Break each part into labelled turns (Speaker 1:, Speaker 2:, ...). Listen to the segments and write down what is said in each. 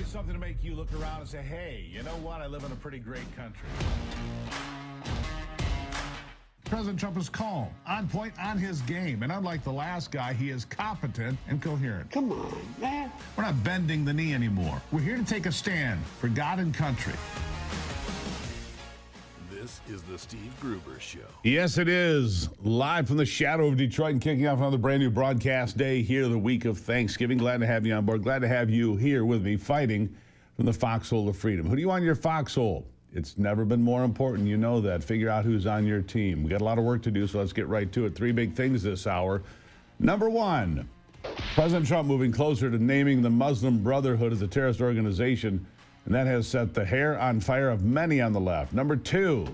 Speaker 1: Always something to make you look around and say, hey, you know what? I live in a pretty great country. President Trump is calm, on point, on his game. And unlike the last guy, he is competent and coherent.
Speaker 2: Come on, man.
Speaker 1: We're not bending the knee anymore. We're here to take a stand for God and country.
Speaker 3: This is the Steve Gruber Show.
Speaker 1: Yes, it is. Live from the shadow of Detroit and kicking off another brand new broadcast day here the week of Thanksgiving. Glad to have you on board. Glad to have you here with me fighting from the foxhole of freedom. Who do you want in your foxhole? It's never been more important. You know that. Figure out who's on your team. We got a lot of work to do, so let's get right to it. Three big things this hour. Number one, President Trump moving closer to naming the Muslim Brotherhood as a terrorist organization, and that has set the hair on fire of many on the left. Number two,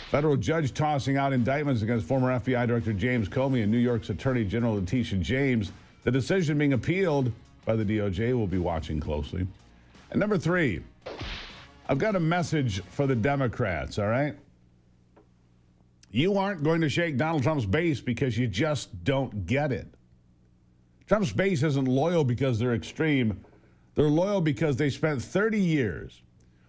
Speaker 1: federal judge tossing out indictments against former FBI Director James Comey and New York's Attorney General Letitia James. The decision being appealed by the DOJ. We'll be watching closely. And number three, I've got a message for the Democrats, all right? You aren't going to shake Donald Trump's base because you just don't get it. Trump's base isn't loyal because they're extreme. They're loyal because they spent 30 years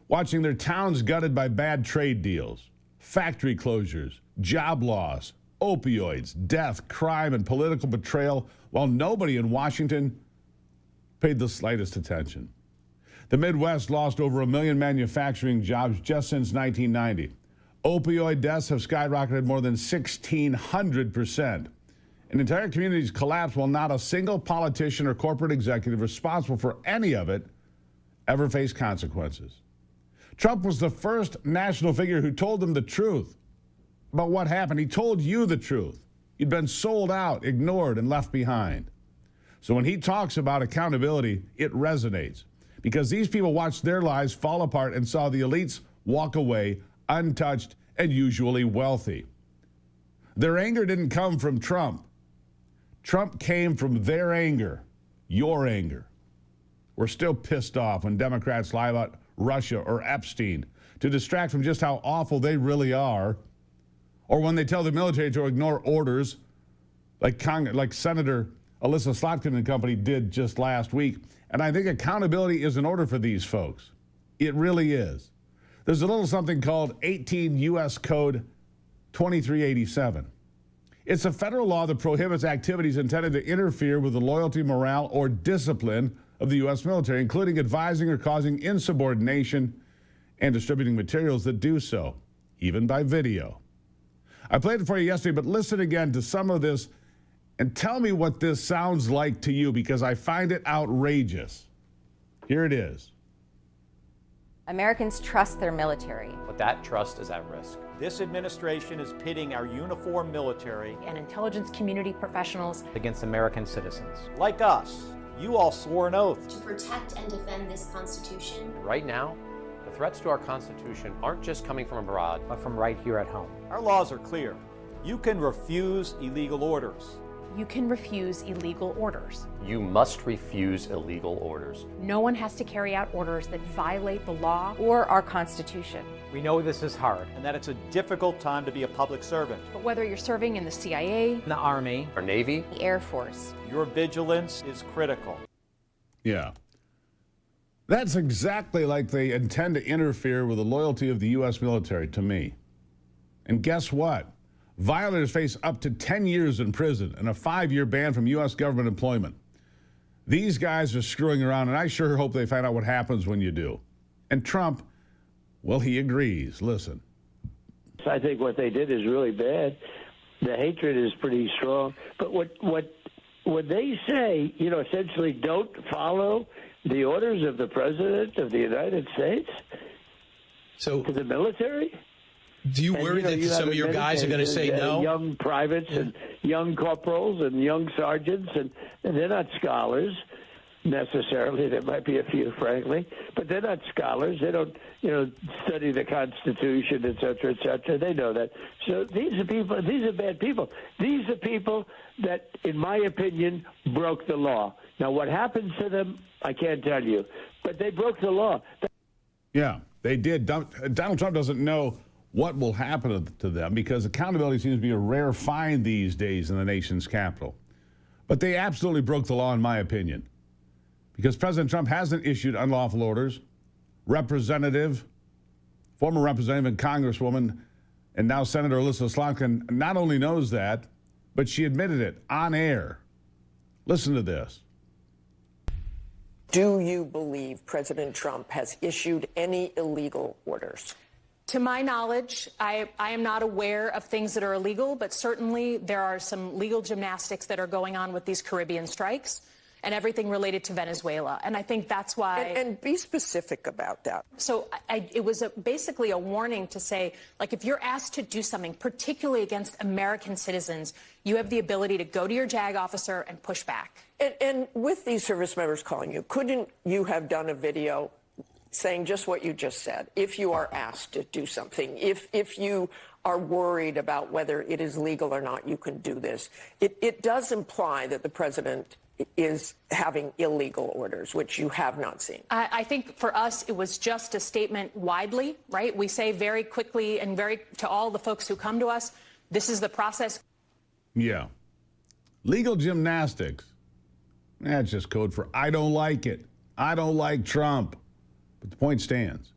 Speaker 1: watching their towns gutted by bad trade deals, factory closures, job loss, opioids, death, crime, and political betrayal, while nobody in Washington paid the slightest attention. The Midwest lost over 1 million manufacturing jobs just since 1990. Opioid deaths have skyrocketed more than 1,600%. And entire communities collapsed while not a single politician or corporate executive responsible for any of it ever faced consequences. Trump was the first national figure who told them the truth about what happened. He told you the truth. You'd been sold out, ignored, and left behind. So when he talks about accountability, it resonates. Because these people watched their lives fall apart and saw the elites walk away untouched and usually wealthy. Their anger didn't come from Trump. Trump came from their anger, your anger. We're still pissed off when Democrats lie about Russia or Epstein to distract from just how awful they really are, or when they tell the military to ignore orders like Senator Alyssa Slotkin and company did just last week. And I think accountability is in order for these folks. It really is. There's a little something called 18 U.S. Code 2387. It's a federal law that prohibits activities intended to interfere with the loyalty, morale, or discipline of the U.S. military, including advising or causing insubordination and distributing materials that do so, even by video. I played it for you yesterday, but listen again to some of this and tell me what this sounds like to you, because I find it outrageous. Here it is.
Speaker 4: Americans trust their military.
Speaker 5: But that trust is at risk. This administration is pitting our uniformed military
Speaker 6: and intelligence community professionals
Speaker 5: against American citizens.
Speaker 6: like us. You all swore an oath
Speaker 7: to protect and defend this Constitution.
Speaker 8: Right now, the threats to our Constitution aren't just coming from abroad,
Speaker 5: But from right here at home.
Speaker 6: Our laws are clear. You can refuse illegal orders.
Speaker 9: You can refuse illegal orders.
Speaker 8: you must refuse illegal orders.
Speaker 9: No one has to carry out orders that violate the law.
Speaker 4: or our Constitution.
Speaker 5: We know this is hard.
Speaker 6: And that it's a difficult time to be a public servant.
Speaker 9: But whether you're serving in the CIA,
Speaker 5: The Army,
Speaker 8: Our Navy,
Speaker 4: The Air Force.
Speaker 6: Your vigilance is critical.
Speaker 1: Yeah. That's exactly like they intend to interfere with the loyalty of the U.S. military to me. And guess what? Violators face up to 10 years in prison and a 5-year ban from U.S. government employment. These guys are screwing around, and I sure hope they find out what happens when you do. And Trump, well, he agrees. Listen.
Speaker 2: I think what they did is really bad. The hatred is pretty strong. But what they say, essentially don't follow the orders of the President of the United States
Speaker 10: So
Speaker 2: to the military?
Speaker 10: do you worry that some of your guys are going to say no?
Speaker 2: Young privates and young corporals and young sergeants, and they're not scholars necessarily. There might be a few, frankly, but they're not scholars. They don't, study the Constitution, et cetera, et cetera. They know that. So these are people. These are bad people. These are people that, in my opinion, broke the law. Now, what happens to them, I can't tell you, but they broke the law.
Speaker 1: Yeah, they did. Donald Trump doesn't know what will happen to them because accountability seems to be a rare find these days in the nation's capital. But they absolutely broke the law, in my opinion. because President Trump hasn't issued unlawful orders. Former representative and Congresswoman, and now Senator Alyssa Slotkin not only knows that, but she admitted it on air. Listen to this.
Speaker 11: Do you believe President Trump has issued any illegal orders?
Speaker 9: To my knowledge, I am not aware of things that are illegal, but certainly there are some legal gymnastics that are going on with these Caribbean strikes and everything related to Venezuela. And I think that's why...
Speaker 11: And be specific about that.
Speaker 9: So it was basically a warning to say, like, if you're asked to do something, particularly against American citizens, you have the ability to go to your JAG officer and push back.
Speaker 11: And with these service members calling you, couldn't you have done a video saying just what you just said? If you are asked to do something, if you are worried about whether it is legal or not, you can do this. It does imply that the president is having illegal orders, which you have not seen.
Speaker 9: I think for us, it was just a statement widely, right? We say very quickly and to all the folks who come to us, this is the process.
Speaker 1: Yeah. Legal gymnastics. That's just code for I don't like it. I don't like Trump. But the point stands.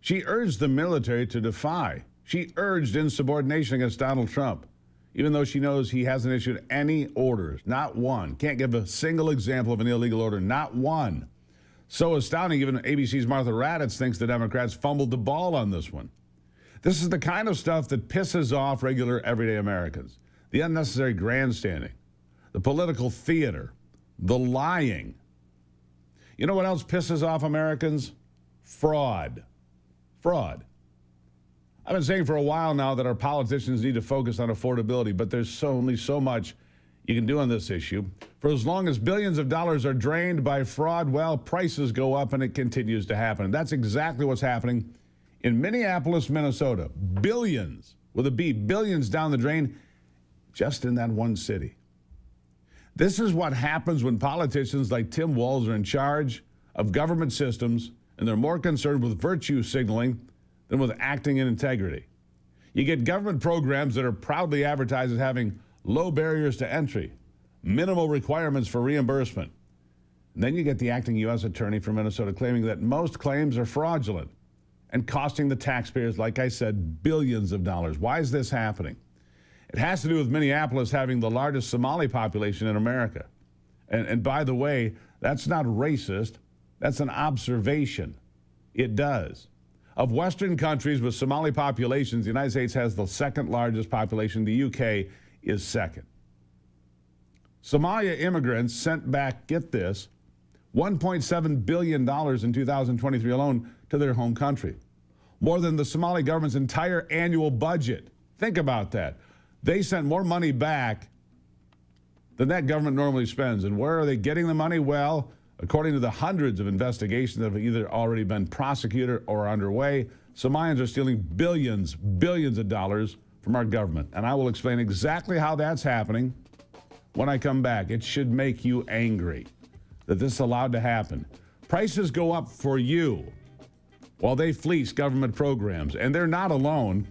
Speaker 1: She urged the military to defy. She urged insubordination against Donald Trump, even though she knows he hasn't issued any orders, not one. Can't give a single example of an illegal order, not one. So astounding, even ABC's Martha Raddatz thinks the Democrats fumbled the ball on this one. This is the kind of stuff that pisses off regular, everyday Americans. The unnecessary grandstanding, the political theater, the lying. You know what else pisses off Americans? Fraud. Fraud. I've been saying for a while now that our politicians need to focus on affordability, but there's only so much you can do on this issue. For as long as billions of dollars are drained by fraud, well, prices go up and it continues to happen. And that's exactly what's happening in Minneapolis, Minnesota. Billions, with a B, billions down the drain just in that one city. This is what happens when politicians like Tim Walz are in charge of government systems and they're more concerned with virtue signaling than with acting in integrity. You get government programs that are proudly advertised as having low barriers to entry, minimal requirements for reimbursement. And then you get the acting U.S. attorney from Minnesota claiming that most claims are fraudulent and costing the taxpayers, like I said, billions of dollars. Why is this happening? It has to do with Minneapolis having the largest Somali population in America. And by the way, that's not racist. That's an observation. It does. Of Western countries with Somali populations, the United States has the second largest population. The UK is second. Somalia immigrants sent back, get this, $1.7 billion in 2023 alone to their home country. More than the Somali government's entire annual budget. Think about that. They sent more money back than that government normally spends. And where are they getting the money? Well, according to the hundreds of investigations that have either already been prosecuted or are underway, Somalians are stealing billions of dollars from our government. And I will explain exactly how that's happening when I come back. It should make you angry that this is allowed to happen. Prices go up for you while they fleece government programs. And they're not alone.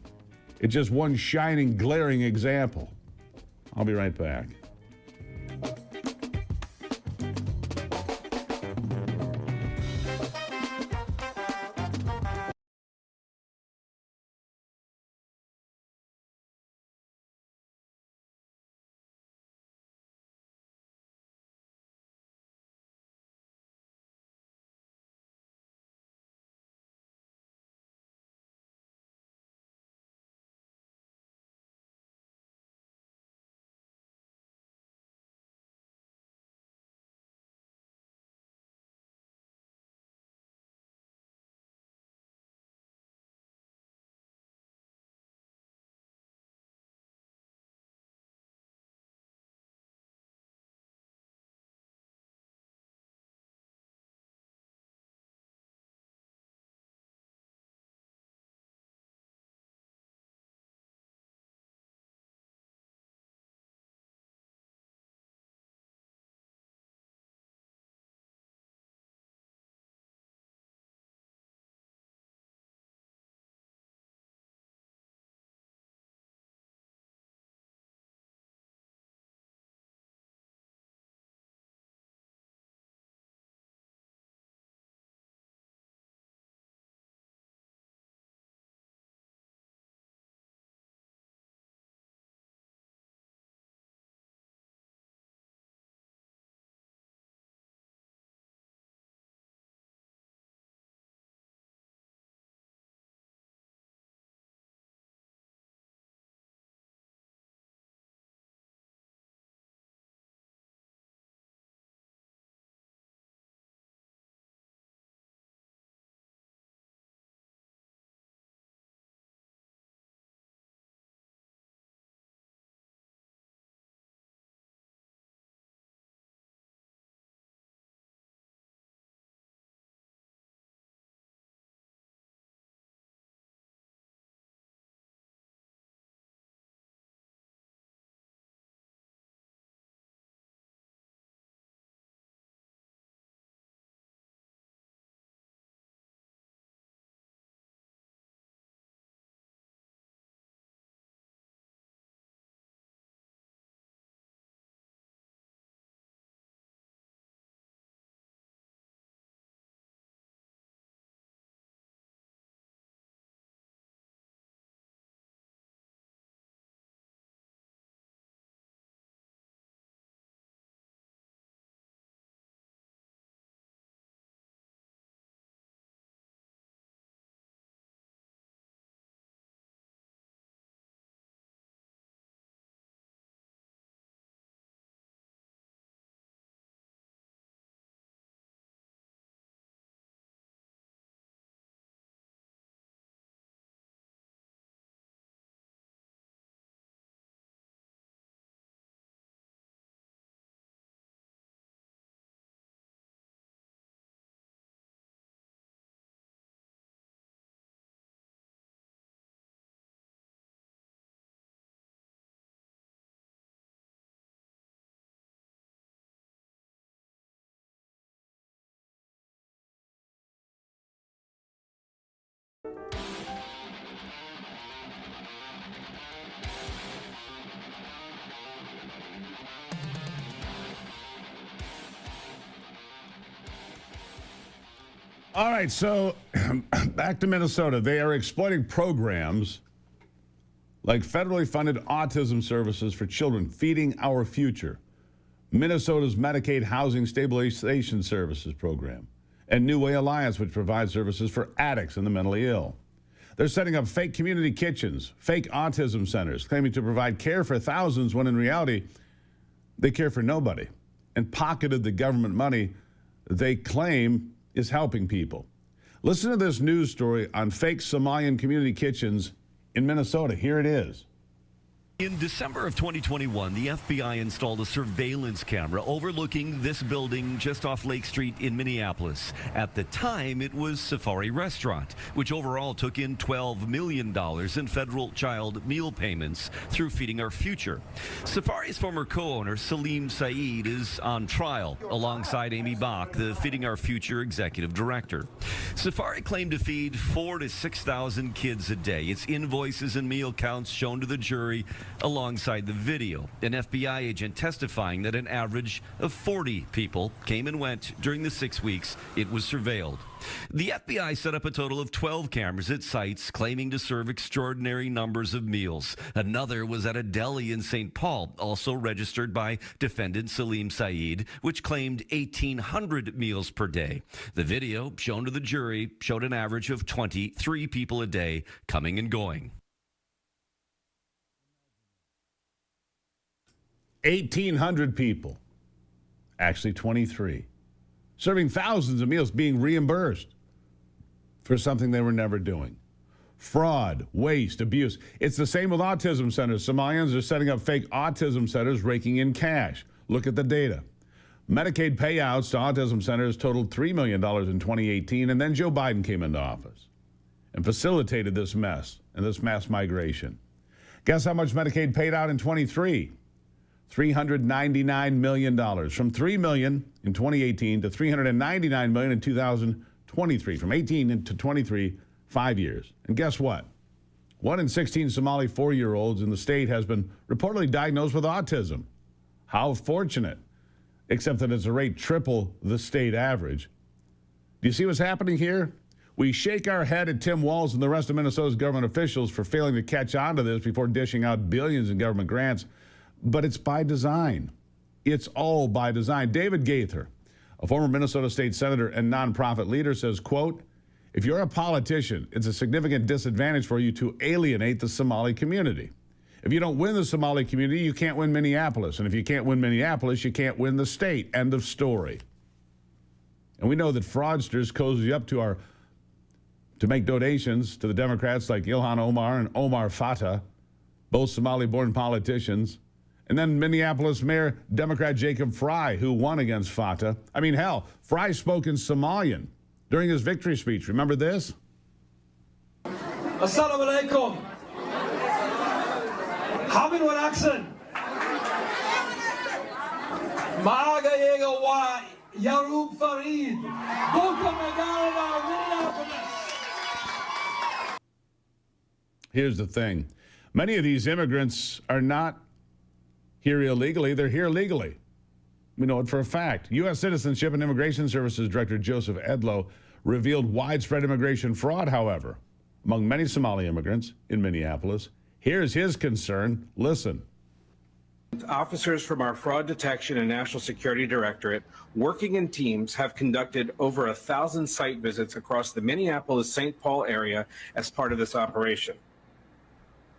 Speaker 1: It's just one shining, glaring example. I'll be right back. All right, so back to Minnesota. They are exploiting programs like federally funded autism services for children, Feeding Our Future, Minnesota's Medicaid Housing Stabilization Services program, and New Way Alliance, which provides services for addicts and the mentally ill. They're setting up fake community kitchens, fake autism centers, claiming to provide care for thousands when in reality, they care for nobody, and pocketed the government money they claim is helping people. Listen to this news story on fake Somalian community kitchens in Minnesota. Here it is.
Speaker 12: In December of 2021, the FBI installed a surveillance camera overlooking this building just off Lake Street in Minneapolis. At the time, it was Safari Restaurant, which overall took in $12 million in federal child meal payments through Feeding Our Future. Safari's former co-owner, Salim Saeed, is on trial alongside Amy Bach, the Feeding Our Future executive director. Safari claimed to feed 4,000 to 6,000 kids a day. Its invoices and meal counts shown to the jury alongside the video. An FBI agent testifying that an average of 40 people came and went during the 6 weeks it was surveilled. The FBI set up a total of 12 cameras at sites claiming to serve extraordinary numbers of meals. Another was at a deli in St. Paul, also registered by defendant Salim Saeed, which claimed 1,800 meals per day. The video shown to the jury showed an average of 23 people a day coming and going.
Speaker 1: 1,800 people, actually 23, serving thousands of meals, being reimbursed for something they were never doing. Fraud, waste, abuse. It's the same with autism centers. Somalians are setting up fake autism centers, raking in cash. Look at the data. Medicaid payouts to autism centers totaled $3 million in 2018, and then Joe Biden came into office and facilitated this mess and this mass migration. Guess how much Medicaid paid out in 23? $399 million, from $3 million in 2018 to $399 million in 2023, from 18 to 23, 5 years. And guess what? 1 in 16 Somali 4-year-olds in the state has been reportedly diagnosed with autism. How fortunate, except that it's a rate triple the state average. Do you see what's happening here? We shake our head at Tim Walz and the rest of Minnesota's government officials for failing to catch on to this before dishing out billions in government grants. But it's by design. It's all by design. David Gaither, a former Minnesota state senator and nonprofit leader, says, quote, if you're a politician, it's a significant disadvantage for you to alienate the Somali community. If you don't win the Somali community, you can't win Minneapolis. And if you can't win Minneapolis, you can't win the state. End of story. And we know that fraudsters cozy up to make donations to the Democrats like Ilhan Omar and Omar Fatah, both Somali-born politicians. And then Minneapolis Mayor Democrat Jacob Fry, who won against Fatah. I mean, hell, Fry spoke in Somalian during his victory speech. Remember this?
Speaker 13: Assalamu alaikum. Hamid wa Aksan. Maaga yega wa Yarub Farid. Boka Magala Minneapolis.
Speaker 1: Here's the thing. Many of these immigrants are not here illegally, they're here legally. We know it for a fact. U.S. Citizenship and Immigration Services Director Joseph Edlow revealed widespread immigration fraud, however, among many Somali immigrants in Minneapolis. Here's his concern. Listen.
Speaker 14: Officers from our Fraud Detection and National Security Directorate, working in teams, have conducted over 1,000 site visits across the Minneapolis-St. Paul area as part of this operation.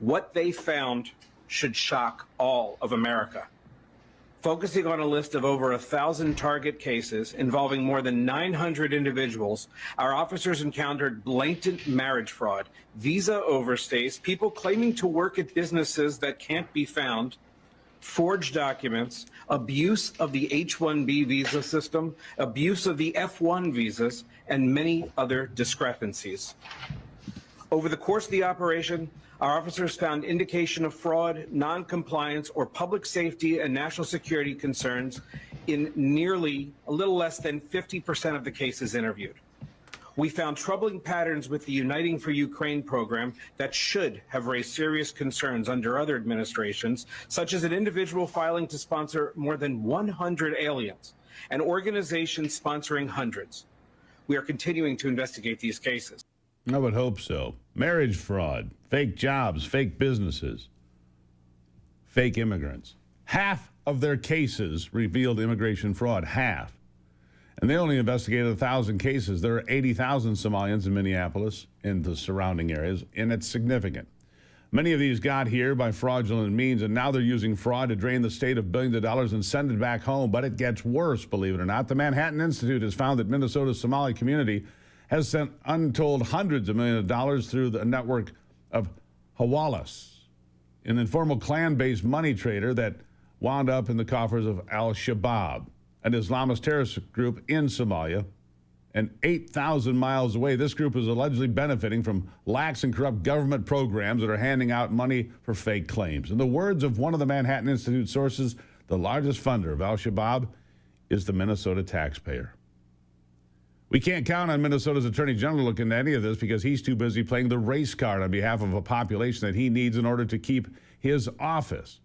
Speaker 14: What they found should shock all of America. Focusing on a list of over 1,000 target cases involving more than 900 individuals, our officers encountered blatant marriage fraud, visa overstays, people claiming to work at businesses that can't be found, forged documents, abuse of the H-1B visa system, abuse of the F-1 visas, and many other discrepancies. Over the course of the operation, our officers found indication of fraud, non-compliance, or public safety and national security concerns in nearly a little less than 50% of the cases interviewed. We found troubling patterns with the Uniting for Ukraine program that should have raised serious concerns under other administrations, such as an individual filing to sponsor more than 100 aliens and organizations sponsoring hundreds. we are continuing to investigate these cases.
Speaker 1: I would hope so. Marriage fraud, fake jobs, fake businesses, fake immigrants. Half of their cases revealed immigration fraud. Half. And they only investigated 1,000 cases. There are 80,000 Somalians in Minneapolis and the surrounding areas, and it's significant. Many of these got here by fraudulent means, and now they're using fraud to drain the state of billions of dollars and send it back home. But it gets worse, believe it or not. The Manhattan Institute has found that Minnesota's Somali community has sent untold hundreds of millions of dollars through the network of Hawalas, an informal clan-based money trader that wound up in the coffers of al-Shabaab, an Islamist terrorist group in Somalia. And 8,000 miles away, this group is allegedly benefiting from lax and corrupt government programs that are handing out money for fake claims. In the words of one of the Manhattan Institute sources, the largest funder of al-Shabaab is the Minnesota taxpayer. We can't count on Minnesota's Attorney General to look into any of this because he's too busy playing the race card on behalf of a population that he needs in order to keep his office.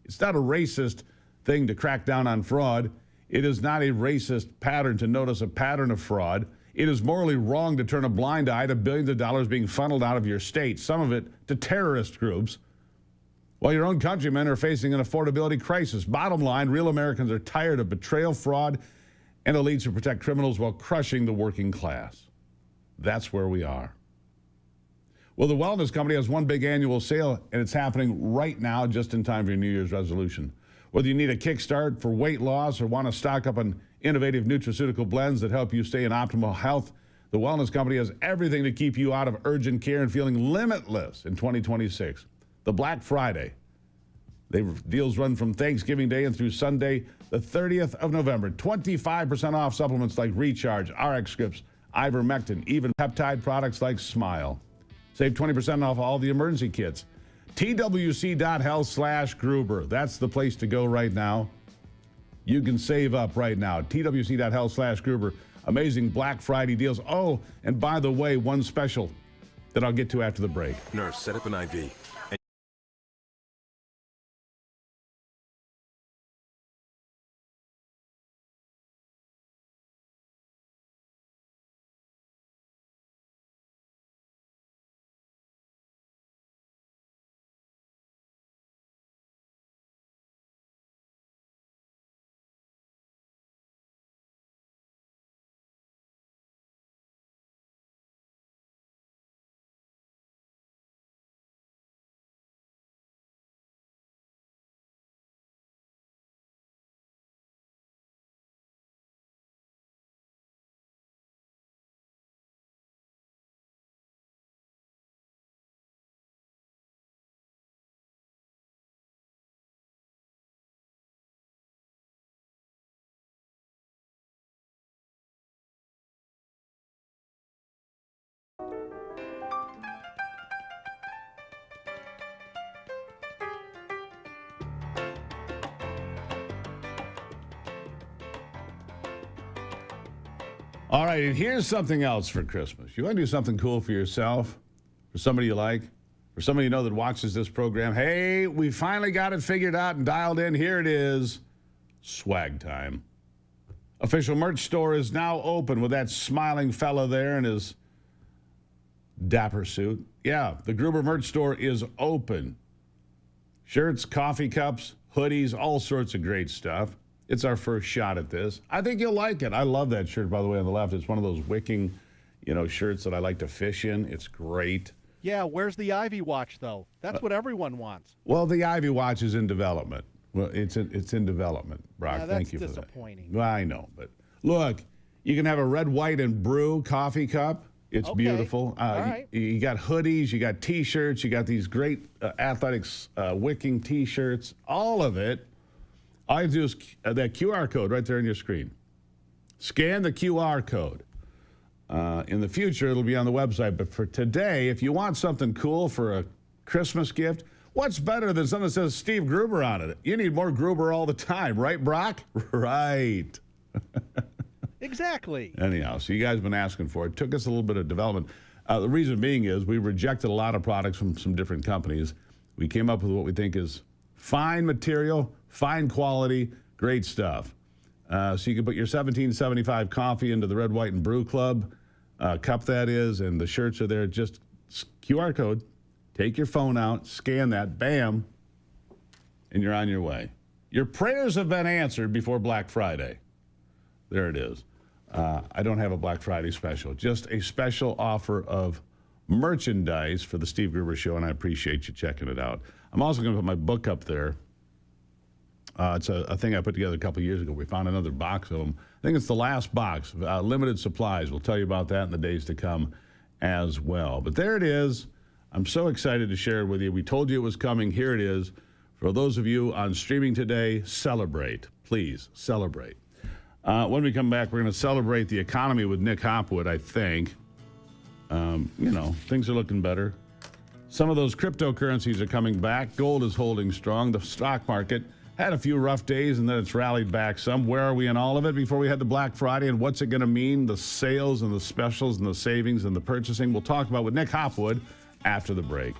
Speaker 1: It's not a racist thing to crack down on fraud. It is not a racist pattern to notice a pattern of fraud. It is morally wrong to turn a blind eye to billions of dollars being funneled out of your state, some of it to terrorist groups, while your own countrymen are facing an affordability crisis. Bottom line, real Americans are tired of betrayal, fraud, and elites who protect criminals while crushing the working class. That's where we are. Well, the Wellness Company has one big annual sale, and it's happening right now just in time for your New Year's resolution. Whether you need a kickstart for weight loss or want to stock up on innovative nutraceutical blends that help you stay in optimal health, the Wellness Company has everything to keep you out of urgent care and feeling limitless in 2026. The Black Friday. Deals run from Thanksgiving Day and through Sunday, the 30th of November. 25% off supplements like Recharge, RX Scripts, ivermectin, even peptide products like Smile. Save 20% off all the emergency kits. TWC.health/Gruber. That's the place to go right now. You can save up right now. TWC.health/Gruber. Amazing Black Friday deals. Oh, and by the way, one special that I'll get to after the break.
Speaker 3: Nurse, set up an IV.
Speaker 1: All right, and here's something else for Christmas. You want to do something cool for yourself, for somebody you like, for somebody you know that watches this program? Hey, we finally got it figured out and dialed in. Here it is, swag time. Official merch store is now open with that smiling fella there in his dapper suit. Yeah, the Gruber merch store is open. Shirts, coffee cups, hoodies, all sorts of great stuff. It's our first shot at this. I think you'll like it. I love that shirt, by the way, on the left. It's one of those wicking, shirts that I like to fish in. It's great.
Speaker 15: Yeah, where's the Ivy watch, though? That's what everyone wants.
Speaker 1: Well, the Ivy watch is in development. Well, it's in development, Brock.
Speaker 15: Yeah,
Speaker 1: Thank you for that.
Speaker 15: that's disappointing.
Speaker 1: Well, I know, but look, you can have a red, white, and brew coffee cup. It's
Speaker 15: Okay.
Speaker 1: Beautiful.
Speaker 15: All right.
Speaker 1: You got hoodies, you got T-shirts, you got these great athletics wicking T-shirts, all of it. All you have to do is that QR code right there on your screen. Scan the QR code. In the future, it'll be on the website. But for today, if you want something cool for a Christmas gift, what's better than something that says Steve Gruber on it? You need more Gruber all the time, right, Brock? Right.
Speaker 15: Exactly.
Speaker 1: Anyhow, so you guys have been asking for it. Took us a little bit of development. The reason being is we rejected a lot of products from some different companies. We came up with what we think is fine material, fine quality, great stuff. So you can put your $17.75 coffee into the Red, White, and Brew Club cup, that is, and the shirts are there. Just QR code. Take your phone out, scan that, bam, and you're on your way. Your prayers have been answered before Black Friday. There it is. I don't have a Black Friday special, just a special offer of merchandise for the Steve Gruber Show, and I appreciate you checking it out. I'm also going to put my book up there. It's a thing I put together a couple years ago. We found another box of them. I think it's the last box, limited supplies. We'll tell you about that in the days to come as well. But there it is. I'm so excited to share it with you. We told you it was coming. Here it is. For those of you on streaming today, celebrate. Please, celebrate. When we come back, we're going to celebrate the economy with Nick Hopwood, I think. Things are looking better. Some of those cryptocurrencies are coming back. Gold is holding strong. The stock market had a few rough days, and then it's rallied back some. Where are we in all of it before we head to Black Friday, and what's it going to mean, the sales and the specials and the savings and the purchasing? We'll talk about with Nick Hopwood after the break.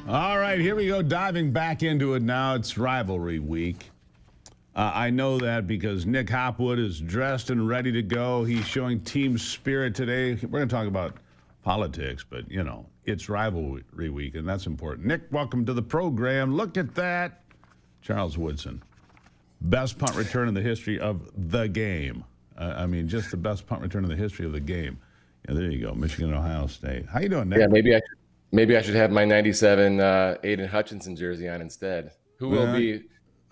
Speaker 1: All right, here we go, diving back into it now. It's rivalry week. I know that because Nick Hopwood is dressed and ready to go. He's showing team spirit today. We're going to talk about politics, but, it's rivalry week, and that's important. Nick, welcome to the program. Look at that. Charles Woodson. best punt return in the history of the game. I mean, just the best punt return in the history of the game. Yeah, there you go, Michigan and Ohio State. How you doing, Nick?
Speaker 16: Yeah, maybe I should have my '97 Aiden Hutchinson jersey on instead. Who will be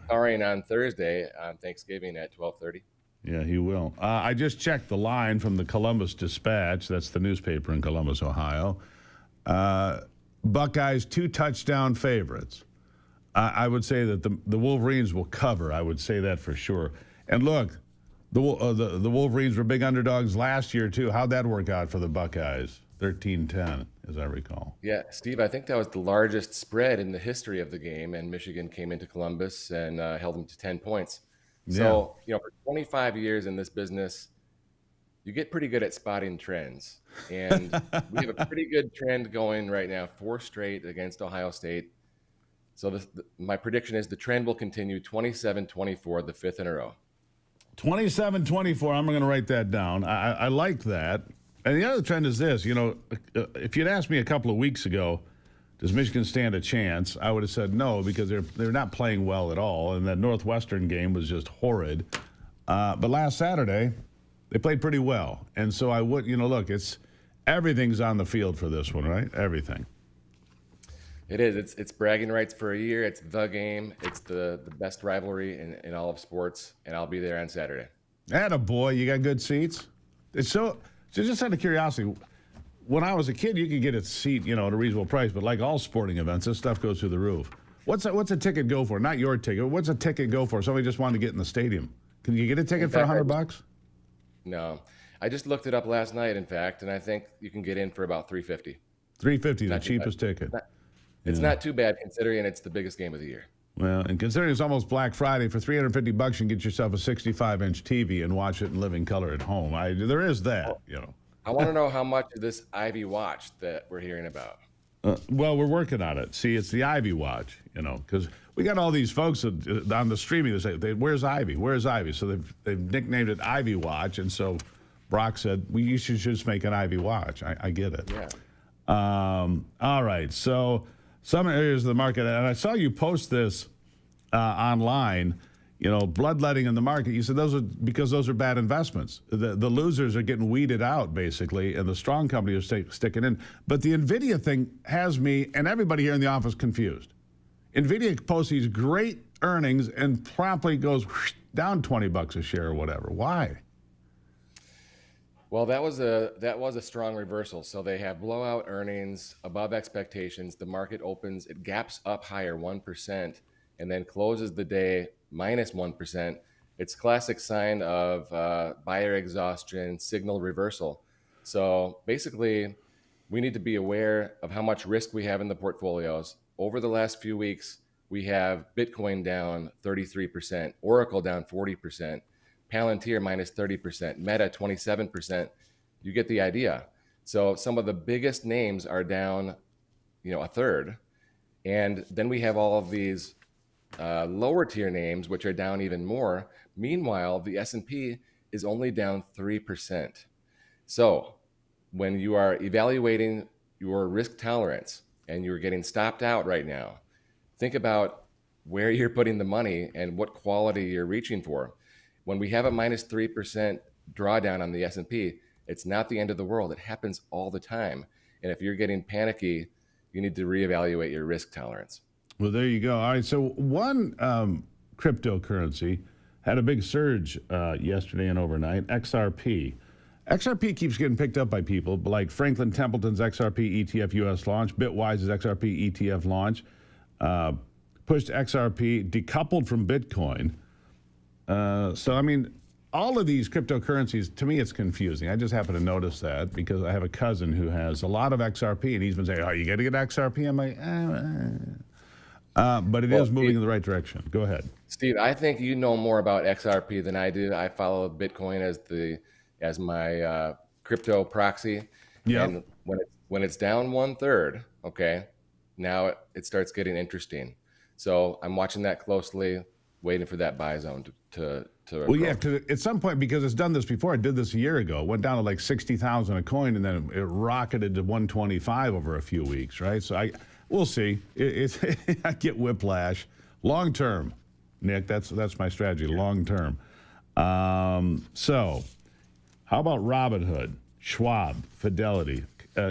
Speaker 16: starring on Thursday on Thanksgiving at 12:30?
Speaker 1: Yeah, he will. I just checked the line from the Columbus Dispatch. That's the newspaper in Columbus, Ohio. Buckeyes 2-touchdown favorites. I would say that the Wolverines will cover. I would say that for sure. And look, the Wolverines were big underdogs last year too. How'd that work out for the Buckeyes? 13-10, as I recall.
Speaker 16: Yeah, Steve, I think that was the largest spread in the history of the game, and Michigan came into Columbus and held them to 10 points. So, for 25 years in this business, you get pretty good at spotting trends. And we have a pretty good trend going right now, 4 straight against Ohio State. So my prediction is the trend will continue 27-24, the 5th in a row.
Speaker 1: 27-24, I'm going to write that down. I like that. And the other trend is this, if you'd asked me a couple of weeks ago, does Michigan stand a chance? I would have said no, because they're not playing well at all, and that Northwestern game was just horrid. But last Saturday, they played pretty well, and so I would, look, everything's on the field for this one, right? Everything.
Speaker 16: It is. It's bragging rights for a year. It's the game. It's the best rivalry in all of sports, and I'll be there on Saturday.
Speaker 1: Attaboy, you got good seats? So just out of curiosity, when I was a kid, you could get a seat, at a reasonable price, but like all sporting events, this stuff goes through the roof. What's a ticket go for? Not your ticket. What's a ticket go for? Somebody just wanted to get in the stadium. Can you get a ticket for $100?
Speaker 16: No. I just looked it up last night, in fact, and I think you can get in for about $350.
Speaker 1: $350, the cheapest ticket.
Speaker 16: It's not too bad, considering it's the biggest game of the year.
Speaker 1: Well, and considering it's almost Black Friday, for $350, you can get yourself a 65-inch TV and watch it in living color at home. There is that,
Speaker 16: I want to know how much of this Ivy watch that we're hearing about.
Speaker 1: Well, we're working on it. See, it's the Ivy watch, because we got all these folks on the streaming that say, "Where's Ivy? Where's Ivy?" So they've nicknamed it Ivy Watch, and so Brock said, "You should just make an Ivy watch." I get it.
Speaker 16: Yeah.
Speaker 1: All right. So some areas of the market, and I saw you post this online. Bloodletting in the market. You said those are bad investments. The losers are getting weeded out, basically, and the strong companies are sticking in. But the NVIDIA thing has me and everybody here in the office confused. NVIDIA posts these great earnings and promptly goes down $20 a share or whatever. Why?
Speaker 16: Well, that was a strong reversal. So they have blowout earnings above expectations. The market opens, it gaps up higher 1%, and then closes the day minus 1%. It's classic sign of buyer exhaustion, signal reversal. So basically, we need to be aware of how much risk we have in the portfolios. Over the last few weeks, we have Bitcoin down 33%, Oracle down 40%, Palantir minus 30%, Meta 27%. You get the idea. So some of the biggest names are down, a third. And then we have all of these lower tier names, which are down even more. Meanwhile, the S&P is only down 3%. So when you are evaluating your risk tolerance and you're getting stopped out right now, think about where you're putting the money and what quality you're reaching for. When we have a minus 3% drawdown on the S&P, it's not the end of the world. It happens all the time. And if you're getting panicky, you need to reevaluate your risk tolerance.
Speaker 1: Well, there you go. All right, so one cryptocurrency had a big surge yesterday and overnight, XRP. XRP keeps getting picked up by people, like Franklin Templeton's XRP ETF US launch, Bitwise's XRP ETF launch, pushed XRP, decoupled from Bitcoin. All of these cryptocurrencies, to me, it's confusing. I just happen to notice that because I have a cousin who has a lot of XRP, and he's been saying, "Oh, you got to get XRP?" I'm like, but it is moving in the right direction. Go ahead,
Speaker 16: Steve. I think you know more about XRP than I do. I follow Bitcoin as my crypto proxy.
Speaker 1: Yeah.
Speaker 16: And when it's down 1/3, okay, now it starts getting interesting. So I'm watching that closely, waiting for that buy zone to
Speaker 1: well, yeah, because at some point, because it's done this before, it did this a year ago, went down to like 60,000 a coin, and then it rocketed to 125 over a few weeks, right? So we'll see. I get whiplash. Long term, Nick. That's my strategy, long term. So, how about Robinhood, Schwab, Fidelity?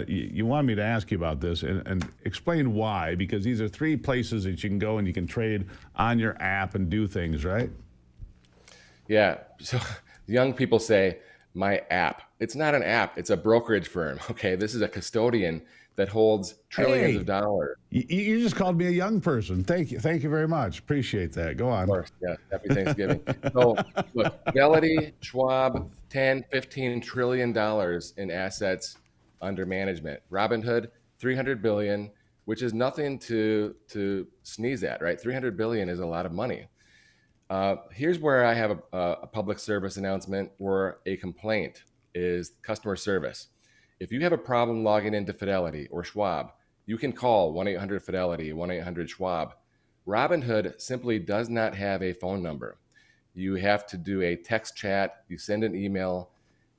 Speaker 1: You want me to ask you about this and explain why, because these are three places that you can go and you can trade on your app and do things, right?
Speaker 16: Yeah. So young people say, my app. It's not an app. It's a brokerage firm. Okay. This is a custodian that holds trillions of dollars.
Speaker 1: You just called me a young person. Thank you. Thank you very much. Appreciate that. Go on.
Speaker 16: Of course. Yeah. Happy Thanksgiving. So look, Fidelity, Schwab, 10, $15 trillion in assets under management. Robinhood, 300 billion, which is nothing to sneeze at, right? 300 billion is a lot of money. Here's where I have a public service announcement or a complaint is customer service. If you have a problem logging into Fidelity or Schwab, you can call 1-800-FIDELITY, 1-800-SCHWAB. Robinhood simply does not have a phone number. You have to do a text chat. You send an email.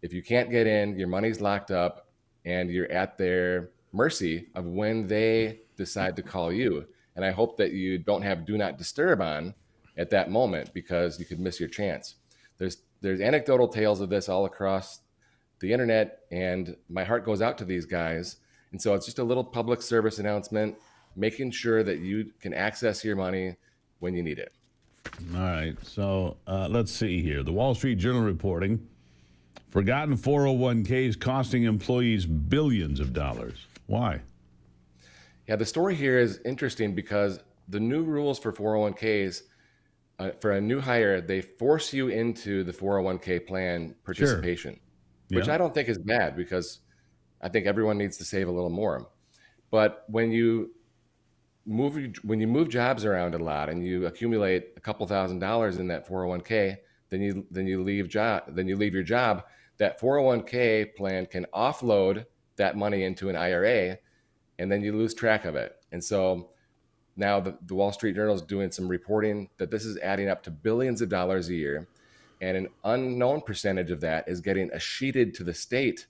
Speaker 16: If you can't get in, your money's locked up and you're at their mercy of when they decide to call you. And I hope that you don't have do not disturb on at that moment because you could miss your chance. There's anecdotal tales of this all across the internet, and my heart goes out to these guys. And so it's just a little public service announcement, making sure that you can access your money when you need it.
Speaker 1: All right. So let's see here. The Wall Street Journal reporting forgotten 401ks costing employees billions of dollars. Why?
Speaker 16: Yeah, the story here is interesting because the new rules for 401ks, for a new hire, they force you into the 401k plan participation, which I don't think is bad because I think everyone needs to save a little more. But when you move jobs around a lot and you accumulate a couple $1,000s in that 401k, then you leave your job. That 401k plan can offload that money into an IRA, and then you lose track of it. And so now the Wall Street Journal is doing some reporting that this is adding up to billions of dollars a year, and an unknown percentage of that is getting escheated to the state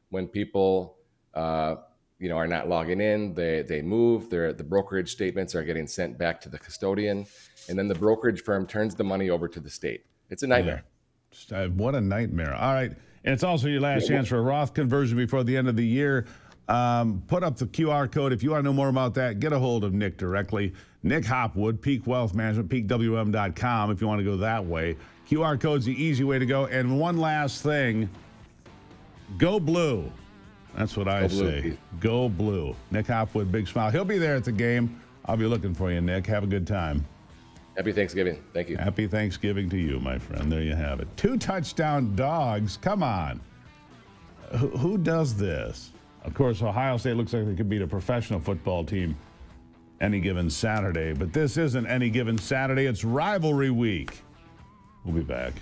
Speaker 16: when people are not logging in. They move. The brokerage statements are getting sent back to the custodian, and then the brokerage firm turns the money over to the state. It's a nightmare.
Speaker 1: Yeah. What a nightmare. All right. And it's also your last chance for a Roth conversion before the end of the year. Put up the QR code. If you want to know more about that, get a hold of Nick directly. Nick Hopwood, Peak Wealth Management, peakwm.com if you want to go that way. QR code's the easy way to go. And one last thing, go blue. That's what I say. Go blue. Nick Hopwood, big smile. He'll be there at the game. I'll be looking for you, Nick. Have a good time.
Speaker 16: Happy Thanksgiving. Thank you.
Speaker 1: Happy Thanksgiving to you, my friend. There you have it. 2 touchdown dogs. Come on. Who does this? Of course, Ohio State looks like they could beat a professional football team any given Saturday. But this isn't any given Saturday. It's rivalry week. We'll be back.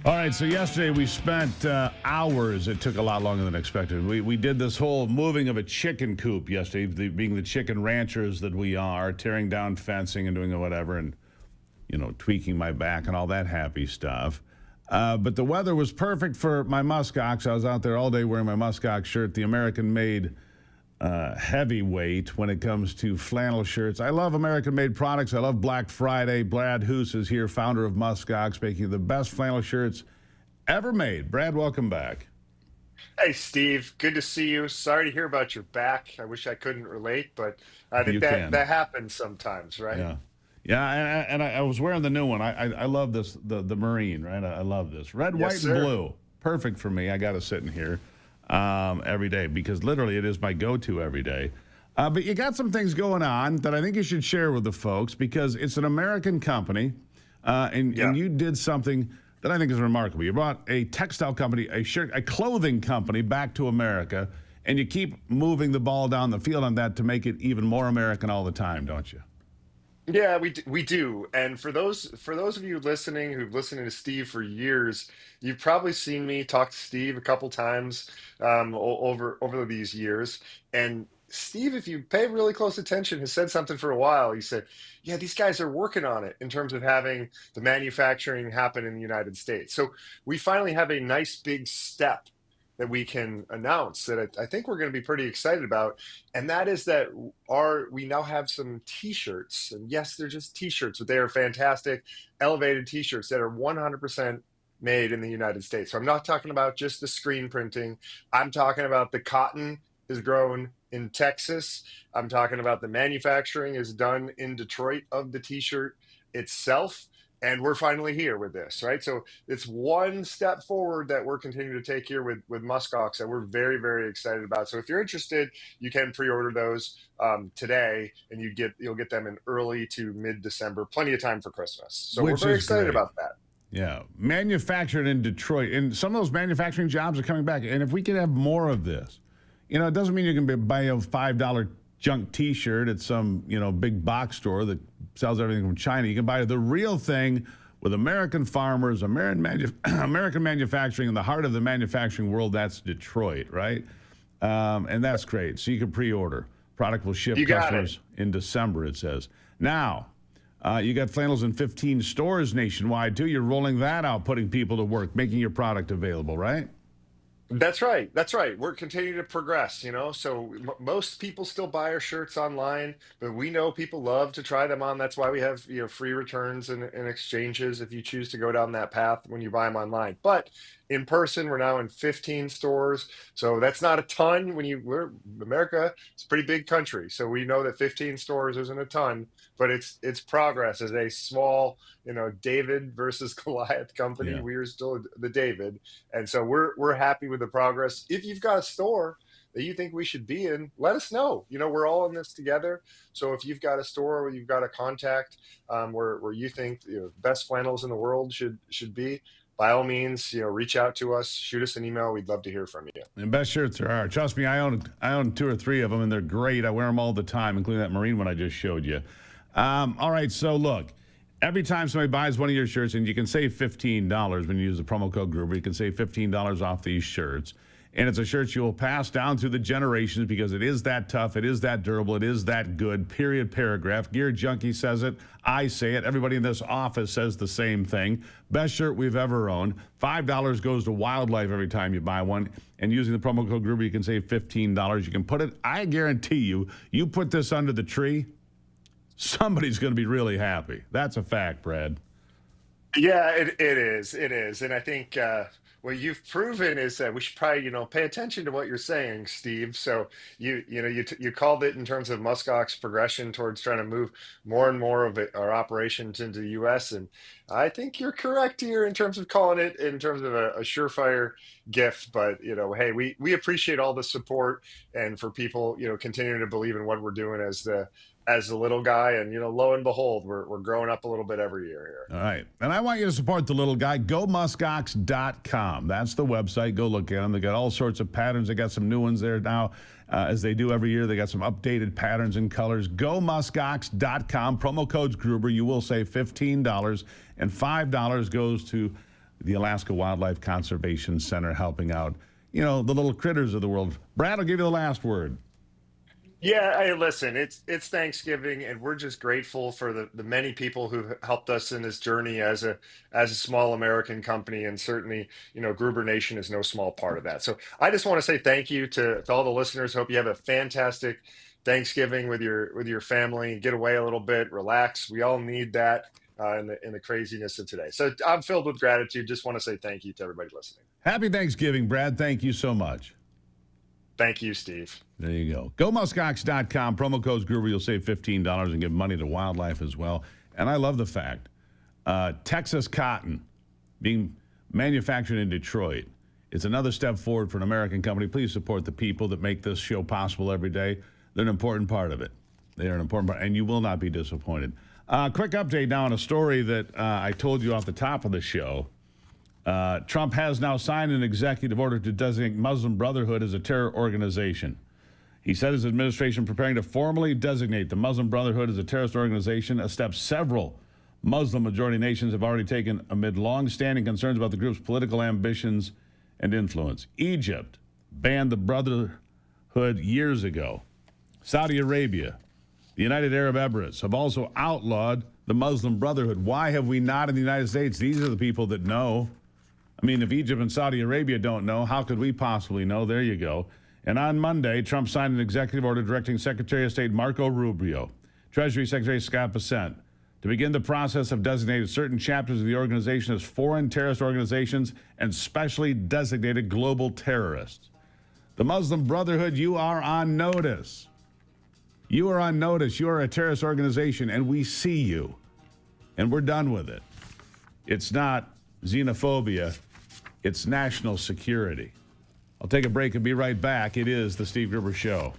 Speaker 1: All right, so yesterday we spent hours. It took a lot longer than expected. We did this whole moving of a chicken coop yesterday, being the chicken ranchers that we are, tearing down fencing and doing whatever, and, you know, tweaking my back and all that happy stuff. But the weather was perfect for my muskox. I was out there all day wearing my muskox shirt, the American-made heavyweight when it comes to flannel shirts. I love American-made products. I love Black Friday. Brad Hoos is here, founder of Muskox, making the best flannel shirts ever made. Brad, welcome back.
Speaker 17: Hey, Steve. Good to see you. Sorry to hear about your back. I wish I couldn't relate, but I think that happens sometimes, right?
Speaker 1: Yeah. Yeah, and I was wearing the new one. I love this, the Marine, right? I love this. Red, white, and blue. Perfect for me. I got to sit in here every day because literally it is my go-to every day. But you got some things going on that I think you should share with the folks because it's an American company, and you did something that I think is remarkable. You brought a textile company, a clothing company back to America, and you keep moving the ball down the field on that to make it even more American all the time, don't you?
Speaker 17: Yeah, we do. And for those of you listening who've listened to Steve for years, you've probably seen me talk to Steve a couple times over these years. And Steve, if you pay really close attention, has said something for a while. He said, "Yeah, these guys are working on it in terms of having the manufacturing happen in the United States." So we finally have a nice big step that we can announce that I think we're going to be pretty excited about. And that is that we now have some t-shirts, and yes, they're just t-shirts, but they are fantastic, elevated t-shirts that are 100% made in the United States. So I'm not talking about just the screen printing. I'm talking about the cotton is grown in Texas. I'm talking about the manufacturing is done in Detroit of the t-shirt itself. And we're finally here with this, right? So it's one step forward that we're continuing to take here with Muskox that we're very, very excited about. So if you're interested, you can pre-order those today, and you'll get them in early to mid-December. Plenty of time for Christmas. So we're very excited about that.
Speaker 1: Yeah, manufactured in Detroit, and some of those manufacturing jobs are coming back. And if we could have more of this, you know, it doesn't mean you can buy a $5 junk T-shirt at some, you know, big box store that sells everything from China. You can buy the real thing with American farmers, American manufacturing in the heart of the manufacturing world. That's Detroit, right? And that's great. So you can pre-order. Product will ship customers in December, it says. Now, you got flannels in 15 stores nationwide, too. You're rolling that out, putting people to work, making your product available, right?
Speaker 17: That's right. That's right. We're continuing to progress, you know. So most people still buy our shirts online, but we know people love to try them on. That's why we have, you know, free returns and exchanges if you choose to go down that path when you buy them online. But in person, we're now in 15 stores. So that's not a ton we're America, it's a pretty big country. So we know that 15 stores isn't a ton, but it's progress as a small, you know, David versus Goliath company.
Speaker 1: Yeah.
Speaker 17: We are still the David. And so we're happy with the progress. If you've got a store that you think we should be in, let us know. You know, we're all in this together. So if you've got a store or you've got a contact where you think, you know, best flannels in the world should be, by all means, you know, reach out to us, shoot us an email. We'd love to hear from you.
Speaker 1: And best shirts there are. Trust me, I own 2 or 3 of them, and they're great. I wear them all the time, including that Marine one I just showed you. All right, so look, every time somebody buys one of your shirts, and you can save $15 when you use the promo code Gruber, you can save $15 off these shirts. And it's a shirt you'll pass down through the generations because it is that tough, it is that durable, it is that good, period, paragraph. Gear Junkie says it, I say it, everybody in this office says the same thing. Best shirt we've ever owned. $5 goes to wildlife every time you buy one. And using the promo code Gruber, you can save $15. You can put it, I guarantee you put this under the tree, somebody's going to be really happy. That's a fact, Brad.
Speaker 17: Yeah, it is. It is. And I think what you've proven is that we should probably, you know, pay attention to what you're saying, Steve. So you called it in terms of Muskox progression towards trying to move more and more of our operations into the U.S. And I think you're correct here in terms of calling it in terms of a surefire gift. But, you know, hey, we appreciate all the support and for people, you know, continuing to believe in what we're doing as the little guy. And, you know, lo and behold, we're growing up a little bit every year here.
Speaker 1: All right. And I want you to support the little guy. GoMuskox.com. That's the website. Go look at them. They got all sorts of patterns. They got some new ones there now, as they do every year. They got some updated patterns and colors. GoMuskox.com. Promo code's Gruber. You will save $15, and $5 goes to the Alaska Wildlife Conservation Center helping out, the little critters of the world. Brad, I'll give you the last word.
Speaker 17: Yeah, hey, listen, it's Thanksgiving, and we're just grateful for the many people who've helped us in this journey as a small American company, and certainly, Gruber Nation is no small part of that. So I just want to say thank you to all the listeners. Hope you have a fantastic Thanksgiving with your family. Get away a little bit, relax. We all need that in the craziness of today. So I'm filled with gratitude. Just want to say thank you to everybody listening.
Speaker 1: Happy Thanksgiving, Brad. Thank you so much.
Speaker 17: Thank you, Steve.
Speaker 1: There you go. GoMuskox.com. Promo code Gruber. You'll save $15 and give money to wildlife as well. And I love the fact Texas cotton being manufactured in Detroit. It's another step forward for an American company. Please support the people that make this show possible every day. They're an important part of it. They are an important part, and you will not be disappointed. Quick update now on a story that I told you off the top of the show. Trump has now signed an executive order to designate Muslim Brotherhood as a terror organization. He said his administration preparing to formally designate the Muslim Brotherhood as a terrorist organization, a step several Muslim-majority nations have already taken amid long-standing concerns about the group's political ambitions and influence. Egypt banned the Brotherhood years ago. Saudi Arabia, the United Arab Emirates have also outlawed the Muslim Brotherhood. Why have we not in the United States? These are the people that know. I mean, if Egypt and Saudi Arabia don't know, how could we possibly know? There you go. And on Monday, Trump signed an executive order directing Secretary of State Marco Rubio, Treasury Secretary Scott Bessent, to begin the process of designating certain chapters of the organization as foreign terrorist organizations and specially designated global terrorists. The Muslim Brotherhood, you are on notice. You are on notice. You are a terrorist organization, and we see you. And we're done with it. It's not xenophobia. It's national security. I'll take a break and be right back. It is the Steve Gruber Show.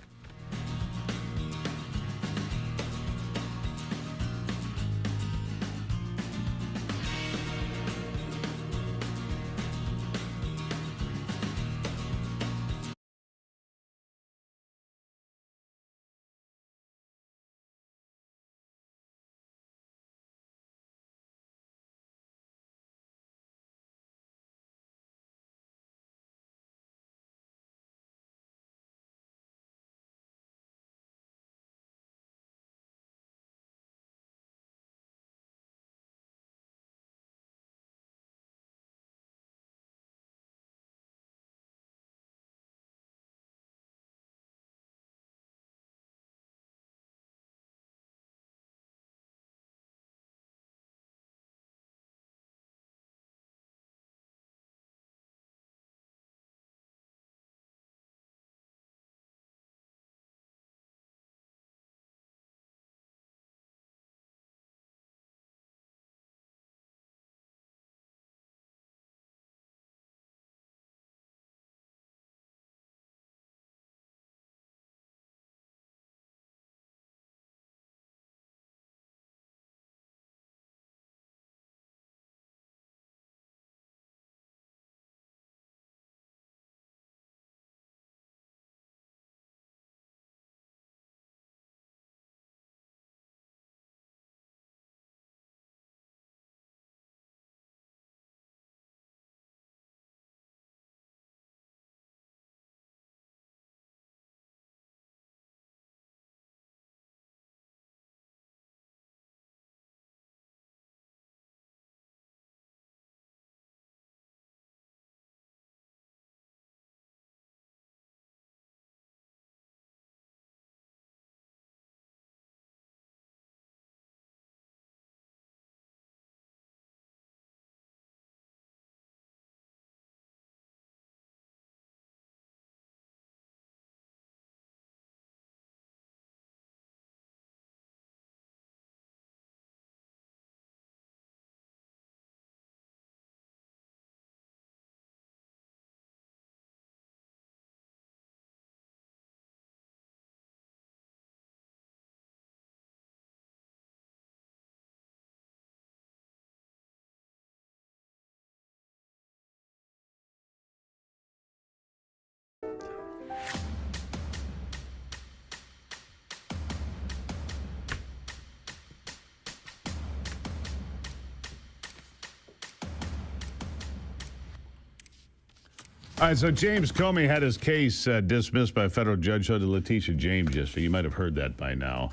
Speaker 1: All right, so James Comey had his case dismissed by a federal judge, so did Letitia James yesterday. You might have heard that by now.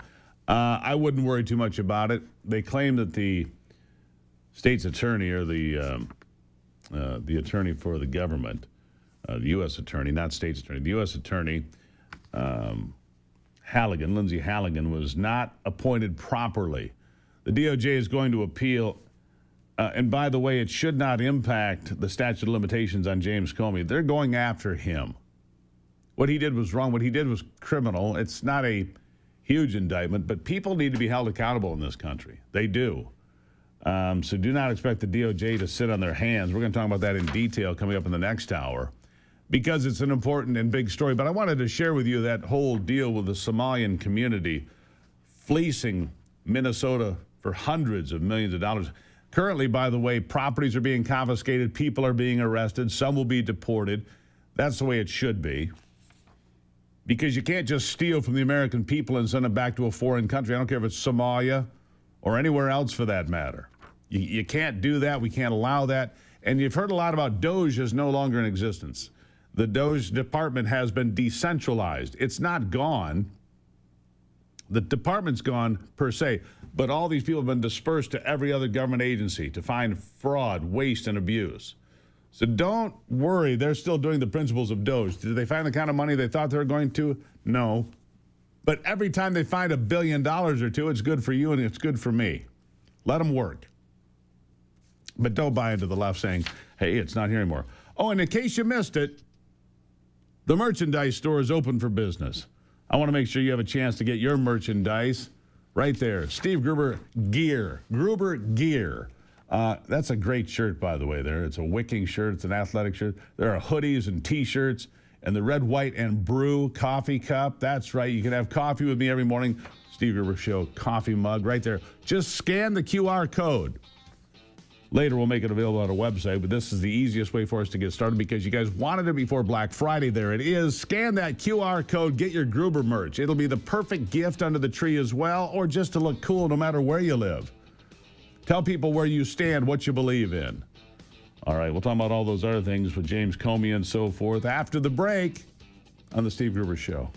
Speaker 1: I wouldn't worry too much about it. They claim that the state's attorney, or the attorney for the government, the U.S. attorney, not state's attorney, the U.S. attorney, Lindsey Halligan, was not appointed properly. The DOJ is going to appeal. And by the way, it should not impact the statute of limitations on James Comey. They're going after him. What he did was wrong. What he did was criminal. It's not a huge indictment, but people need to be held accountable in this country. They do. So do not expect the DOJ to sit on their hands. We're going to talk about that in detail coming up in the next hour because it's an important and big story. But I wanted to share with you that whole deal with the Somalian community fleecing Minnesota for hundreds of millions of dollars. Currently, by the way, properties are being confiscated. People are being arrested. Some will be deported. That's the way it should be. Because you can't just steal from the American people and send them back to a foreign country. I don't care if it's Somalia or anywhere else for that matter. You can't do that. We can't allow that. And you've heard a lot about DOJ is no longer in existence. The DOJ department has been decentralized. It's not gone. The department's gone per se, but all these people have been dispersed to every other government agency to find fraud, waste, and abuse. So don't worry. They're still doing the principles of DOJ. Did they find the kind of money they thought they were going to? No. But every time they find $1 billion or two, it's good for you and it's good for me. Let them work. But don't buy into the left saying, hey, it's not here anymore. Oh, and in case you missed it, the merchandise store is open for business. I want to make sure you have a chance to get your merchandise right there. Steve Gruber Gear. Gruber Gear. That's a great shirt, by the way, there. It's a wicking shirt. It's an athletic shirt. There are hoodies and T-shirts and the red, white, and brew coffee cup. That's right. You can have coffee with me every morning. Steve Gruber Show coffee mug right there. Just scan the QR code. Later, we'll make it available on our website, but this is the easiest way for us to get started because you guys wanted it before Black Friday. There it is. Scan that QR code. Get your Gruber merch. It'll be the perfect gift under the tree as well, or just to look cool no matter where you live. Tell people where you stand, what you believe in. All right, we'll talk about all those other things with James Comey and so forth after the break on the Steve Gruber Show.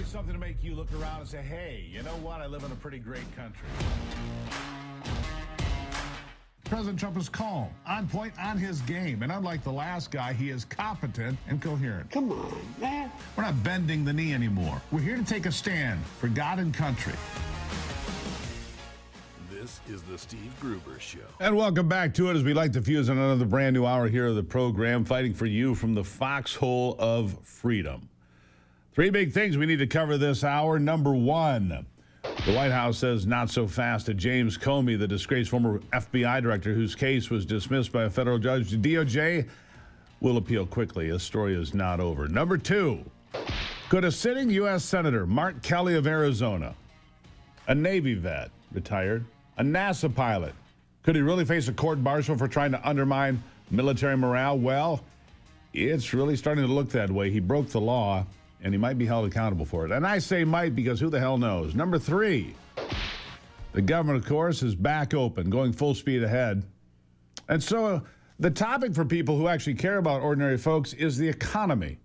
Speaker 1: Always something to make you look around and say, hey, you know what? I live in a pretty great country. President Trump is calm, on point, on his game. And unlike the last guy, he is competent and coherent.
Speaker 18: Come on, man.
Speaker 1: We're not bending the knee anymore. We're here to take a stand for God and country.
Speaker 3: This is the Steve Gruber Show.
Speaker 1: And welcome back to it as we like to fuse in another brand new hour here of the program, fighting for you from the foxhole of freedom. Three big things we need to cover this hour. Number one, the White House says not so fast to James Comey, the disgraced former FBI director whose case was dismissed by a federal judge. The DOJ will appeal quickly. This story is not over. Number two, could a sitting U.S. Senator, Mark Kelly of Arizona, a Navy vet, retired, a NASA pilot, could he really face a court martial for trying to undermine military morale? Well, it's really starting to look that way. He broke the law, and he might be held accountable for it. And I say might because who the hell knows? Number three, the government, of course, is back open, going full speed ahead. And so the topic for people who actually care about ordinary folks is the economy.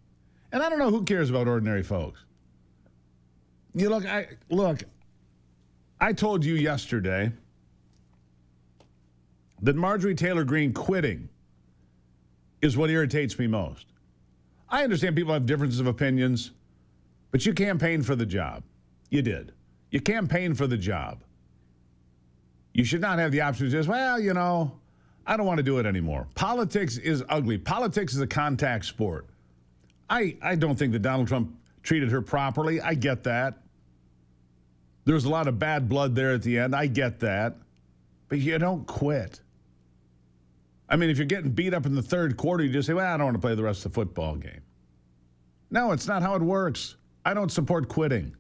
Speaker 1: And I don't know who cares about ordinary folks. I told you yesterday that Marjorie Taylor Greene quitting is what irritates me most. I understand people have differences of opinions, but you campaigned for the job. You did. You campaigned for the job. You should not have the option to just, well, you know, I don't want to do it anymore. Politics is ugly. Politics is a contact sport. I don't think that Donald Trump treated her properly. I get that. There was a lot of bad blood there at the end. I get that. But you don't quit. I mean, if you're getting beat up in the third quarter, you just say, well, I don't want to play the rest of the football game. No, it's not how it works. I don't support quitting.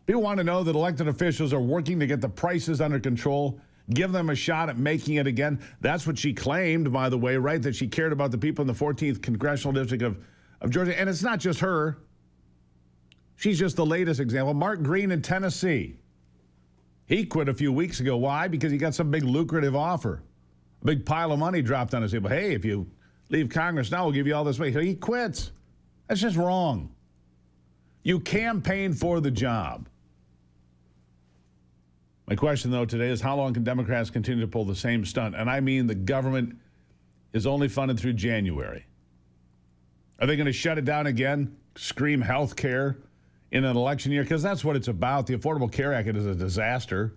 Speaker 1: People want to know that elected officials are working to get the prices under control, give them a shot at making it again. That's what she claimed, by the way, right? That she cared about the people in the 14th Congressional District of Georgia. And it's not just her. She's just the latest example. Mark Green in Tennessee. He quit a few weeks ago. Why? Because he got some big lucrative offer. A big pile of money dropped on his table. Hey, if you leave Congress now, we'll give you all this money. So he quits. That's just wrong. You campaign for the job. My question, though, today is how long can Democrats continue to pull the same stunt? And I mean the government is only funded through January. Are they going to shut it down again? Scream health care in an election year? Because that's what it's about. The Affordable Care Act is a disaster.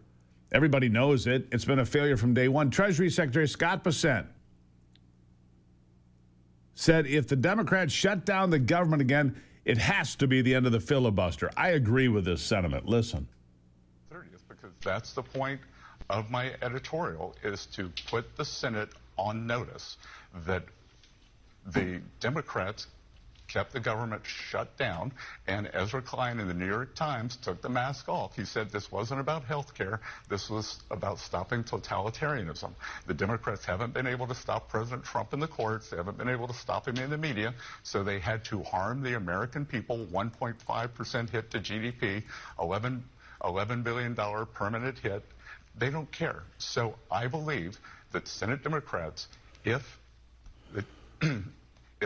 Speaker 1: Everybody knows it. It's been a failure from day one. Treasury Secretary Scott Bessent said if the Democrats shut down the government again, it has to be the end of the filibuster. I agree with this sentiment. Listen.
Speaker 19: 30th, because that's the point of my editorial, is to put the Senate on notice that the Democrats kept the government shut down, and Ezra Klein in the New York Times took the mask off. He said this wasn't about health care. This was about stopping totalitarianism. The Democrats haven't been able to stop President Trump in the courts. They haven't been able to stop him in the media, so they had to harm the American people. 1.5% hit to GDP, $11 billion permanent hit. They don't care. So I believe that Senate Democrats, if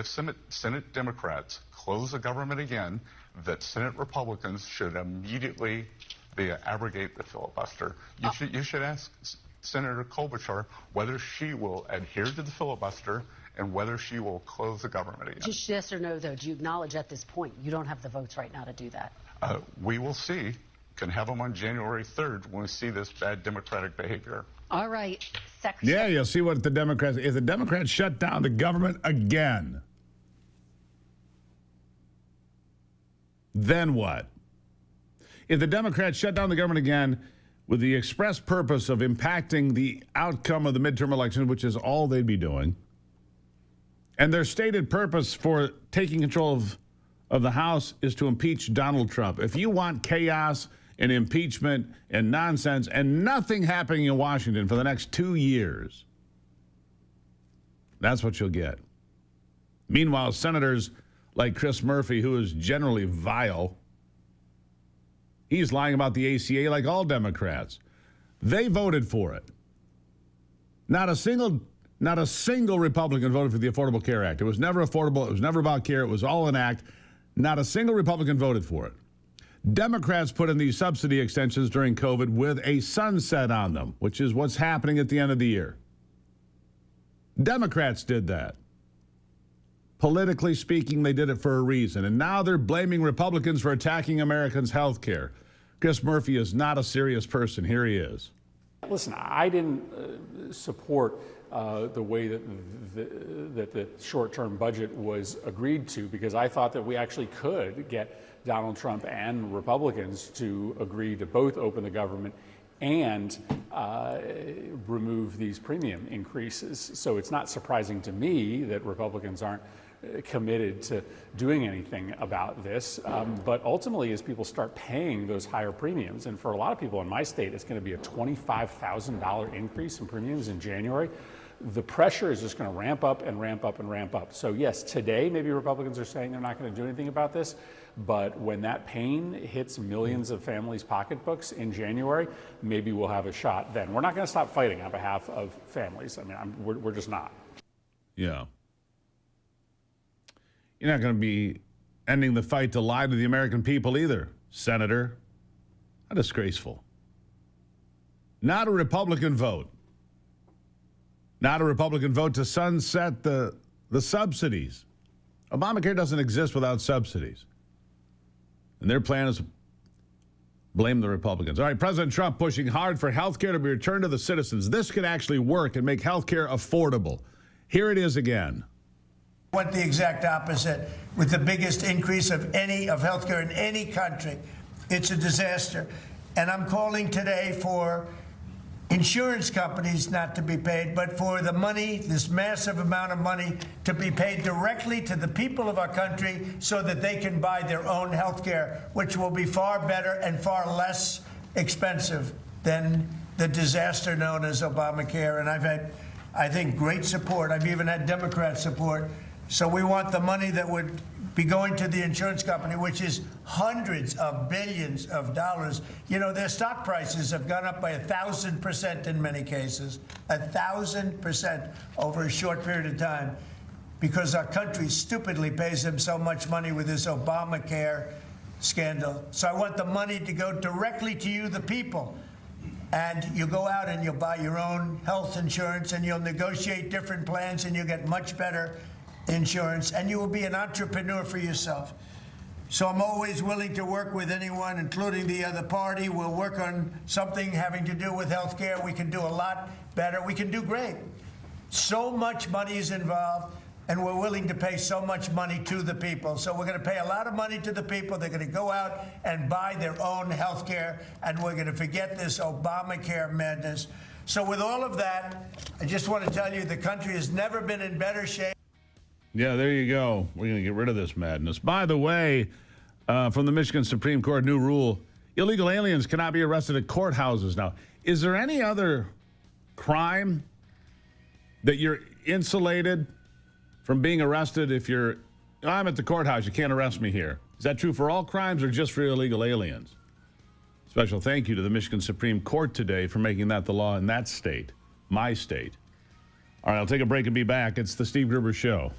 Speaker 19: Senate Democrats close the government again, that Senate Republicans should immediately abrogate the filibuster. You should ask Senator Klobuchar whether she will adhere to the filibuster and whether she will close the government again.
Speaker 20: Just yes or no, though. Do you acknowledge at this point you don't have the votes right now to do that?
Speaker 19: We will see. Can have them on January 3rd when we see this bad Democratic behavior.
Speaker 20: All right.
Speaker 1: Yeah, you'll see what the Democrats, if the Democrats shut down the government again, then what? If the Democrats shut down the government again with the express purpose of impacting the outcome of the midterm election, which is all they'd be doing, and their stated purpose for taking control of the House is to impeach Donald Trump. If you want chaos and impeachment and nonsense and nothing happening in Washington for the next 2 years, that's what you'll get. Meanwhile, senators like Chris Murphy, who is generally vile, he's lying about the ACA like all Democrats. They voted for it. Not a single Republican voted for the Affordable Care Act. It was never affordable. It was never about care. It was all an act. Not a single Republican voted for it. Democrats put in these subsidy extensions during COVID with a sunset on them, which is what's happening at the end of the year. Democrats did that. Politically speaking, they did it for a reason. And now they're blaming Republicans for attacking Americans' health care. Chris Murphy is not a serious person. Here he is.
Speaker 18: Listen, I didn't support the way that the short-term budget was agreed to, because I thought that we actually could get Donald Trump and Republicans to agree to both open the government and remove these premium increases. So it's not surprising to me that Republicans aren't committed to doing anything about this. But ultimately, as people start paying those higher premiums, and for a lot of people in my state, it's going to be a $25,000 increase in premiums in January, the pressure is just going to ramp up and ramp up and ramp up. So yes, today, maybe Republicans are saying they're not going to do anything about this, but when that pain hits millions of families' pocketbooks in January, maybe we'll have a shot then. We're not going to stop fighting on behalf of families. I mean, we're just not.
Speaker 1: Yeah. You're not going to be ending the fight to lie to the American people either, Senator. How disgraceful. Not a Republican vote. Not a Republican vote to sunset the subsidies. Obamacare doesn't exist without subsidies. And their plan is to blame the Republicans. All right, President Trump pushing hard for health care to be returned to the citizens. This could actually work and make health care affordable. Here it is again.
Speaker 21: Went the exact opposite with the biggest increase of health care in any country. It's a disaster. And I'm calling today for insurance companies not to be paid, but for the money, this massive amount of money, to be paid directly to the people of our country so that they can buy their own health care, which will be far better and far less expensive than the disaster known as Obamacare. And I've had, I think, great support. I've even had Democrat support. So we want the money that would be going to the insurance company, which is hundreds of billions of dollars. You know, their stock prices have gone up by 1,000% in many cases, 1,000% over a short period of time, because our country stupidly pays them so much money with this Obamacare scandal. So I want the money to go directly to you, the people. And you go out and you'll buy your own health insurance, and you'll negotiate different plans, and you'll get much better insurance, and you will be an entrepreneur for yourself. So I'm always willing to work with anyone, including the other party. We'll work on something having to do with health care. We can do a lot better. We can do great. So much money is involved, and we're willing to pay so much money to the people. So we're going to pay a lot of money to the people. They're going to go out and buy their own health care, and we're going to forget this Obamacare madness. So with all of that, I just want to tell you the country has never been in better shape.
Speaker 1: Yeah, there you go. We're going to get rid of this madness. By the way, from the Michigan Supreme Court, new rule, illegal aliens cannot be arrested at courthouses now. Is there any other crime that you're insulated from being arrested if I'm at the courthouse, you can't arrest me here? Is that true for all crimes or just for illegal aliens? Special thank you to the Michigan Supreme Court today for making that the law in that state, my state. All right, I'll take a break and be back. It's the Steve Gruber Show.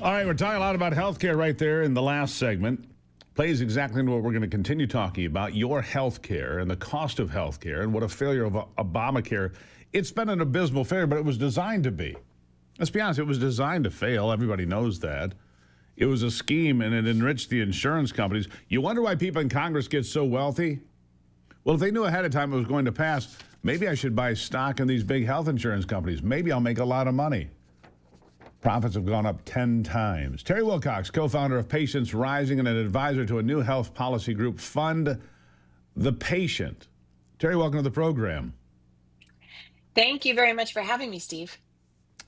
Speaker 1: All right, we're talking a lot about healthcare right there in the last segment. Plays exactly into what we're going to continue talking about, your healthcare and the cost of healthcare and what a failure of Obamacare. It's been an abysmal failure, but it was designed to be. Let's be honest, it was designed to fail. Everybody knows that. It was a scheme, and it enriched the insurance companies. You wonder why people in Congress get so wealthy? Well, if they knew ahead of time it was going to pass, maybe I should buy stock in these big health insurance companies. Maybe I'll make a lot of money. Profits have gone up 10 times. Terry Wilcox, co-founder of Patients Rising and an advisor to a new health policy group, Fund the Patient. Terry, welcome to the program.
Speaker 7: Thank you very much for having me, Steve.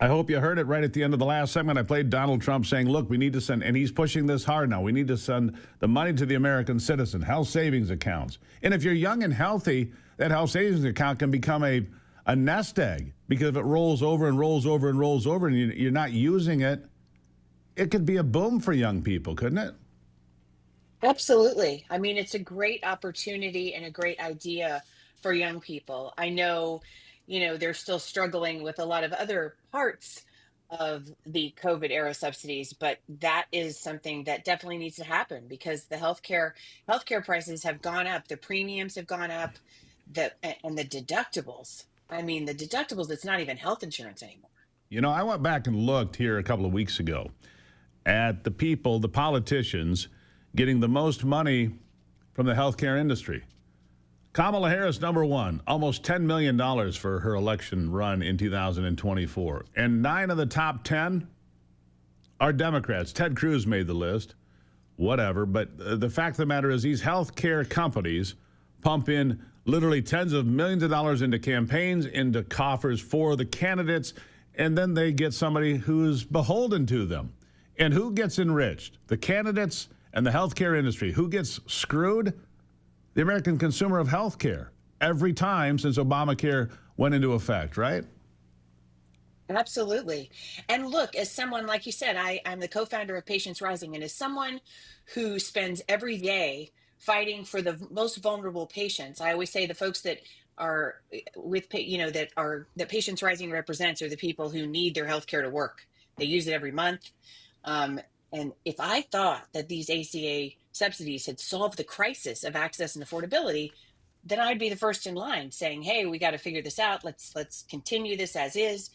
Speaker 1: I hope you heard it right at the end of the last segment. I played Donald Trump saying, look, we need to send, and he's pushing this hard now, we need to send the money to the American citizen, health savings accounts. And if you're young and healthy, that health savings account can become a nest egg, because if it rolls over and rolls over and rolls over and you're not using it, it could be a boom for young people, couldn't it?
Speaker 7: Absolutely. I mean, it's a great opportunity and a great idea for young people. I know, they're still struggling with a lot of other parts of the COVID era subsidies, but that is something that definitely needs to happen because the healthcare prices have gone up, the premiums have gone up, and the deductibles. I mean, the deductibles, it's not even health insurance anymore.
Speaker 1: I went back and looked here a couple of weeks ago at the people, the politicians, getting the most money from the healthcare industry. Kamala Harris, number one, almost $10 million for her election run in 2024. And 9 of the top 10 are Democrats. Ted Cruz made the list. Whatever. But the fact of the matter is these healthcare companies pump in literally tens of millions of dollars into campaigns, into coffers for the candidates, and then they get somebody who's beholden to them. And who gets enriched? The candidates and the healthcare industry. Who gets screwed? The American consumer of healthcare. Every time since Obamacare went into effect, right?
Speaker 7: Absolutely. And look, as someone, like you said, I'm the co-founder of Patients Rising, and as someone who spends every day fighting for the most vulnerable patients, I always say the folks that are with, that Patients Rising represents are the people who need their healthcare to work. They use it every month. And if I thought that these ACA subsidies had solved the crisis of access and affordability, then I'd be the first in line saying, hey, we got to figure this out. Let's continue this as is.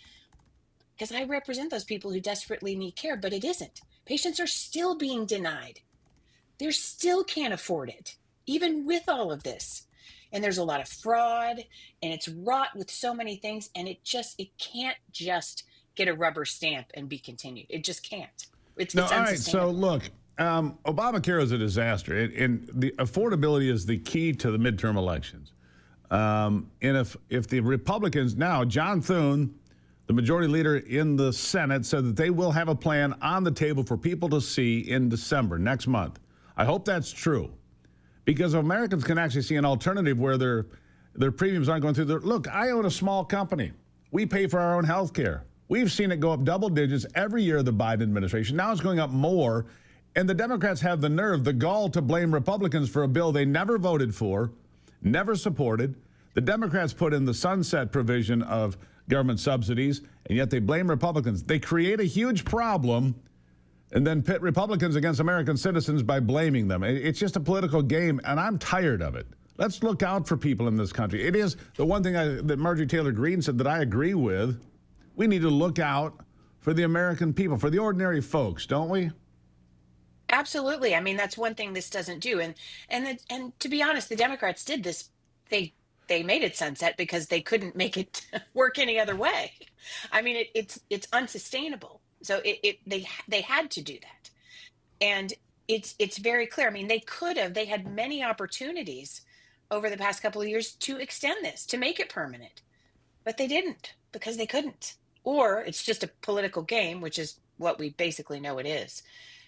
Speaker 7: Because I represent those people who desperately need care, but it isn't. Patients are still being denied. They still can't afford it, even with all of this. And there's a lot of fraud, and it's wrought with so many things, and it can't just get a rubber stamp and be continued. It just can't. It's
Speaker 1: all right, so look, Obamacare is a disaster, and the affordability is the key to the midterm elections. And if the Republicans, now John Thune, the majority leader in the Senate, said that they will have a plan on the table for people to see in December, next month. I hope that's true, because Americans can actually see an alternative where their premiums aren't going through the... Look, I own a small company. We pay for our own health care. We've seen it go up double digits every year of the Biden administration. Now it's going up more. And the Democrats have the nerve, the gall to blame Republicans for a bill they never voted for, never supported. The Democrats put in the sunset provision of government subsidies, and yet they blame Republicans. They create a huge problem and then pit Republicans against American citizens by blaming them. It's just a political game, and I'm tired of it. Let's look out for people in this country. It is the one thing that Marjorie Taylor Greene said that I agree with. We need to look out for the American people, for the ordinary folks, don't we?
Speaker 7: Absolutely. I mean, that's one thing this doesn't do. And to be honest, the Democrats did this. They made it sunset because they couldn't make it work any other way. I mean, it's unsustainable. So they had to do that. And it's very clear. I mean, they had many opportunities over the past couple of years to extend this, to make it permanent, but they didn't because they couldn't. Or it's just a political game, which is what we basically know it is,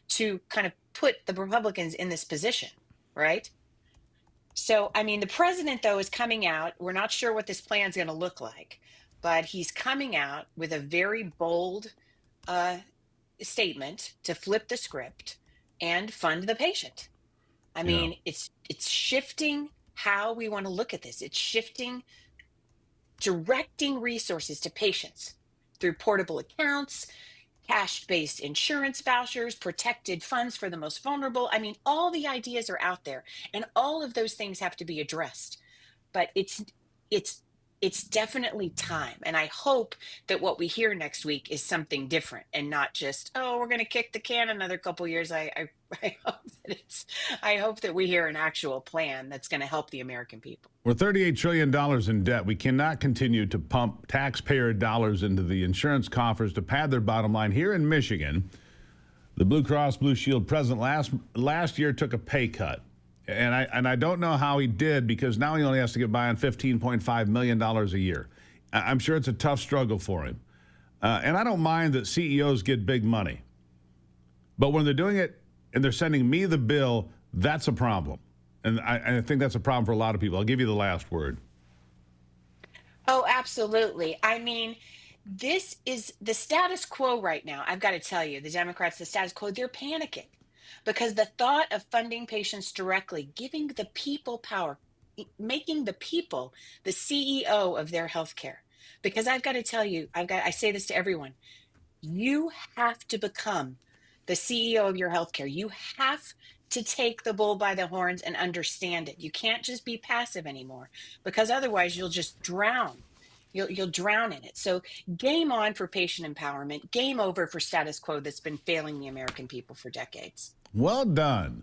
Speaker 7: to kind of put the Republicans in this position, right? So, I mean, the president, though, is coming out. We're not sure what this plan is going to look like, but he's coming out with a very bold statement to flip the script, and fund the patient. I mean, it's shifting how we want to look at this. It's shifting, directing resources to patients through portable accounts, cash-based insurance vouchers, protected funds for the most vulnerable. I mean, all the ideas are out there, and all of those things have to be addressed. But it's definitely time, and I hope that what we hear next week is something different and not just, oh, we're going to kick the can another couple years. I hope that we hear an actual plan that's going to help the American people.
Speaker 1: We're $38 trillion in debt. We cannot continue to pump taxpayer dollars into the insurance coffers to pad their bottom line. Here in Michigan, the Blue Cross Blue Shield president last year took a pay cut. And I don't know how he did, because now he only has to get by on $15.5 million a year. I'm sure it's a tough struggle for him. And I don't mind that CEOs get big money. But when they're doing it and they're sending me the bill, that's a problem. And I think that's a problem for a lot of people. I'll give you the last word.
Speaker 7: Oh, absolutely. I mean, this is the status quo right now. I've got to tell you, the Democrats, the status quo, they're panicking because the thought of funding patients directly, giving the people power, making the people the CEO of their health care. Because I've got to tell you, I say this to everyone, you have to become the CEO of your healthcare. You have to take the bull by the horns and understand it. You can't just be passive anymore, because otherwise you'll just drown. You'll drown in it. So game on for patient empowerment, game over for status quo that's been failing the American people for decades.
Speaker 1: Well done.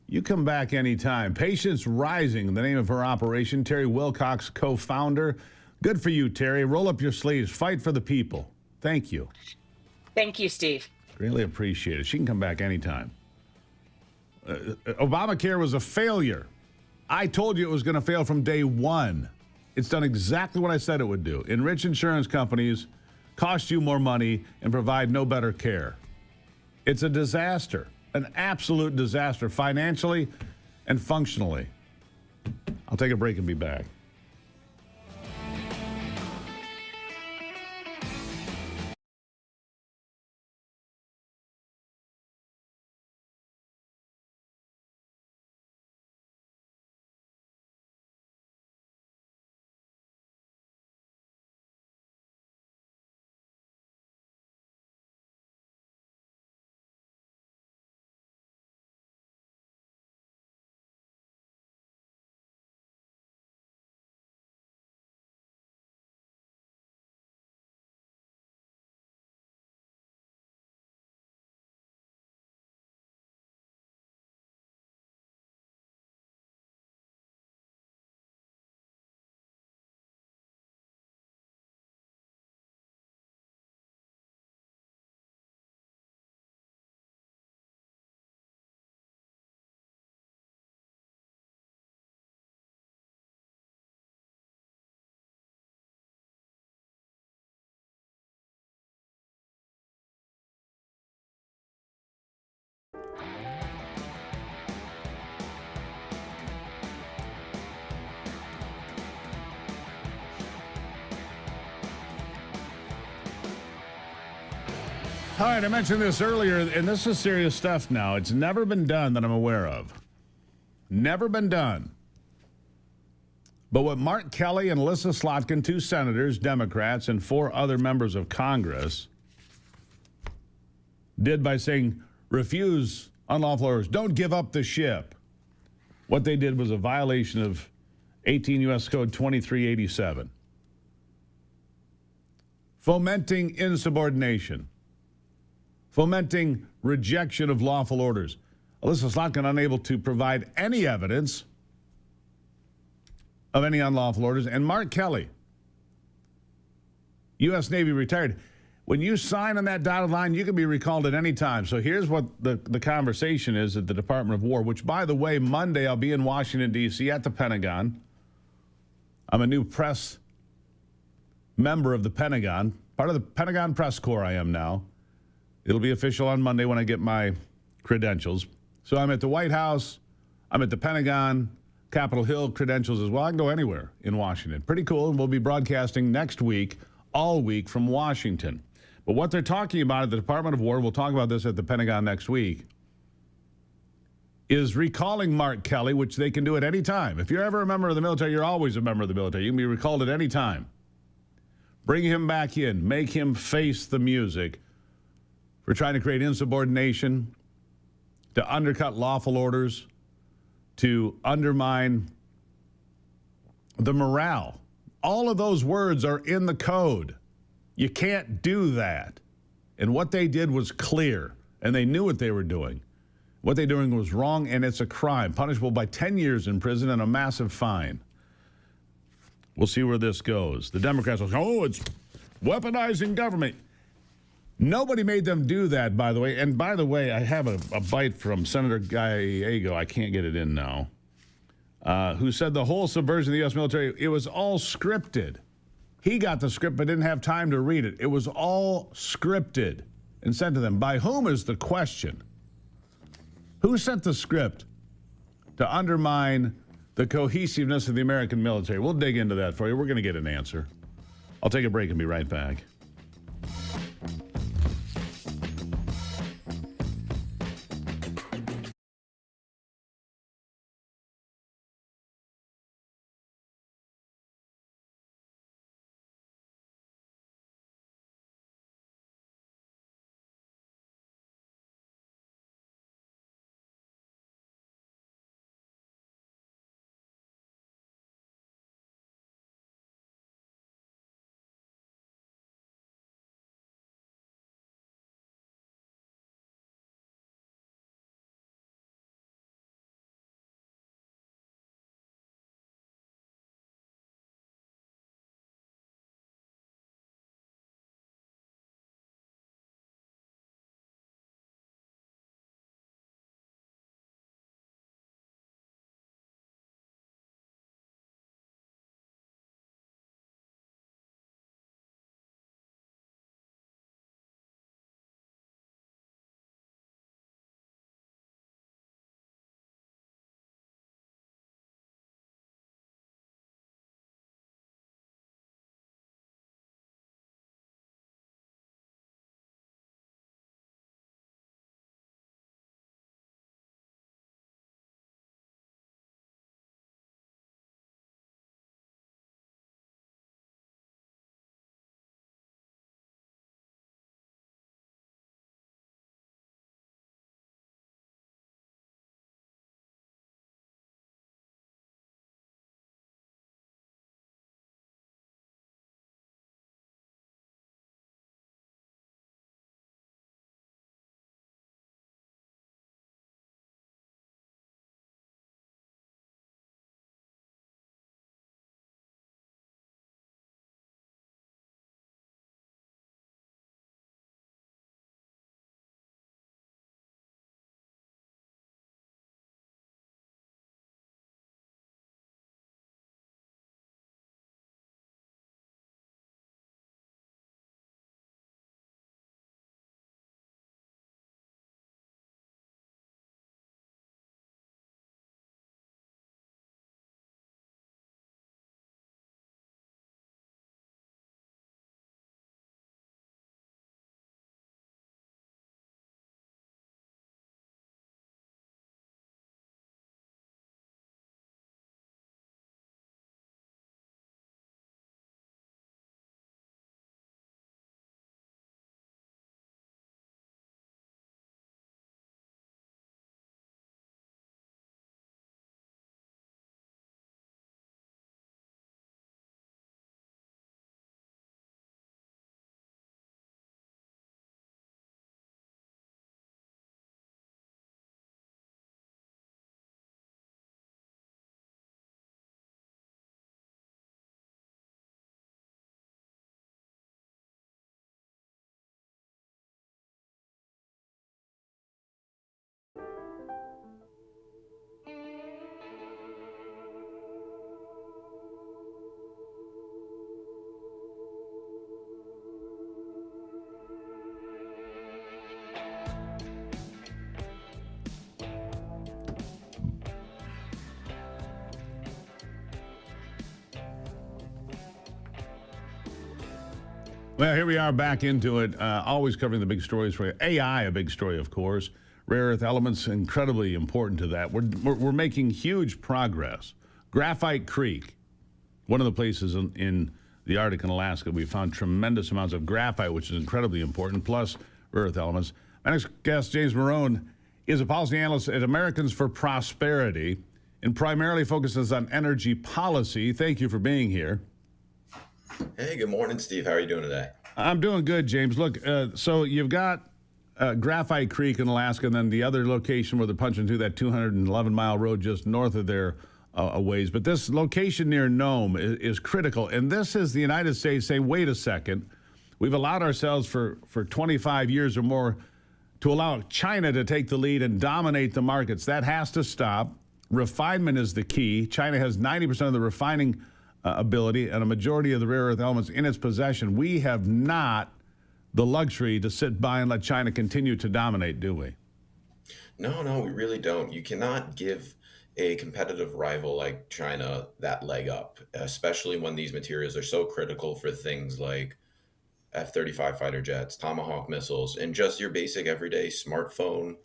Speaker 1: You come back anytime. Patients Rising, the name of her operation. Terry Wilcox, co-founder. Good for you, Terry. Roll up your sleeves. Fight for the people. Thank you.
Speaker 7: Thank you, Steve.
Speaker 1: Really appreciate it. She can come back anytime. Obamacare was a failure. I told you it was going to fail from day one. It's done exactly what I said it would do. Enrich insurance companies, cost you more money, and provide no better care. It's a disaster, an absolute disaster, financially and functionally. I'll take a break and be back. All right, I mentioned this earlier, and this is serious stuff now. It's never been done that I'm aware of. Never been done. But what Mark Kelly and Alyssa Slotkin, 2 senators, Democrats, and 4 other members of Congress did by saying, refuse unlawful orders, don't give up the ship. What they did was a violation of 18 U.S. Code 2387. Fomenting insubordination. Fomenting rejection of lawful orders. Alyssa Slotkin unable to provide any evidence of any unlawful orders. And Mark Kelly, U.S. Navy retired. When you sign on that dotted line, you can be recalled at any time. So here's what the conversation is at the Department of War, which, by the way, Monday I'll be in Washington, D.C. at the Pentagon. I'm a new press member of the Pentagon, part of the Pentagon Press Corps I am now. It'll be official on Monday when I get my credentials. So I'm at the White House, I'm at the Pentagon, Capitol Hill credentials as well. I can go anywhere in Washington. Pretty cool. And we'll be broadcasting next week, all week from Washington. But what they're talking about at the Department of War, we'll talk about this at the Pentagon next week, is recalling Mark Kelly, which they can do at any time. If you're ever a member of the military, you're always a member of the military. You can be recalled at any time. Bring him back in. Make him face the music for trying to create insubordination, to undercut lawful orders, to undermine the morale. All of those words are in the code. You can't do that. And what they did was clear, and they knew what they were doing. What they're doing was wrong, and it's a crime, punishable by 10 years in prison and a massive fine. We'll see where this goes. The Democrats will say, oh, it's weaponizing government. Nobody made them do that, by the way. And by the way, I have a bite from Senator Gallego. I can't get it in now. Who said the whole subversion of the U.S. military, it was all scripted. He got the script but didn't have time to read it. It was all scripted and sent to them. By whom is the question? Who sent the script to undermine the cohesiveness of the American military? We'll dig into that for you. We're going to get an answer. I'll take a break and be right back. Well, here we are back into it, always covering the big stories for you. AI, a big story, of course. rare earth elements, incredibly important to that. We're making huge progress. Graphite Creek, one of the places in the Arctic and Alaska, we found tremendous amounts of graphite, which is incredibly important, plus rare earth elements. My next guest, James Marone, is a policy analyst at Americans for Prosperity and primarily focuses on energy policy. Thank you for being here.
Speaker 5: Hey, good morning, Steve. How are you doing today?
Speaker 1: I'm doing good, James. Look, so you've got Graphite Creek in Alaska, and then the other location where they're punching through that 211-mile road just north of there a ways. But this location near Nome is critical. And this is the United States saying, wait a second, we've allowed ourselves for 25 years or more to allow China to take the lead and dominate the markets. That has to stop. Refinement is the key. China has 90% of the refining ability and a majority of the rare earth elements in its possession. We have not the luxury to sit by and let China continue to dominate, do we?
Speaker 5: No, we really don't. You cannot give a competitive rival like China that leg up, especially when these materials are so critical for things like F-35 fighter jets, Tomahawk missiles, and just your basic everyday smartphone,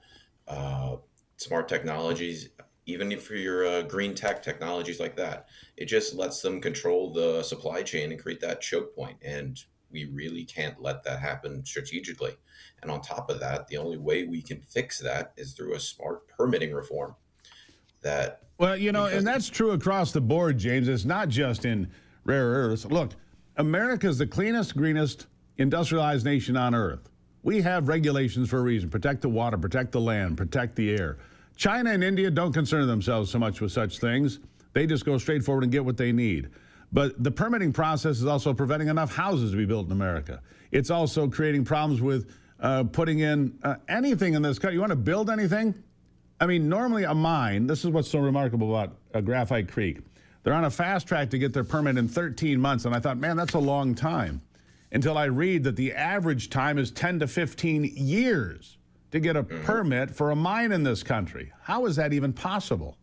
Speaker 5: smart technologies, even for your green tech technologies like that. It just lets them control the supply chain and create that choke point. And we really can't let that happen strategically. And on top of that, the only way we can fix that is through a smart permitting reform.
Speaker 1: Well, and that's true across the board, James. It's not just in rare earths. Look, America is the cleanest, greenest, industrialized nation on earth. We have regulations for a reason. Protect the water, protect the land, protect the air. China and India don't concern themselves so much with such things. They just go straight forward and get what they need. But the permitting process is also preventing enough houses to be built in America. It's also creating problems with putting in anything in this country. You want to build anything? I mean, normally a mine, this is what's so remarkable about Graphite Creek. They're on a fast track to get their permit in 13 months. And I thought, man, that's a long time. Until I read that the average time is 10 to 15 years to get a permit for a mine in this country. How is that even possible?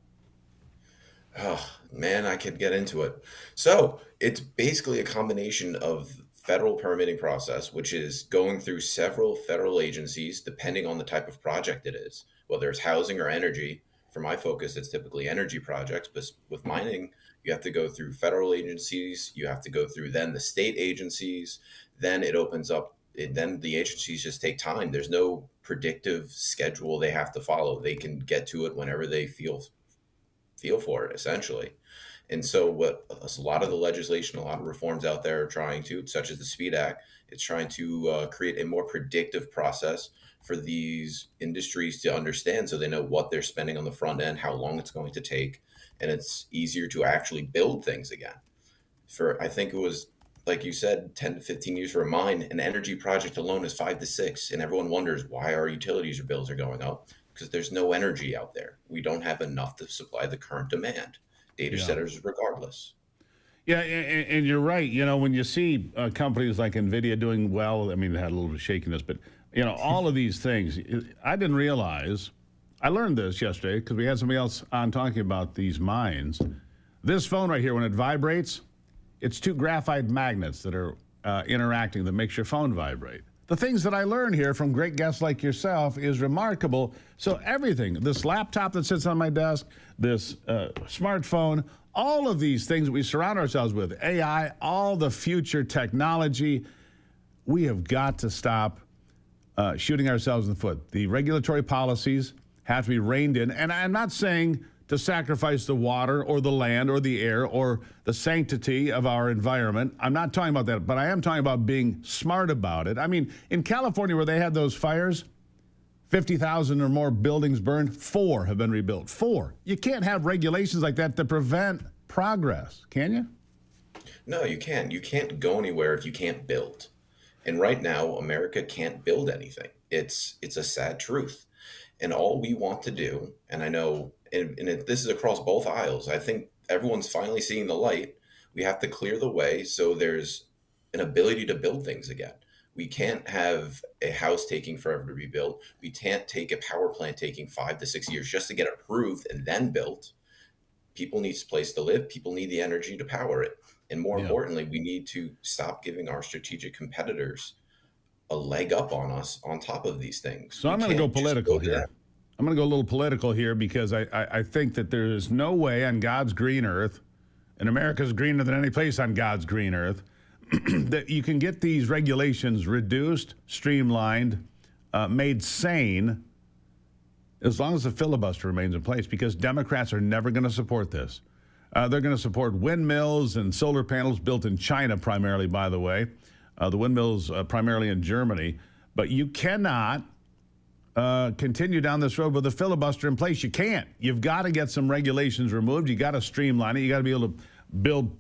Speaker 5: Oh, man, I could get into it. So it's basically a combination of federal permitting process, which is going through several federal agencies, depending on the type of project it is, whether it's housing or energy. For my focus, it's typically energy projects, but with mining, you have to go through federal agencies, you have to go through then the state agencies, then it opens up, then the agencies just take time. There's no predictive schedule they have to follow. They can get to it whenever they feel for it, essentially. And so what a lot of the legislation, a lot of reforms out there are trying to, such as the SPEED Act, it's trying to create a more predictive process for these industries to understand so they know what they're spending on the front end, how long it's going to take, and it's easier to actually build things again. I think it was, like you said, 10 to 15 years for a mine. An energy project alone is 5 to 6. And everyone wonders why our utilities bills are going up, because there's no energy out there. We don't have enough to supply the current demand. Data centers regardless.
Speaker 1: Yeah, and you're right. When you see companies like NVIDIA doing well, I mean, it had a little bit of shakiness, but, all of these things, I didn't realize, I learned this yesterday because we had somebody else on talking about these mines. This phone right here, when it vibrates, it's 2 graphite magnets that are interacting that makes your phone vibrate. The things that I learn here from great guests like yourself is remarkable. So everything, this laptop that sits on my desk, this smartphone, all of these things that we surround ourselves with, AI, all the future technology, we have got to stop shooting ourselves in the foot. The regulatory policies have to be reined in. And I'm not saying to sacrifice the water or the land or the air or the sanctity of our environment. I'm not talking about that, but I am talking about being smart about it. I mean, in California where they had those fires, 50,000 or more buildings burned, 4 have been rebuilt. 4. You can't have regulations like that to prevent progress, can you?
Speaker 5: No, you can't. You can't go anywhere if you can't build. And right now, America can't build anything. It's a sad truth. And all we want to do, and I know, this is across both aisles, I think everyone's finally seeing the light. We have to clear the way so there's an ability to build things again. We can't have a house taking forever to be built. We can't take a power plant taking 5 to 6 years just to get approved and then built. People need a place to live. People need the energy to power it. And more importantly, we need to stop giving our strategic competitors a leg up on us on top of these things.
Speaker 1: So I'm going to go political here. I'm going to go a little political here because I think that there is no way on God's green earth, and America's greener than any place on God's green earth, that you can get these regulations reduced, streamlined, made sane, as long as the filibuster remains in place, because Democrats are never going to support this. They're going to support windmills and solar panels built in China primarily, by the way. The windmills primarily in Germany. But you cannot continue down this road with a filibuster in place. You can't. You've got to get some regulations removed. You got to streamline it. You got to be able to build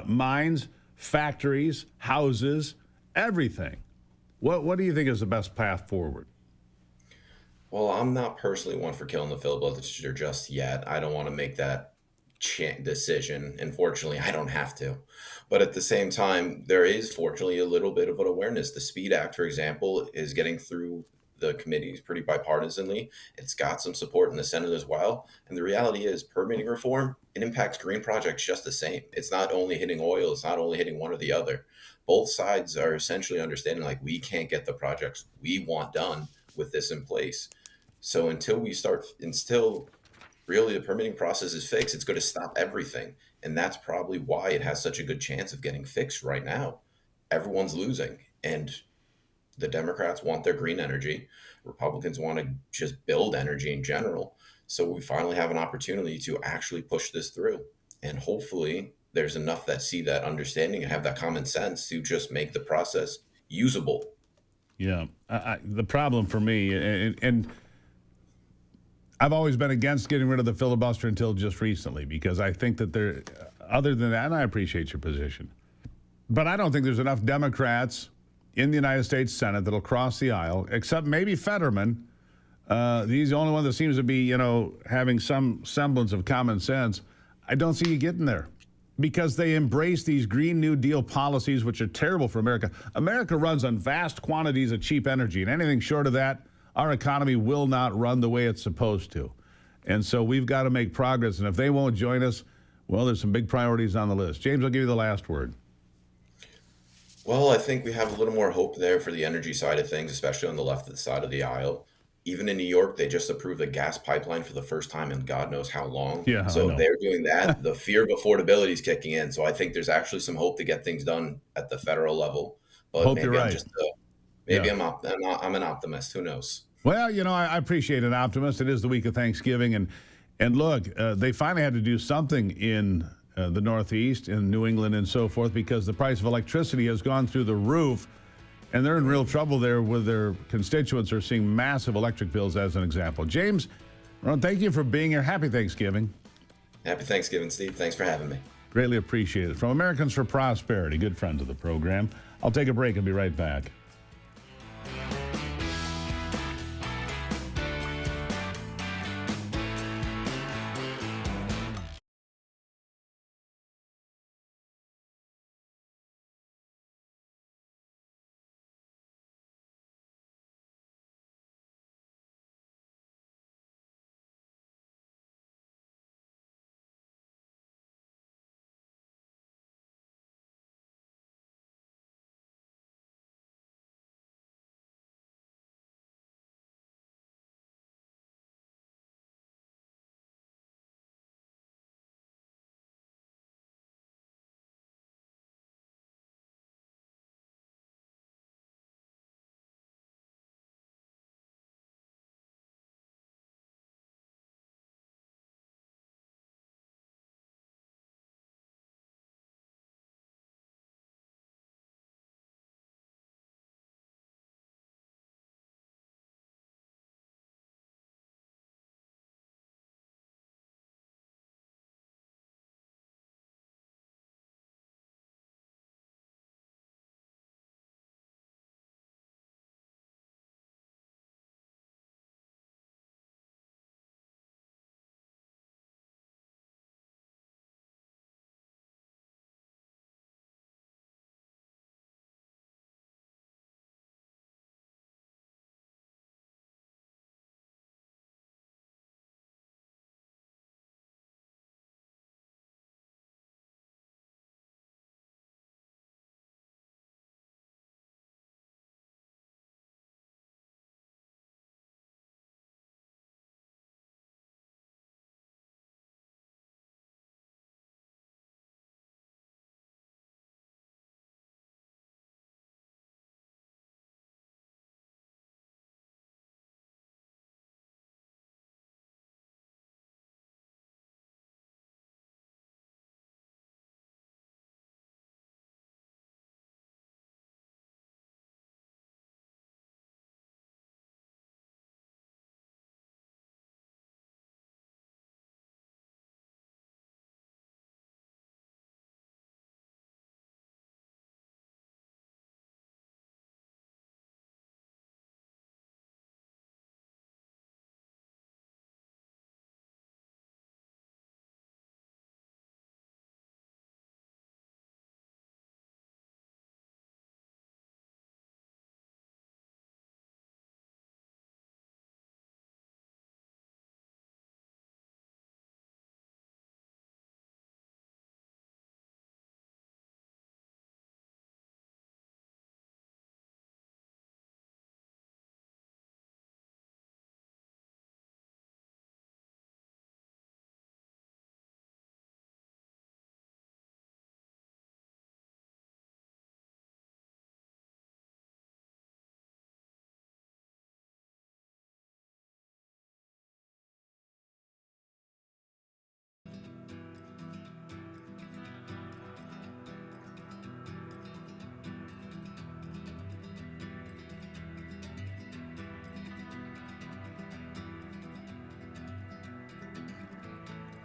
Speaker 1: mines, factories, houses, everything. What do you think is the best path forward?
Speaker 5: Well, I'm not personally one for killing the filibuster just yet. I don't want to make that decision. Unfortunately, I don't have to. But at the same time, there is fortunately a little bit of an awareness. The SPEED Act, for example, is getting through the committees pretty bipartisanly. It's got some support in the Senate as well. And the reality is permitting reform, it impacts green projects just the same. It's not only hitting oil, it's not only hitting one or the other. Both sides are essentially understanding like we can't get the projects we want done with this in place. So until really the permitting process is fixed, it's going to stop everything. And that's probably why it has such a good chance of getting fixed right now. Everyone's losing. And the Democrats want their green energy. Republicans want to just build energy in general. So we finally have an opportunity to actually push this through. And hopefully there's enough that see that understanding and have that common sense to just make the process usable.
Speaker 1: Yeah. The problem for me, and I've always been against getting rid of the filibuster until just recently, because I think that other than that, and I appreciate your position, but I don't think there's enough Democrats in the United States Senate that'll cross the aisle, except maybe Fetterman. He's the only one that seems to be, having some semblance of common sense. I don't see you getting there because they embrace these Green New Deal policies, which are terrible for America. America runs on vast quantities of cheap energy, and anything short of that, our economy will not run the way it's supposed to. And so we've got to make progress. And if they won't join us, well, there's some big priorities on the list. James, I'll give you the last word.
Speaker 5: Well, I think we have a little more hope there for the energy side of things, especially on the left side of the aisle. Even in New York, they just approved a gas pipeline for the first time in God knows how long.
Speaker 1: Yeah,
Speaker 5: so if they're doing that, the fear of affordability is kicking in. So I think there's actually some hope to get things done at the federal level. But
Speaker 1: Hope
Speaker 5: maybe
Speaker 1: you're
Speaker 5: I'm
Speaker 1: right.
Speaker 5: I'm an optimist. Who knows?
Speaker 1: Well, I appreciate an optimist. It is the week of Thanksgiving. And look, they finally had to do something in the Northeast, in New England and so forth, because the price of electricity has gone through the roof. And they're in real trouble there with their constituents are seeing massive electric bills, as an example. James, Ron, thank you for being here. Happy Thanksgiving.
Speaker 5: Happy Thanksgiving, Steve. Thanks for having me.
Speaker 1: Greatly appreciate it. From Americans for Prosperity, good friends of the program. I'll take a break and be right back.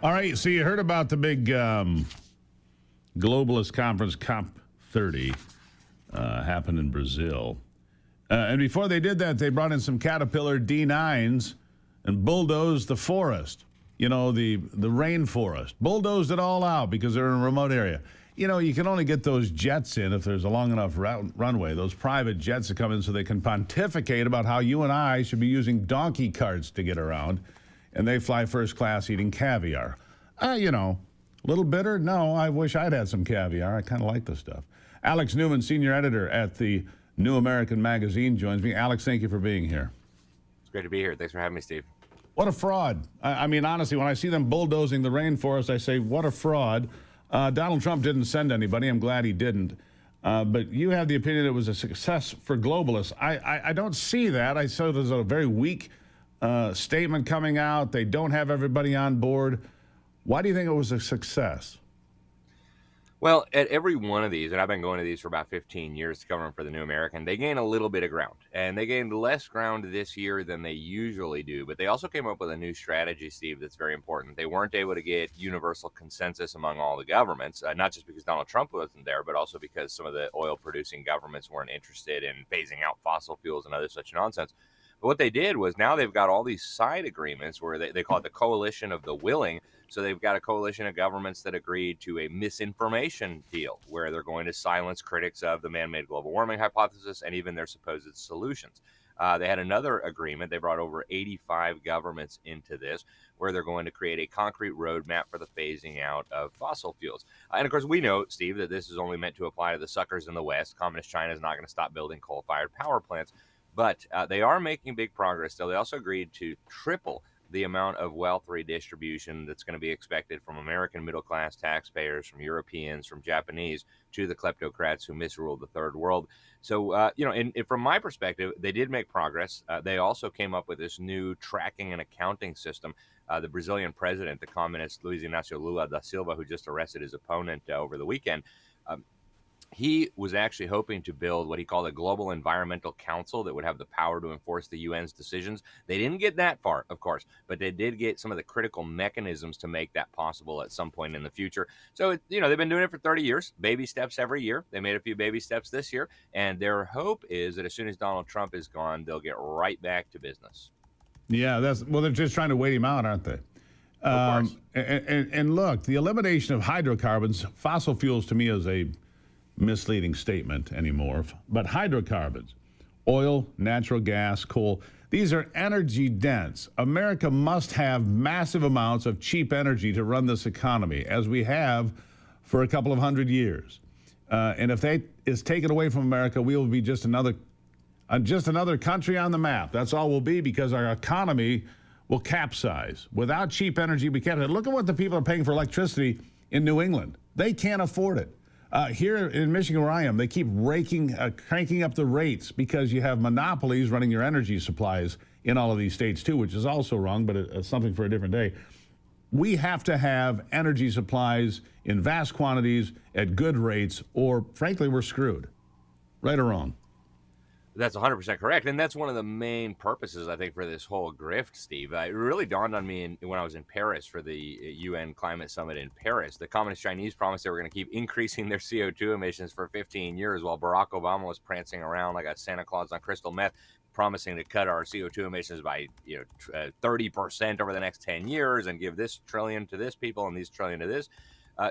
Speaker 1: All right, so you heard about the big globalist conference, COP30, happened in Brazil. And before they did that, they brought in some Caterpillar D9s and bulldozed the forest, the rainforest. Bulldozed it all out because they're in a remote area. You can only get those jets in if there's a long enough runway, those private jets that come in so they can pontificate about how you and I should be using donkey carts to get around. And they fly first class eating caviar. A little bitter? No, I wish I'd had some caviar. I kind of like the stuff. Alex Newman, senior editor at the New American Magazine, joins me. Alex, thank you for being here.
Speaker 8: It's great to be here. Thanks for having me, Steve.
Speaker 1: What a fraud. I mean, honestly, when I see them bulldozing the rainforest, I say, what a fraud. Donald Trump didn't send anybody. I'm glad he didn't. But you have the opinion it was a success for globalists. I don't see that. I saw there's a very weak statement coming out. They don't have everybody on board. Why do you think it was a success?
Speaker 8: Well, at every one of these, and I've been going to these for about 15 years to cover them for the New American, they gain a little bit of ground. And they gained less ground this year than they usually do. But they also came up with a new strategy, Steve, that's very important. They weren't able to get universal consensus among all the governments, not just because Donald Trump wasn't there, but also because some of the oil-producing governments weren't interested in phasing out fossil fuels and other such nonsense. But what they did was now they've got all these side agreements where they call it the coalition of the willing. So they've got a coalition of governments that agreed to a misinformation deal where they're going to silence critics of the man-made global warming hypothesis and even their supposed solutions. They had another agreement. They brought over 85 governments into this where they're going to create a concrete roadmap for the phasing out of fossil fuels. And of course, we know, Steve, that this is only meant to apply to the suckers in the West. Communist China is not going to stop building coal-fired power plants. But they are making big progress. So they also agreed to triple the amount of wealth redistribution that's going to be expected from American middle-class taxpayers, from Europeans, from Japanese, to the kleptocrats who misrule the third world. So, and from my perspective, they did make progress. They also came up with this new tracking and accounting system. The Brazilian president, the communist Luiz Inácio Lula da Silva, who just arrested his opponent over the weekend, he was actually hoping to build what he called a global environmental council that would have the power to enforce the UN's decisions. They didn't get that far, of course, but they did get some of the critical mechanisms to make that possible at some point in the future. So, they've been doing it for 30 years, baby steps every year. They made a few baby steps this year, and their hope is that as soon as Donald Trump is gone, they'll get right back to business.
Speaker 1: Yeah, they're just trying to wait him out, aren't they? Of course. And look, the elimination of hydrocarbons, fossil fuels to me is a misleading statement anymore, but hydrocarbons, oil, natural gas, coal, these are energy dense. America must have massive amounts of cheap energy to run this economy, as we have for a couple of 100 years. And if that is taken away from America, we will be just another country on the map. That's all we'll be, because our economy will capsize. Without cheap energy, we can't. Look at what the people are paying for electricity in New England. They can't afford it. Here in Michigan, where I am, they keep cranking up the rates because you have monopolies running your energy supplies in all of these states too, which is also wrong, but it's something for a different day. We have to have energy supplies in vast quantities at good rates, or frankly, we're screwed. Right or wrong?
Speaker 8: That's 100% correct. And that's one of the main purposes, I think, for this whole grift, Steve. It really dawned on me when I was in Paris for the UN Climate Summit in Paris. The Communist Chinese promised they were going to keep increasing their CO2 emissions for 15 years while Barack Obama was prancing around like a Santa Claus on crystal meth, promising to cut our CO2 emissions by 30% over the next 10 years and give this trillion to this people and these trillion to this.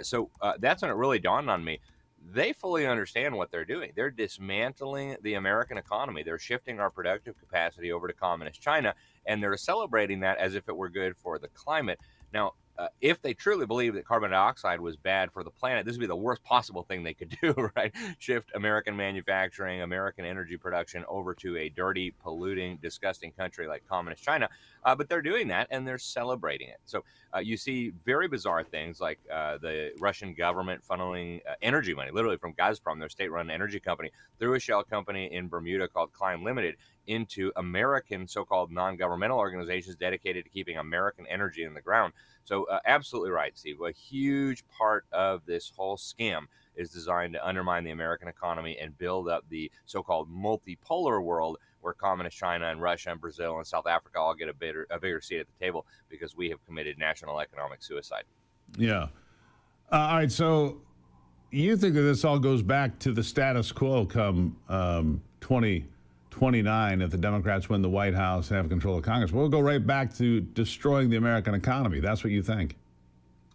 Speaker 8: So that's when it really dawned on me. They fully understand what they're doing. They're dismantling the American economy. They're shifting our productive capacity over to communist China, and they're celebrating that as if it were good for the climate. Now, if they truly believe that carbon dioxide was bad for the planet, this would be the worst possible thing they could do, right? Shift American manufacturing, American energy production over to a dirty, polluting, disgusting country like communist China. But they're doing that, and they're celebrating it. So you see very bizarre things like the Russian government funneling energy money, literally from Gazprom, their state-run energy company, through a shell company in Bermuda called Climb Limited, into American so-called non-governmental organizations dedicated to keeping American energy in the ground. So absolutely right, Steve. A huge part of this whole scam is designed to undermine the American economy and build up the so-called multipolar world where communist China and Russia and Brazil and South Africa all get a bigger seat at the table because we have committed national economic suicide.
Speaker 1: Yeah. All right, so you think that this all goes back to the status quo come 2029 if the Democrats win the White House and have control of Congress? We'll go right back to destroying the American economy. That's what you think?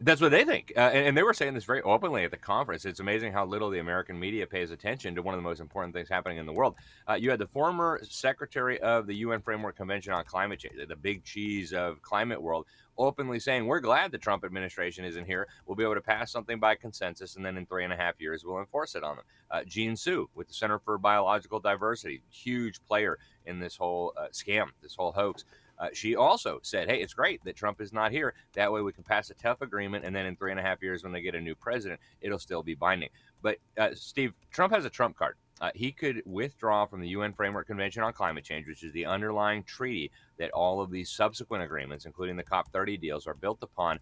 Speaker 8: That's what they think. And they were saying this very openly at the conference. It's amazing how little the American media pays attention to one of the most important things happening in the world. You had the former secretary of the UN Framework Convention on Climate Change, the big cheese of climate world, openly saying, we're glad the Trump administration isn't here. We'll be able to pass something by consensus, and then in 3.5 years, we'll enforce it on them. Jean Sue with the Center for Biological Diversity, huge player in this whole scam, this whole hoax. She also said, hey, it's great that Trump is not here. That way we can pass a tough agreement, and then in 3.5 years when they get a new president, it'll still be binding. But, Steve, Trump has a trump card. He could withdraw from the UN Framework Convention on Climate Change, which is the underlying treaty that all of these subsequent agreements, including the COP30 deals, are built upon,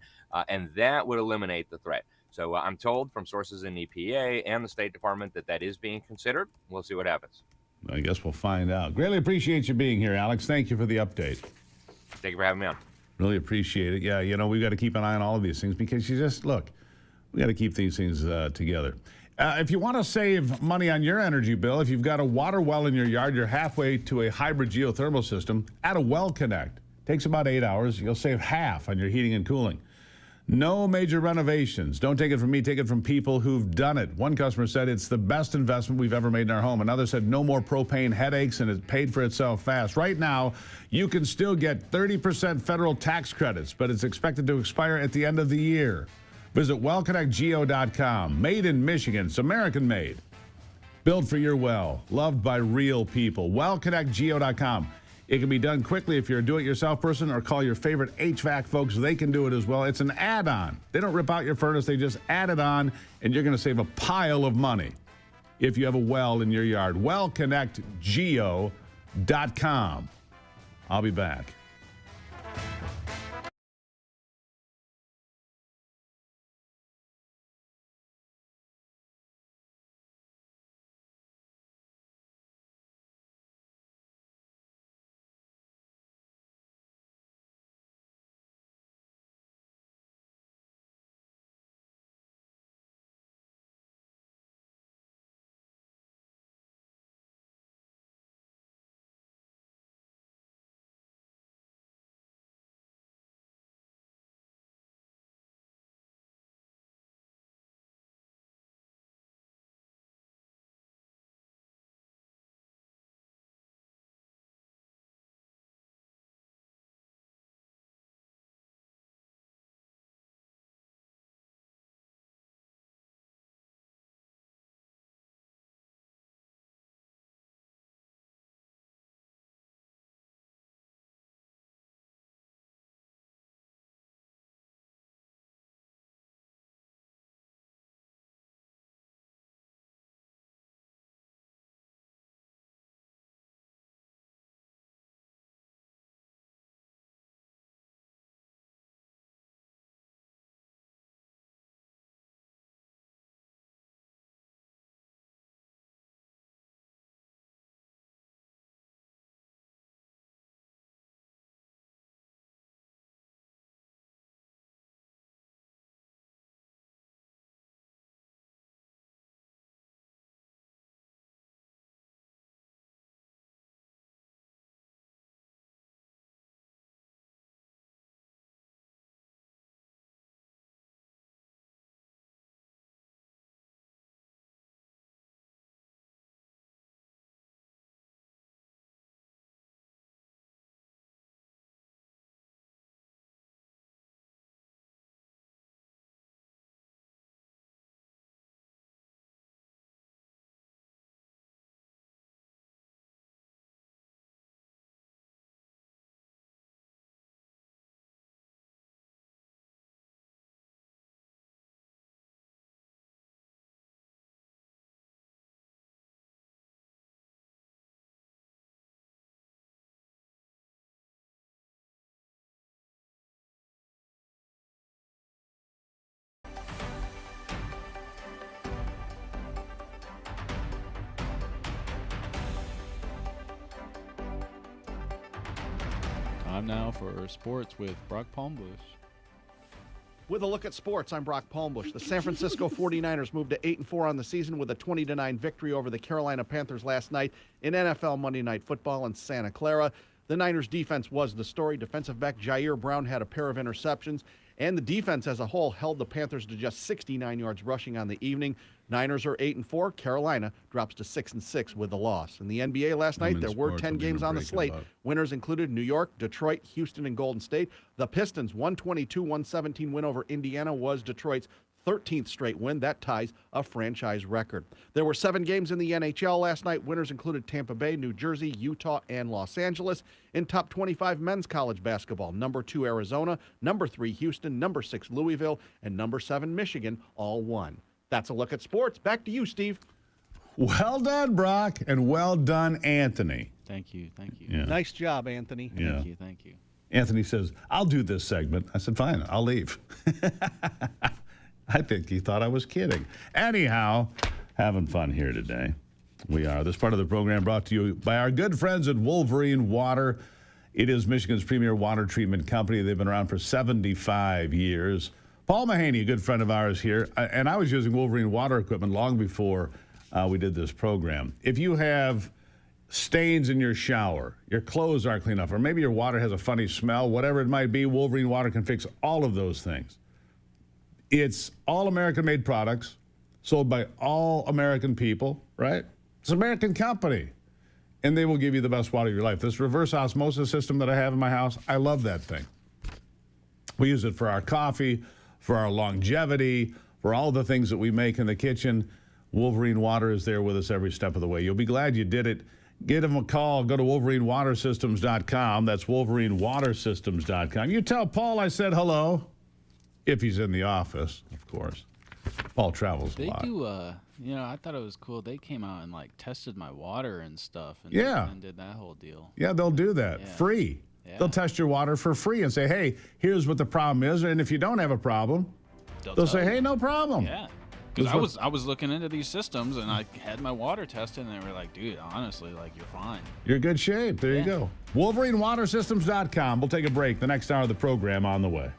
Speaker 8: and that would eliminate the threat. So I'm told from sources in EPA and the State Department that that is being considered. We'll see what happens.
Speaker 1: I guess we'll find out. Greatly appreciate you being here, Alex. Thank you for the update.
Speaker 8: Thank you for having me on.
Speaker 1: Really appreciate it. Yeah, we've got to keep an eye on all of these things because we got to keep these things together. If you want to save money on your energy bill, if you've got a water well in your yard, you're halfway to a hybrid geothermal system, add a Well Connect. Takes about 8 hours. You'll save half on your heating and cooling. No major renovations. Don't take it from me. Take it from people who've done it. One customer said it's the best investment we've ever made in our home. Another said no more propane headaches, and it paid for itself fast. Right now, you can still get 30% federal tax credits, but it's expected to expire at the end of the year. Visit wellconnectgeo.com. Made in Michigan. It's American made. Built for your well. Loved by real people. Wellconnectgeo.com. It can be done quickly if you're a do-it-yourself person, or call your favorite HVAC folks. They can do it as well. It's an add-on. They don't rip out your furnace. They just add it on, and you're going to save a pile of money if you have a well in your yard. WellConnectGeo.com. I'll be back.
Speaker 4: Time now for sports with Brock Palmbush.
Speaker 15: With a look at sports, I'm Brock Palmbush. The San Francisco 49ers moved to 8-4 on the season with a 20-9 victory over the Carolina Panthers last night in NFL Monday Night Football in Santa Clara. The Niners defense was the story. Defensive back Jair Brown had a pair of interceptions, and the defense as a whole held the Panthers to just 69 yards rushing on the evening. Niners are 8-4. Carolina drops to 6-6 with the loss. In the NBA last night, there were 10 games on the slate. Winners included New York, Detroit, Houston, and Golden State. The Pistons' 122-117 win over Indiana was Detroit's 13th straight win. That ties a franchise record. There were 7 games in the NHL last night. Winners included Tampa Bay, New Jersey, Utah, and Los Angeles. In top 25 men's college basketball, number 2 Arizona, number 3 Houston, number 6 Louisville, and number 7 Michigan all won. That's a look at sports. Back to you, Steve.
Speaker 1: Well done, Brock, and well done, Anthony.
Speaker 4: Thank you.
Speaker 1: Yeah.
Speaker 15: Nice job, Anthony.
Speaker 1: Yeah.
Speaker 4: Thank you.
Speaker 1: Anthony says, I'll do this segment. I said, fine, I'll leave. I think he thought I was kidding. Anyhow, having fun here today. We are. This part of the program brought to you by our good friends at Wolverine Water. It is Michigan's premier water treatment company. They've been around for 75 years. Paul Mahaney, a good friend of ours here, and I was using Wolverine water equipment long before we did this program. If you have stains in your shower, your clothes aren't clean enough, or maybe your water has a funny smell, whatever it might be, Wolverine water can fix all of those things. It's all American-made products sold by all American people, right? It's an American company, and they will give you the best water of your life. This reverse osmosis system that I have in my house, I love that thing. We use it for our coffee, for our longevity, for all the things that we make in the kitchen. Wolverine Water is there with us every step of the way. You'll be glad you did it. Give them a call. Go to WolverineWaterSystems.com. That's WolverineWaterSystems.com. You tell Paul I said hello, if he's in the office, of course. Paul travels a lot.
Speaker 4: They do, I thought it was cool. They came out and, tested my water and stuff. And, and did that whole deal.
Speaker 1: Yeah, they'll do that. Free. Yeah. They'll test your water for free and say, hey, here's what the problem is. And if you don't have a problem, they'll say, hey, no problem.
Speaker 4: Yeah. Because I was looking into these systems, and I had my water tested, and they were like, dude, honestly, you're fine.
Speaker 1: You're in good shape. There you go. WolverineWaterSystems.com. We'll take a break. The next hour of the program on the way.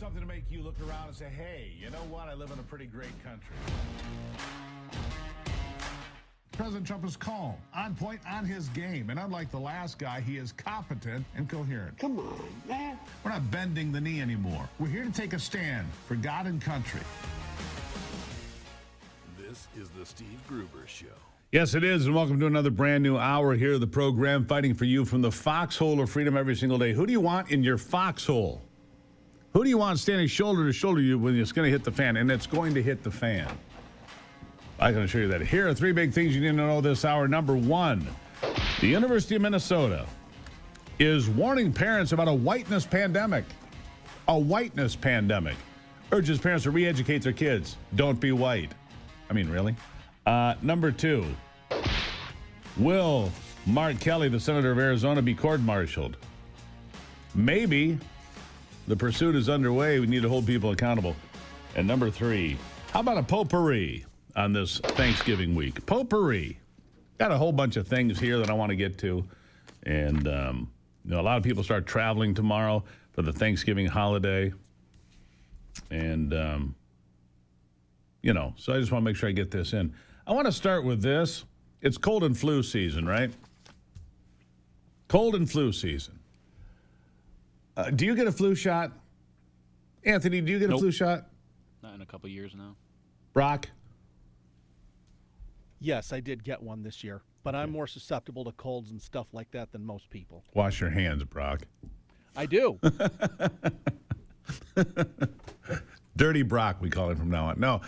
Speaker 1: something to make you look around and say, hey, you know what? I live in a pretty great country. President Trump is calm, on point, on his game. And unlike the last guy, he is competent and coherent.
Speaker 6: Come on, man.
Speaker 1: We're not bending the knee anymore. We're here to take a stand for God and country.
Speaker 3: This is the Steve Gruber Show.
Speaker 1: Yes, it is, and welcome to another brand new hour here of the program, fighting for you from the foxhole of freedom every single day. Who do you want in your foxhole? Who do you want standing shoulder to shoulder to you when it's going to hit the fan? And it's going to hit the fan. I can assure you that. Here are three big things you need to know this hour. Number one, the University of Minnesota is warning parents about a whiteness pandemic. A whiteness pandemic. Urges parents to re-educate their kids. Don't be white. I mean, really? Number two, will Mark Kelly, the senator of Arizona, be court-martialed? Maybe. The pursuit is underway. We need to hold people accountable. And number three, how about a potpourri on this Thanksgiving week? Potpourri. Got a whole bunch of things here that I want to get to. And, a lot of people start traveling tomorrow for the Thanksgiving holiday. And, so I just want to make sure I get this in. I want to start with this. It's cold and flu season, right? Cold and flu season. Do you get a flu shot? Anthony, do you get a flu shot?
Speaker 4: Not in a couple years now.
Speaker 1: Brock?
Speaker 15: Yes, I did get one this year, but I'm more susceptible to colds and stuff like that than most people.
Speaker 1: Wash your hands, Brock.
Speaker 15: I do.
Speaker 1: Dirty Brock, we call him from now on. No,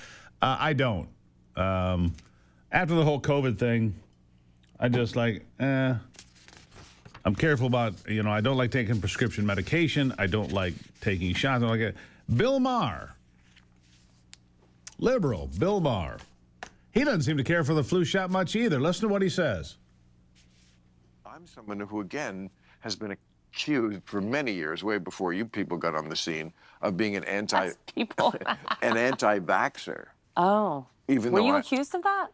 Speaker 1: I don't. After the whole COVID thing, I just I'm careful about, I don't like taking prescription medication. I don't like taking shots. I don't like it. Bill Maher, liberal Bill Maher, he doesn't seem to care for the flu shot much either. Listen to what he says.
Speaker 22: I'm someone who, again, has been accused for many years, way before you people got on the scene, of being an anti-vaxxer.
Speaker 23: Oh. Were you accused of that?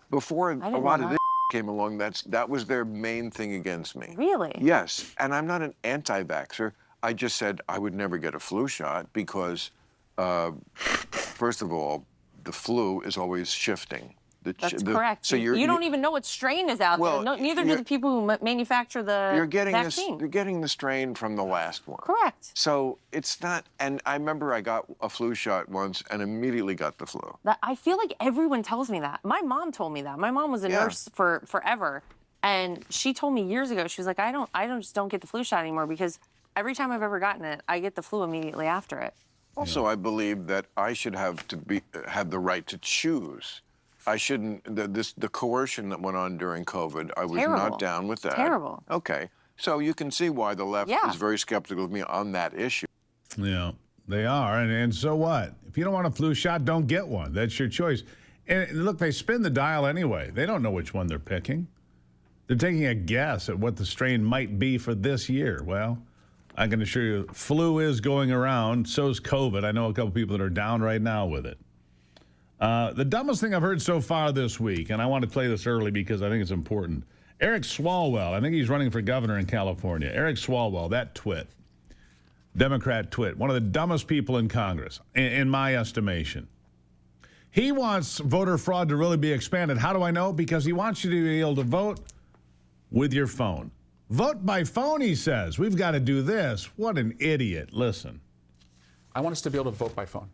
Speaker 22: Before a lot of this came along, that was their main thing against me.
Speaker 23: Really?
Speaker 22: Yes, and I'm not an anti-vaxxer. I just said I would never get a flu shot because, first of all, the flu is always shifting.
Speaker 23: That's correct.
Speaker 22: So
Speaker 23: you don't even know what strain is out there. No, neither do the people who manufacture the vaccine.
Speaker 22: You're getting the strain from the last one.
Speaker 23: Correct.
Speaker 22: So it's not, and I remember I got a flu shot once and immediately got the flu.
Speaker 23: I feel like everyone tells me that. My mom told me that. My mom was a nurse for forever, and she told me years ago, she was like, I just don't get the flu shot anymore because every time I've ever gotten it, I get the flu immediately after it.
Speaker 22: Also, I believe that I should have the right to choose. I shouldn't, the coercion that went on during COVID, I was not down with that.
Speaker 23: Terrible.
Speaker 22: Okay. So you can see why the left is very skeptical of me on that issue.
Speaker 1: Yeah, they are. And so what? If you don't want a flu shot, don't get one. That's your choice. And look, they spin the dial anyway. They don't know which one they're picking. They're taking a guess at what the strain might be for this year. Well, I can assure you, flu is going around. So's COVID. I know a couple people that are down right now with it. The dumbest thing I've heard so far this week, and I want to play this early because I think it's important. Eric Swalwell, I think he's running for governor in California. Eric Swalwell, that twit, Democrat twit, one of the dumbest people in Congress, in my estimation. He wants voter fraud to really be expanded. How do I know? Because he wants you to be able to vote with your phone. Vote by phone, he says. We've got to do this. What an idiot. Listen.
Speaker 24: I want us to be able to vote by phone.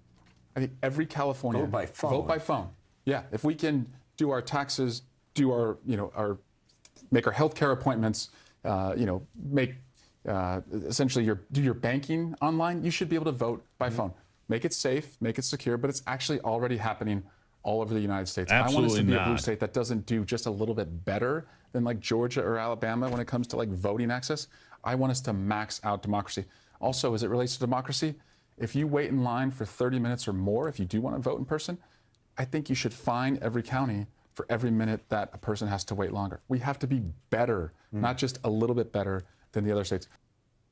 Speaker 24: I think every Californian
Speaker 6: Vote by phone.
Speaker 24: Vote by phone. Yeah, if we can do our taxes, do our make our healthcare appointments, make essentially do your banking online, you should be able to vote by phone. Make it safe, make it secure, but it's actually already happening all over the United States.
Speaker 1: Absolutely
Speaker 24: I want us to be
Speaker 1: not.
Speaker 24: a blue state that doesn't do just a little bit better than like Georgia or Alabama when it comes to like voting access. I want us to max out democracy. Also, as it relates to democracy, if you wait in line for 30 minutes or more, if you do want to vote in person, I think you should fine every county for every minute that a person has to wait longer. We have to be better, not just a little bit better than the other states.
Speaker 1: I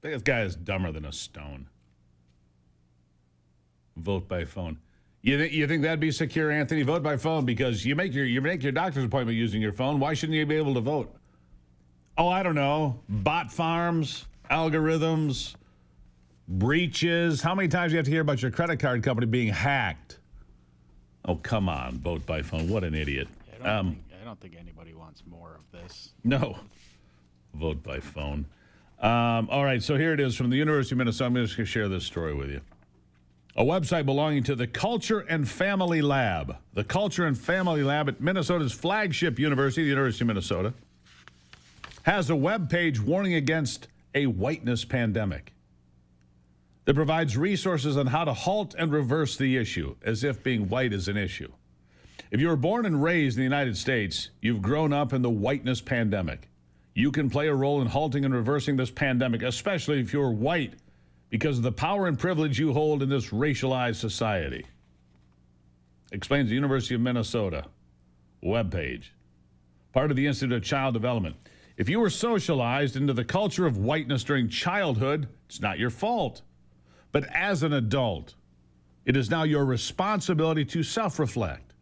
Speaker 1: think this guy is dumber than a stone. Vote by phone. You think that'd be secure, Anthony? Vote by phone because you make your doctor's appointment using your phone. Why shouldn't you be able to vote? Oh, I don't know. Bot farms, algorithms, breaches. How many times do you have to hear about your credit card company being hacked? Oh, come on, vote by phone. What an idiot.
Speaker 4: I don't think anybody wants more of this.
Speaker 1: No. Vote by phone. All right, so here it is from the University of Minnesota. I'm just going to share this story with you. A website belonging to the Culture and Family Lab. The Culture and Family Lab at Minnesota's flagship university, the University of Minnesota, has a web page warning against a whiteness pandemic that provides resources on how to halt and reverse the issue, as if being white is an issue. If you were born and raised in the United States, you've grown up in the whiteness pandemic. You can play a role in halting and reversing this pandemic, especially if you're white, because of the power and privilege you hold in this racialized society. Explains the University of Minnesota webpage, part of the Institute of Child Development. If you were socialized into the culture of whiteness during childhood, it's not your fault. But as an adult, it is now your responsibility to self-reflect,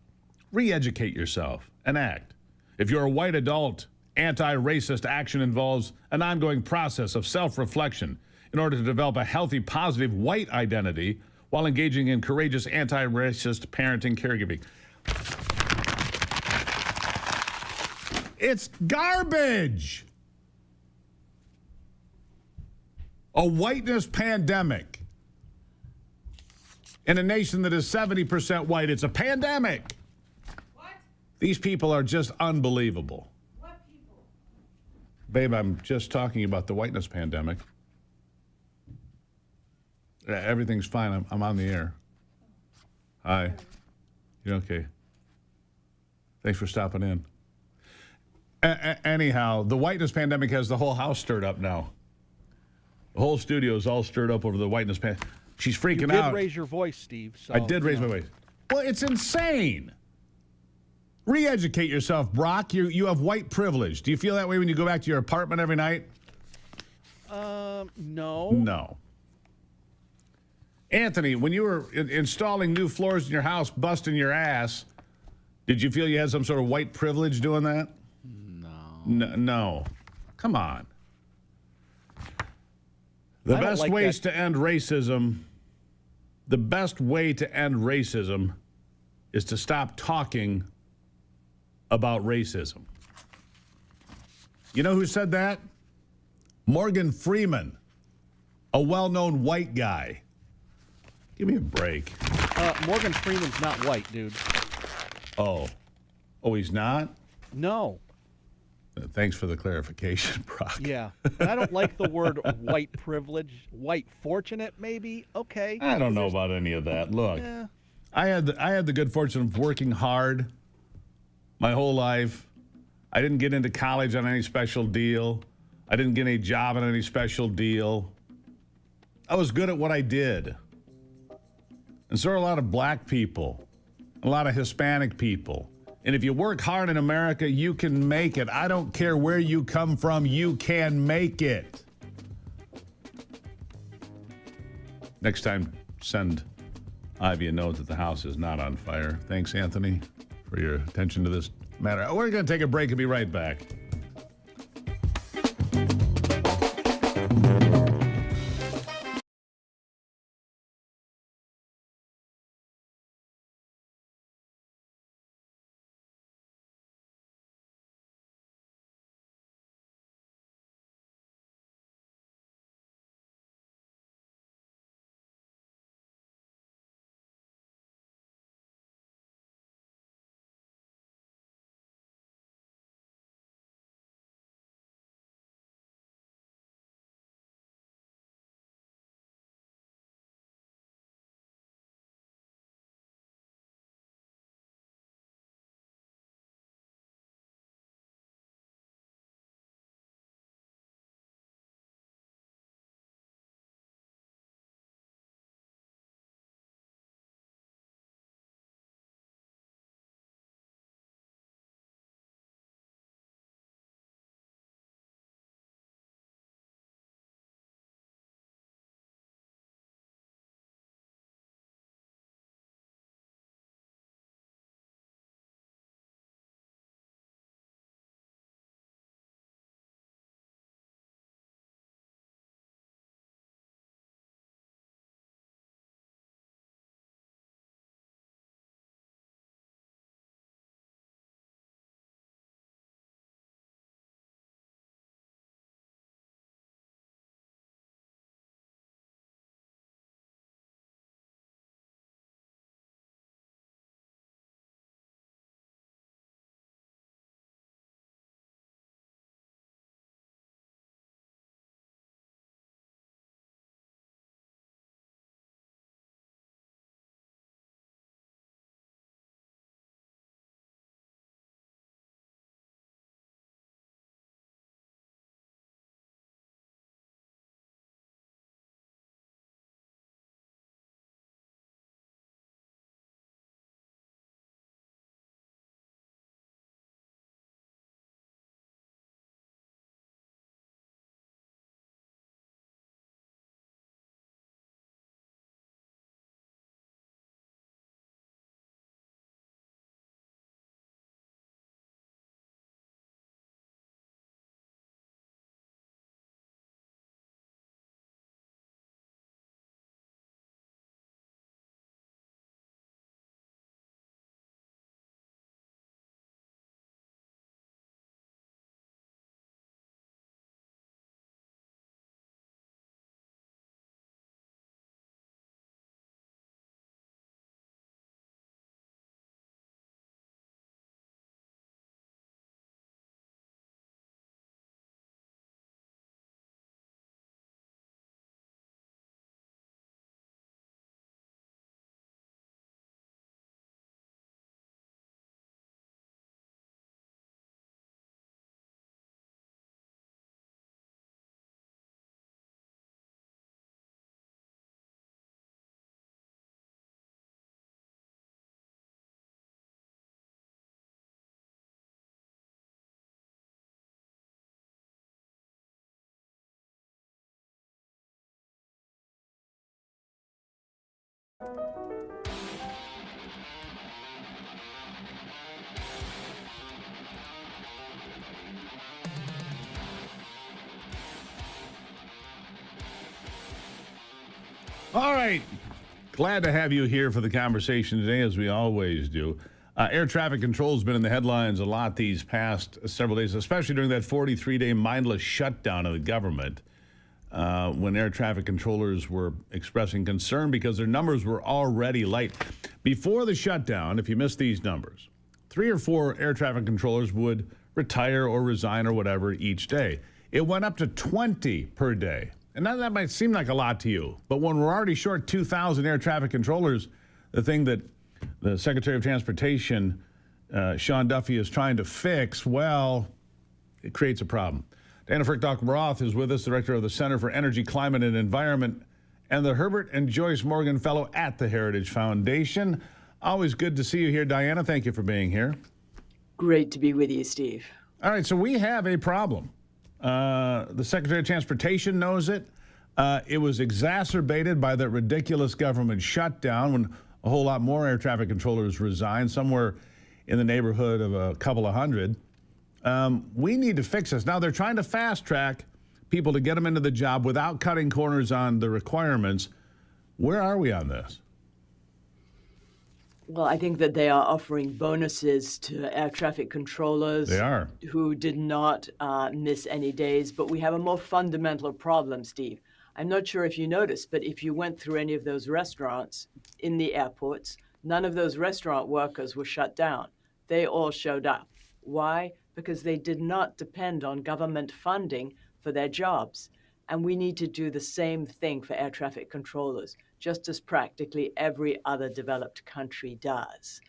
Speaker 1: re-educate yourself, and act. If you're a white adult, anti-racist action involves an ongoing process of self-reflection in order to develop a healthy, positive white identity while engaging in courageous anti-racist parenting caregiving. It's garbage. A whiteness pandemic in a nation that is 70% white. It's a pandemic. What? These people are just unbelievable. What people? Babe, I'm just talking about the whiteness pandemic. Everything's fine. I'm on the air. Hi. You okay? Thanks for stopping in. Anyhow, the whiteness pandemic has the whole house stirred up now. The whole studio is all stirred up over the whiteness pandemic. She's freaking out.
Speaker 15: You did raise your voice, Steve. So,
Speaker 1: I did raise my voice. Well, it's insane. Re-educate yourself, Brock. You have white privilege. Do you feel that way when you go back to your apartment every night?
Speaker 15: No.
Speaker 1: No. Anthony, when you were installing new floors in your house, busting your ass, did you feel you had some sort of white privilege doing that? No. Come on. The best ways to end racism, the best way to end racism is to stop talking about racism. You know who said that? Morgan Freeman, a well-known white guy. Give me a break.
Speaker 15: Morgan Freeman's not white, dude.
Speaker 1: Oh, he's not?
Speaker 15: No.
Speaker 1: Thanks for the clarification, Brock.
Speaker 15: Yeah. And I don't like the word white privilege. White fortunate, maybe? Okay.
Speaker 1: I don't know about any of that. Look, I had the good fortune of working hard my whole life. I didn't get into college on any special deal. I didn't get any job on any special deal. I was good at what I did. And so are a lot of black people, a lot of Hispanic people. And if you work hard in America, you can make it. I don't care where you come from, you can make it. Next time, send Ivy a note that the house is not on fire. Thanks, Anthony, for your attention to this matter. We're going to take a break and be right back. All right. Glad to have you here for the conversation today, as we always do. Air traffic control has been in the headlines a lot these past several days, especially during that 43-day mindless shutdown of the government, when air traffic controllers were expressing concern because their numbers were already light. Before the shutdown, if you missed these numbers, 3 or 4 air traffic controllers would retire or resign or whatever each day. It went up to 20 per day. And that might seem like a lot to you, but when we're already short 2,000 air traffic controllers, the thing that the Secretary of Transportation, Sean Duffy, is trying to fix, well, it creates a problem. Dana Frick-Roth is with us, Director of the Center for Energy, Climate, and Environment, and the Herbert and Joyce Morgan Fellow at the Heritage Foundation. Always good to see you here, Diana. Thank you for being here.
Speaker 2: Great to be with you, Steve.
Speaker 1: All right, so we have a problem. The Secretary of Transportation knows it. It was exacerbated by that ridiculous government shutdown when a whole lot more air traffic controllers resigned, somewhere in the neighborhood of a couple of hundred. We need to fix this. Now, they're trying to fast track people to get them into the job without cutting corners on the requirements. Where are we on this?
Speaker 2: Well, I think that they are offering bonuses to air traffic controllers.
Speaker 1: They are.
Speaker 2: Who did not miss any days. But we have a more fundamental problem, Steve. I'm not sure if you noticed, but if you went through any of those restaurants in the airports, none of those restaurant workers were shut down. They all showed up. Why? Because they did not depend on government funding for their jobs. And we need to do the same thing for air traffic controllers, just as practically every other developed country does.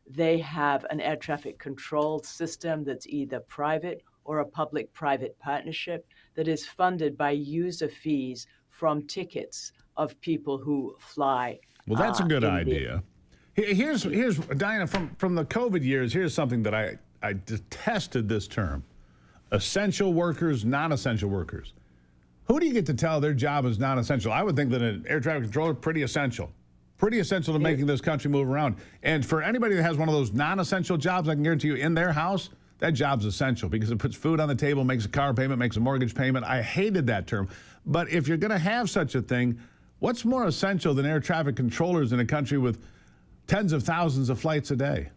Speaker 2: They have an air traffic control system that's either private or a public-private partnership that is funded by user fees from tickets of people who fly.
Speaker 1: Well, that's a good idea. Here's Diana, from the COVID years, here's something that I detested this term. Essential workers, non-essential workers. Who do you get to tell their job is non-essential? I would think that an air traffic controller, pretty essential to making this country move around. And for anybody that has one of those non-essential jobs, I can guarantee you in their house, that job's essential because it puts food on the table, makes a car payment, makes a mortgage payment. I hated that term. But if you're going to have such a thing, what's more essential than air traffic controllers in a country with tens of thousands of flights a day?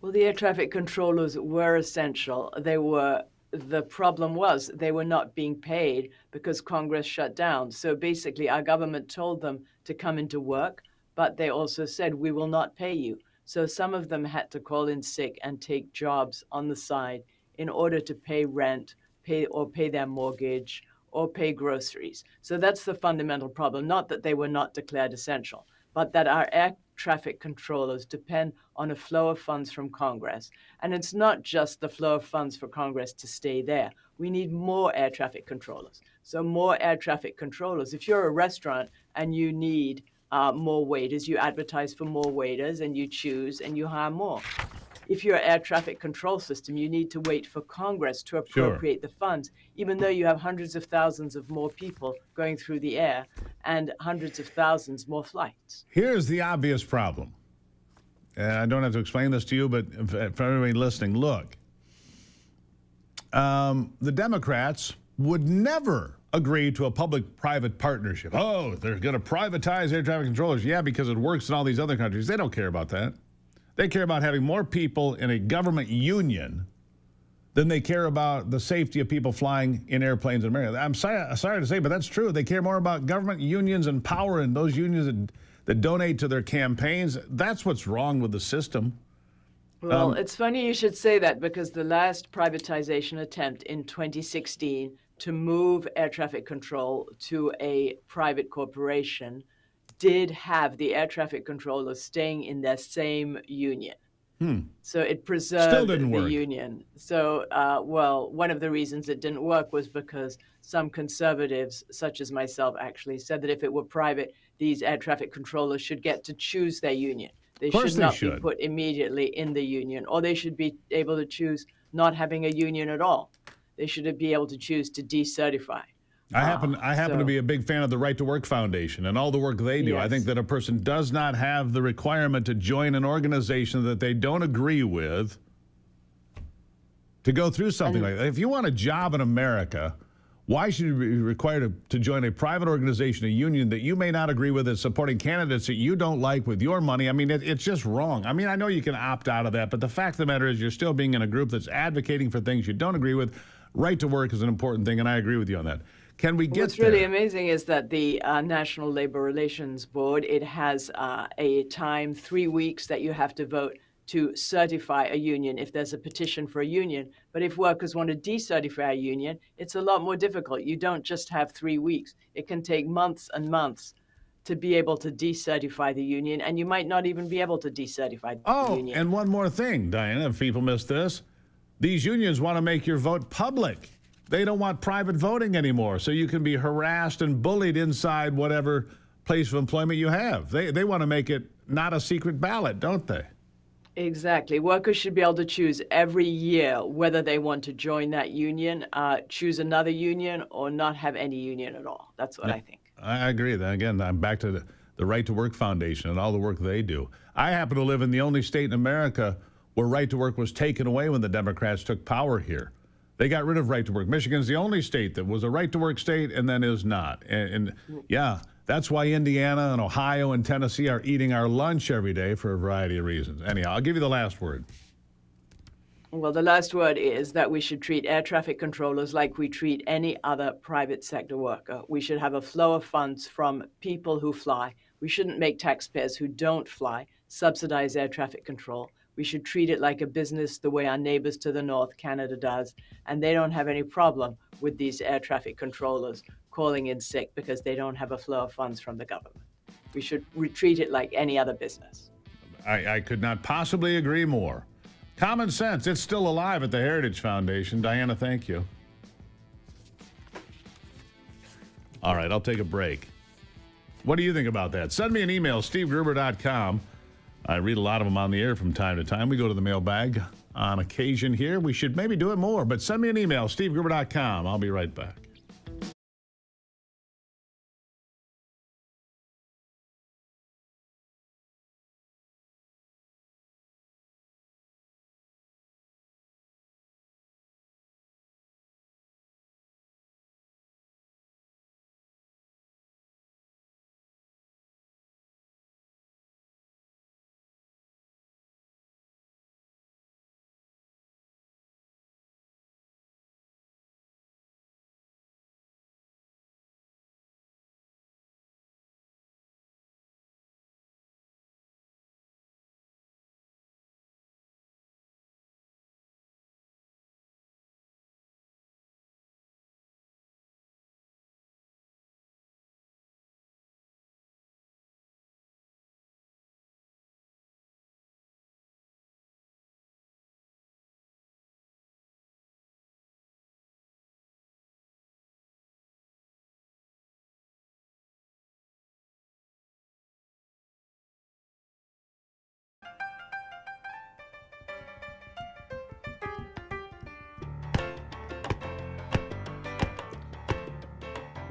Speaker 2: Well, the air traffic controllers were essential. The problem was they were not being paid because Congress shut down. So basically, our government told them to come into work, but they also said, we will not pay you. So some of them had to call in sick and take jobs on the side in order to pay rent, pay their mortgage, or pay groceries. So that's the fundamental problem. Not that they were not declared essential, but that our air traffic controllers depend on a flow of funds from Congress. And it's not just the flow of funds for Congress to stay there. We need more air traffic controllers. So more air traffic controllers. If you're a restaurant and you need more waiters, you advertise for more waiters and you choose and you hire more. If you're an air traffic control system, you need to wait for Congress to appropriate the funds, even though you have hundreds of thousands of more people going through the air and hundreds of thousands more flights.
Speaker 1: Here's the obvious problem. And I don't have to explain this to you, but for everybody listening, look. The Democrats would never agree to a public-private partnership. Oh, they're going to privatize air traffic controllers. Yeah, because it works in all these other countries. They don't care about that. They care about having more people in a government union than they care about the safety of people flying in airplanes in America. I'm sorry to say, but that's true. They care more about government unions and power and those unions that donate to their campaigns. That's what's wrong with the system.
Speaker 2: Well, it's funny you should say that because the last privatization attempt in 2016 to move air traffic control to a private corporation did have the air traffic controllers staying in their same union. So it preserved the union. So, one of the reasons it didn't work was because some conservatives, such as myself, actually said that if it were private, these air traffic controllers should get to choose their union. They should not be put immediately in the union, or they should be able to choose not having a union at all. They should be able to choose to decertify.
Speaker 1: I happen to be a big fan of the Right to Work Foundation and all the work they do.
Speaker 2: Yes.
Speaker 1: I think that a person does not have the requirement to join an organization that they don't agree with to go through something like that. If you want a job in America, why should you be required to join a private organization, a union that you may not agree with, that's supporting candidates that you don't like with your money? I mean, it's just wrong. I mean, I know you can opt out of that, but the fact of the matter is you're still being in a group that's advocating for things you don't agree with. Right to work is an important thing, and I agree with you on that. Can we get
Speaker 2: What's
Speaker 1: there?
Speaker 2: really amazing is that the National Labor Relations Board, it has a time, 3 weeks, that you have to vote to certify a union if there's a petition for a union. But if workers want to decertify a union, it's a lot more difficult. You don't just have 3 weeks. It can take months and months to be able to decertify the union, and you might not even be able to decertify the union.
Speaker 1: And one more thing, Diana, if people miss this, these unions want to make your vote public. They don't want private voting anymore, so you can be harassed and bullied inside whatever place of employment you have. They want to make it not a secret ballot, don't they?
Speaker 2: Exactly. Workers should be able to choose every year whether they want to join that union, choose another union, or not have any union at all. That's what I think.
Speaker 1: I agree. Then again, I'm back to the Right to Work Foundation and all the work they do. I happen to live in the only state in America where right to work was taken away when the Democrats took power here. They got rid of right to work. Michigan's the only state that was a right to work state and then is not. And yeah, that's why Indiana and Ohio and Tennessee are eating our lunch every day for a variety of reasons. Anyhow, I'll give you the last word.
Speaker 2: Well, the last word is that we should treat air traffic controllers like we treat any other private sector worker. We should have a flow of funds from people who fly. We shouldn't make taxpayers who don't fly subsidize air traffic control. We should treat it like a business the way our neighbors to the north, Canada, does, and they don't have any problem with these air traffic controllers calling in sick because they don't have a flow of funds from the government. We should treat it like any other business.
Speaker 1: I could not possibly agree more. Common sense, it's still alive at the Heritage Foundation. Diana, thank you. All right, I'll take a break. What do you think about that? Send me an email, stevegruber.com. I read a lot of them on the air from time to time. We go to the mailbag on occasion here. We should maybe do it more, but send me an email, stevegruber.com. I'll be right back.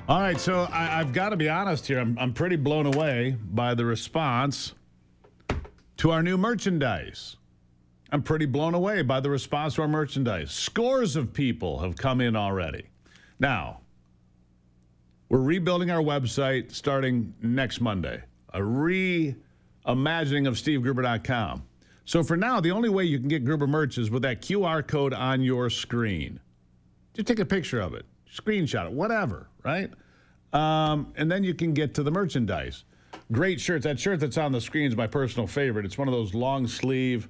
Speaker 1: All right, so I've got to be honest here. I'm pretty blown away by the response to our new merchandise. I'm pretty blown away by the response to our merchandise. Scores of people have come in already. Now, we're rebuilding our website starting next Monday. A reimagining of stevegruber.com. So for now, the only way you can get Gruber merch is with that QR code on your screen. Just take a picture of it, screenshot it, whatever, right? And then you can get to the merchandise. Great shirts. That shirt that's on the screen is my personal favorite. It's one of those long sleeve,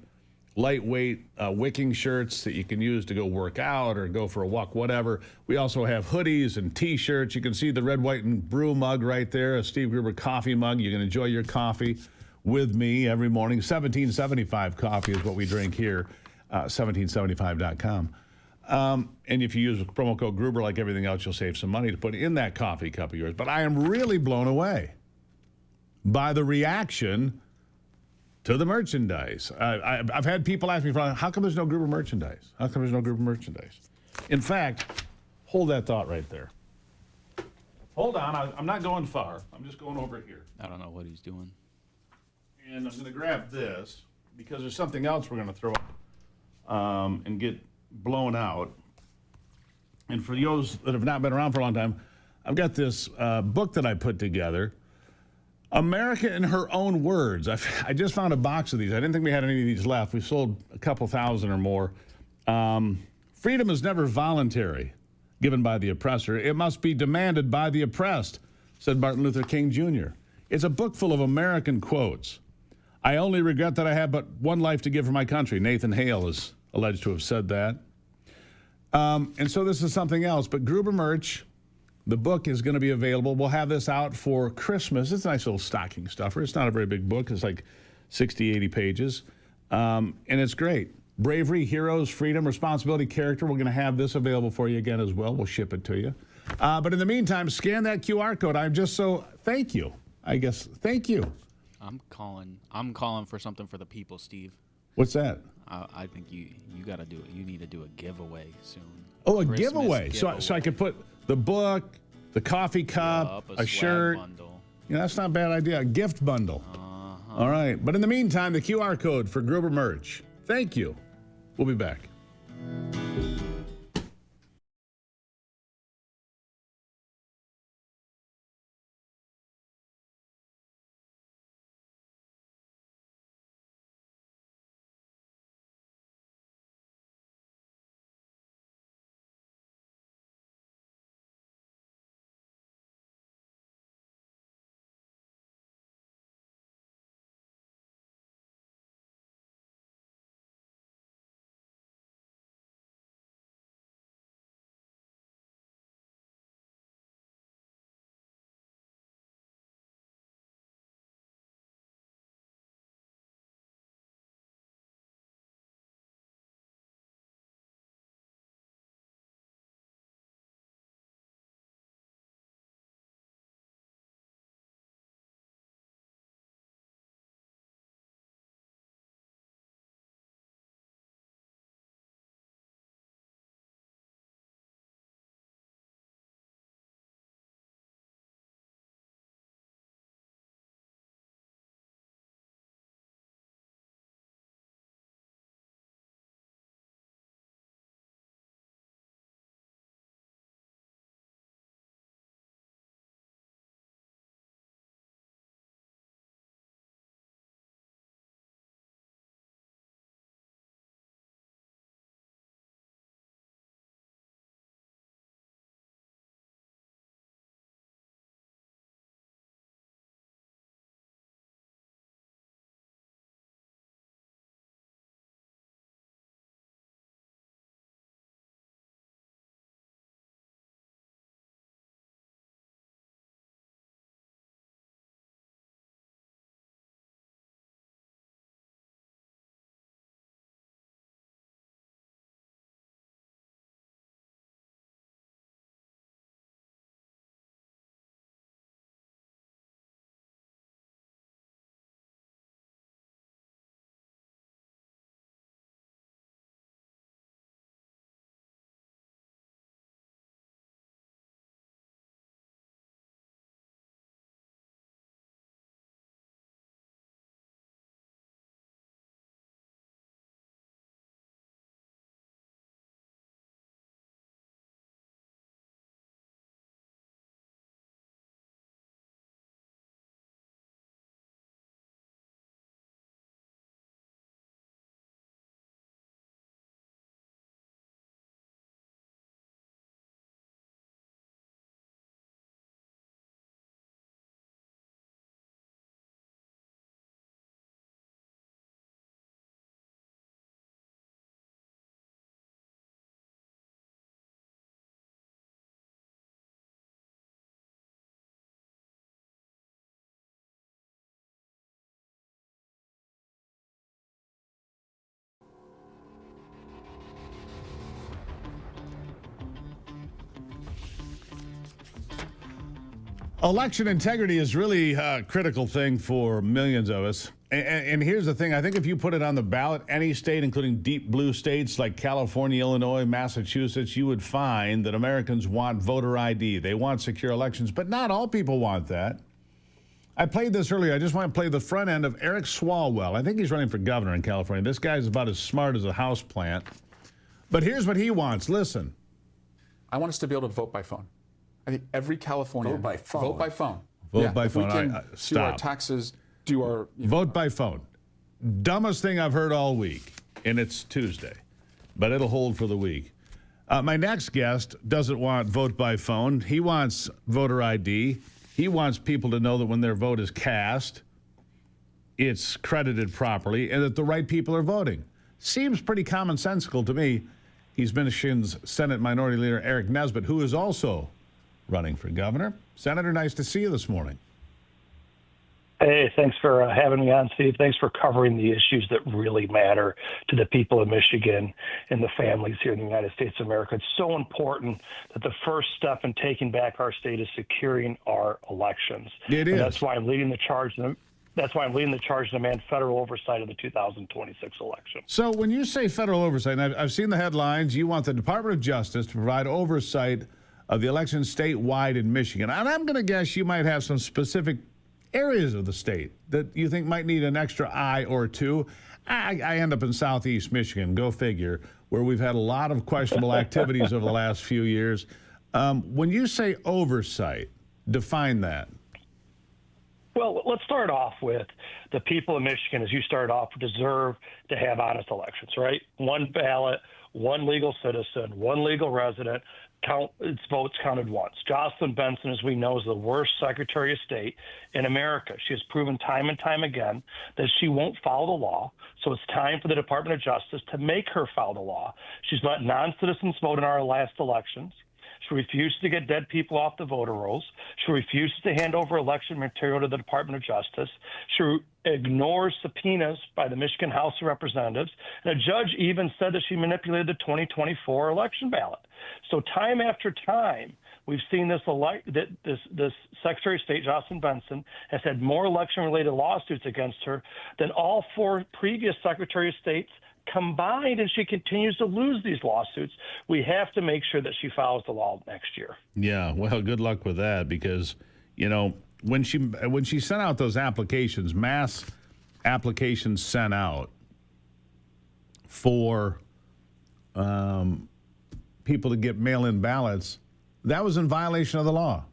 Speaker 1: lightweight wicking shirts that you can use to go work out or go for a walk, whatever. We also have hoodies and T-shirts. You can see the red, white, and brew mug right there, a Steve Gruber coffee mug. You can enjoy your coffee with me every morning. 1775 coffee is what we drink here, 1775.com. And if you use the promo code Gruber, like everything else, you'll save some money to put in that coffee cup of yours. But I am really blown away by the reaction to the merchandise. I've had people ask me, how come there's no Gruber merchandise? How come there's no Gruber merchandise? In fact, hold that thought right there. Hold on, I'm not going far. I'm just going over here.
Speaker 4: I don't know what he's doing.
Speaker 1: And I'm going to grab this because there's something else we're going to throw and get blown out. And for those that have not been around for a long time, I've got this book that I put together, America in Her Own Words. I just found a box of these. I didn't think we had any of these left. We sold a couple thousand or more. Freedom is never voluntary, given by the oppressor. It must be demanded by the oppressed, said Martin Luther King Jr. It's a book full of American quotes. I only regret that I have but one life to give for my country. Nathan Hale is alleged to have said that. And so this is something else, but Gruber merch, the book is going to be available. We'll have this out for Christmas. It's a nice little stocking stuffer. It's not a very big book. It's like 60, 80 pages. And it's great. Bravery, heroes, freedom, responsibility, character. We're going to have this available for you again as well. We'll ship it to you. But in the meantime, scan that QR code. Thank you. I guess, thank you.
Speaker 4: I'm calling for something for the people, Steve.
Speaker 1: What's that?
Speaker 4: I think you got to do it. You need to do a giveaway soon.
Speaker 1: Oh, a
Speaker 4: Christmas
Speaker 1: giveaway. So I could put the book, the coffee cup, a shirt.
Speaker 4: Bundle.
Speaker 1: Yeah, that's not a bad idea. A gift bundle. All right. But in the meantime, the QR code for Gruber merch. Thank you. We'll be back. Election integrity is really a critical thing for millions of us. And here's the thing. I think if you put it on the ballot, any state, including deep blue states like California, Illinois, Massachusetts, you would find that Americans want voter ID. They want secure elections, but not all people want that. I played this earlier. I just want to play the front end of Eric Swalwell. I think he's running for governor in California. This guy's about as smart as a houseplant. But here's what he wants. Listen.
Speaker 24: I want us to be able to vote by phone. I think every Californian.
Speaker 1: Vote by phone.
Speaker 24: Vote by phone.
Speaker 1: Vote by phone.
Speaker 24: If we can do
Speaker 1: stop.
Speaker 24: our taxes, do our...
Speaker 1: Vote by phone. Dumbest thing I've heard all week, and it's Tuesday, but it'll hold for the week. My next guest doesn't want vote by phone. He wants voter ID. He wants people to know that when their vote is cast, it's credited properly and that the right people are voting. Seems pretty commonsensical to me. He's Michigan's Senate Minority Leader Eric Nesbitt, who is also running for governor. Senator, nice to see you this morning.
Speaker 6: Hey, thanks for having me on, Steve. Thanks for covering the issues that really matter to the people of Michigan and the families here in the United States of America. It's so important that the first step in taking back our state is securing our elections.
Speaker 1: It is.
Speaker 6: That's why I'm leading the charge. That's why I'm leading the charge to demand federal oversight of the 2026 election.
Speaker 1: So when you say federal oversight, and I've seen the headlines, you want the Department of Justice to provide oversight of the election statewide in Michigan. And I'm going to guess you might have some specific areas of the state that you think might need an extra eye or two. I end up in southeast Michigan, go figure, where we've had a lot of questionable activities over the last few years. When you say oversight, define that.
Speaker 6: Well, let's start off with the people of Michigan, as you started off, deserve to have honest elections, right? One ballot, one legal citizen, one legal resident, its votes counted once. Jocelyn Benson, as we know, is the worst Secretary of State in America. She has proven time and time again that she won't follow the law. So it's time for the Department of Justice to make her follow the law. She's let non-citizens vote in our last elections. She refuses to get dead people off the voter rolls. She refuses to hand over election material to the Department of Justice. She ignores subpoenas by the Michigan House of Representatives. And a judge even said that she manipulated the 2024 election ballot. So time after time, we've seen this Secretary of State, Jocelyn Benson, has had more election-related lawsuits against her than all four previous Secretary of States combined, and she continues to lose these lawsuits. We have to make sure that she follows the law next year.
Speaker 1: Yeah, well, good luck with that, because, you know, when she sent out those applications, mass applications sent out for people to get mail-in ballots, that was in violation of the law.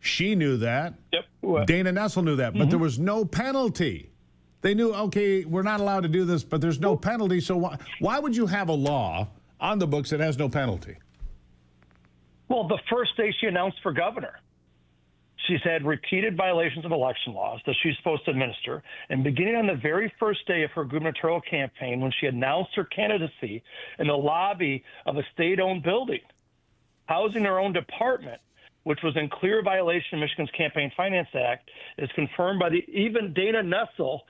Speaker 1: She knew that.
Speaker 6: Yep.
Speaker 1: Dana Nessel knew that, but there was no penalty. They knew, okay, we're not allowed to do this, but there's no penalty. So why would you have a law on the books that has no penalty?
Speaker 6: Well, the first day she announced for governor, she's had repeated violations of election laws that she's supposed to administer. And beginning on the very first day of her gubernatorial campaign, when she announced her candidacy in the lobby of a state-owned building, housing her own department, which was in clear violation of Michigan's Campaign Finance Act, is confirmed by even Dana Nessel,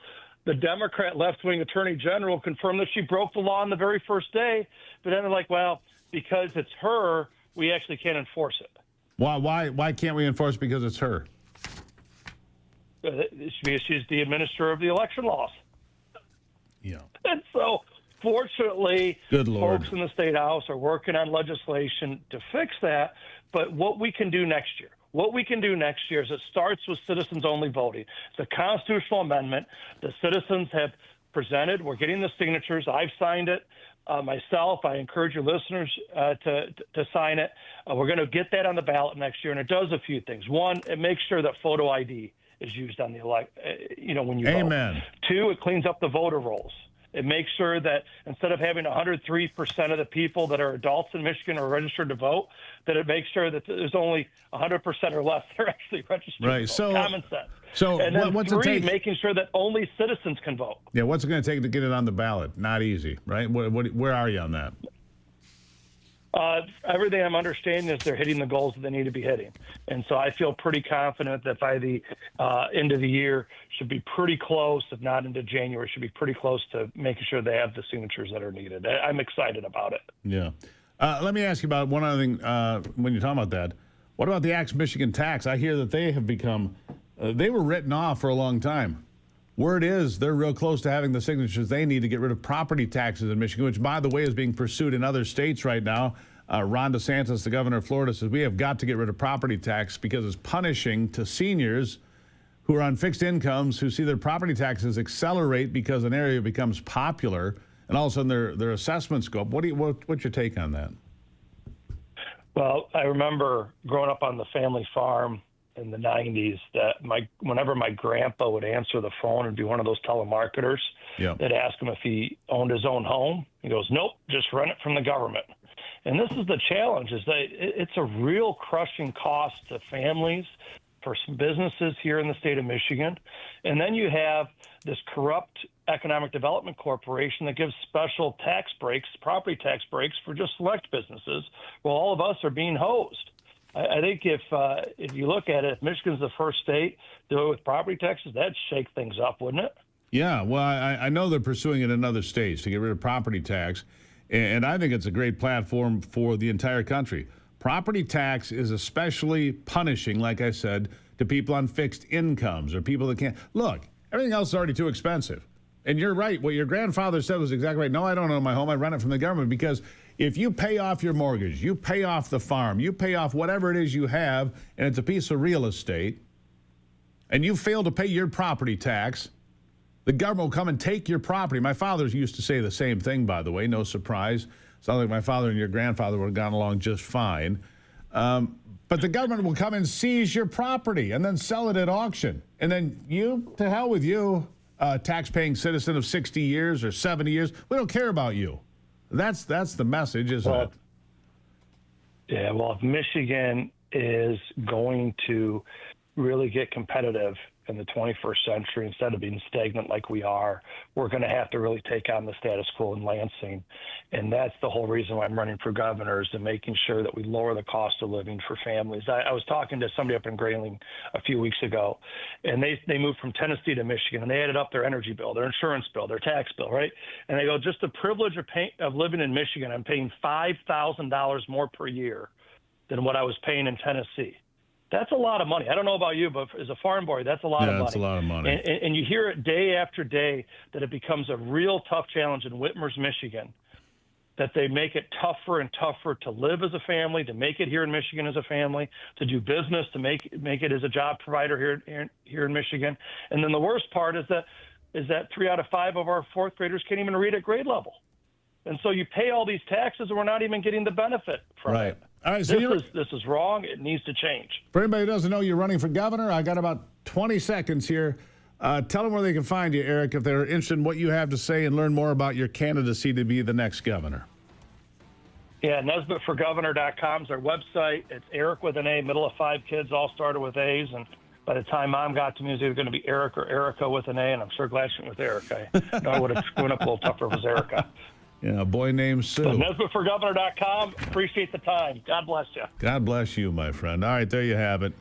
Speaker 6: the Democrat left-wing attorney general, confirmed that she broke the law on the very first day. But then they're like, well, because it's her, we actually can't enforce it.
Speaker 1: Why can't we enforce it because it's her?
Speaker 6: Because she's the administrator of the election laws.
Speaker 1: Yeah.
Speaker 6: And so, fortunately,
Speaker 1: Good Lord.
Speaker 6: Folks in the State House are working on legislation to fix that. But what we can do next year, is it starts with citizens-only voting. It's a constitutional amendment. The citizens have presented. We're getting the signatures. I've signed it myself. I encourage your listeners to sign it. We're going to get that on the ballot next year, and it does a few things. One, it makes sure that photo ID is used on the when you
Speaker 1: Amen.
Speaker 6: vote. Two, it cleans up the voter rolls. It makes sure that instead of having 103% of the people that are adults in Michigan are registered to vote, that it makes sure that there's only 100% or less that are actually registered
Speaker 1: Right.
Speaker 6: to vote.
Speaker 1: So,
Speaker 6: Common sense.
Speaker 1: So
Speaker 6: and then
Speaker 1: what's
Speaker 6: three,
Speaker 1: it take?
Speaker 6: making sure that only citizens can vote.
Speaker 1: Yeah, what's it going to take to get it on the ballot? Not easy, right? Where are you on that?
Speaker 6: Everything I'm understanding is they're hitting the goals that they need to be hitting. And so I feel pretty confident that by the end of the year should be pretty close, if not into January, should be pretty close to making sure they have the signatures that are needed. I'm excited about it.
Speaker 1: Yeah. Let me ask you about one other thing when you're talking about that. What about the Axe Michigan tax? I hear that they have become, they were written off for a long time. Word is they're real close to having the signatures they need to get rid of property taxes in Michigan, which, by the way, is being pursued in other states right now. Ron DeSantis, the governor of Florida, says we have got to get rid of property tax because it's punishing to seniors who are on fixed incomes who see their property taxes accelerate because an area becomes popular, and all of a sudden their assessments go up. What's your take on that?
Speaker 6: Well, I remember growing up on the family farm in the 90s that whenever my grandpa would answer the phone and be one of those telemarketers, they'd ask him if he owned his own home. He goes, nope, just rent it from the government. And this is the challenge, is that it's a real crushing cost to families, for some businesses here in the state of Michigan. And then you have this corrupt economic development corporation that gives special tax breaks, property tax breaks for just select businesses, while all of us are being hosed. I think if you look at it, if Michigan's the first state to do it with property taxes, that'd shake things up, wouldn't it?
Speaker 1: Yeah, well, I know they're pursuing it in other states to get rid of property tax, and I think it's a great platform for the entire country. Property tax is especially punishing, like I said, to people on fixed incomes or people that can't. Look, everything else is already too expensive. And you're right. What your grandfather said was exactly right. No, I don't own my home. I rent it from the government, because if you pay off your mortgage, you pay off the farm, you pay off whatever it is you have, and it's a piece of real estate, and you fail to pay your property tax, the government will come and take your property. My father used to say the same thing, by the way. No surprise. Sounds like my father and your grandfather would have gone along just fine. But the government will come and seize your property and then sell it at auction. And then to hell with you, tax-paying citizen of 60 years or 70 years. We don't care about you. That's the message, isn't it?
Speaker 6: Yeah, well, if Michigan is going to really get competitive in the 21st century, instead of being stagnant like we are, we're going to have to really take on the status quo in Lansing. And that's the whole reason why I'm running for governor, is to making sure that we lower the cost of living for families. I was talking to somebody up in Grayling a few weeks ago, and they moved from Tennessee to Michigan, and they added up their energy bill, their insurance bill, their tax bill, right? And they go, just the privilege of living in Michigan, I'm paying $5,000 more per year than what I was paying in Tennessee. That's a lot of money. I don't know about you, but as a farm boy, that's a lot of money.
Speaker 1: That's a lot of money.
Speaker 6: And you hear it day after day that it becomes a real tough challenge in Whitmer's, Michigan, that they make it tougher and tougher to live as a family, to make it here in Michigan as a family, to do business, to make it as a job provider here in Michigan. And then the worst part is that 3 out of 5 of our fourth graders can't even read at grade level. And so you pay all these taxes, and we're not even getting the benefit from it.
Speaker 1: All right, so
Speaker 6: this is wrong. It needs to change.
Speaker 1: For anybody who doesn't know, you're running for governor. I got about 20 seconds here. Tell them where they can find you, Eric, if they're interested in what you have to say and learn more about your candidacy to be the next governor.
Speaker 6: Yeah, NesbittForGovernor.com is our website. It's Eric with an A, middle of 5 kids, all started with A's. And by the time Mom got to me, it was either going to be Eric or Erica with an A, and I'm sure glad she went with Eric. I know I would have screwed up a little tougher if it was Erica.
Speaker 1: Yeah, a boy named Sue.
Speaker 6: So NesbittForGovernor.com. Appreciate the time. God bless you.
Speaker 1: God bless you, my friend. All right, there you have it.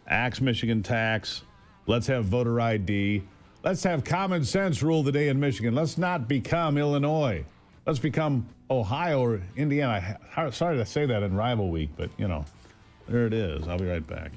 Speaker 1: Axe Michigan tax. Let's have voter ID. Let's have common sense rule the day in Michigan. Let's not become Illinois. Let's become Ohio or Indiana. Sorry to say that in rival week, but, there it is. I'll be right back.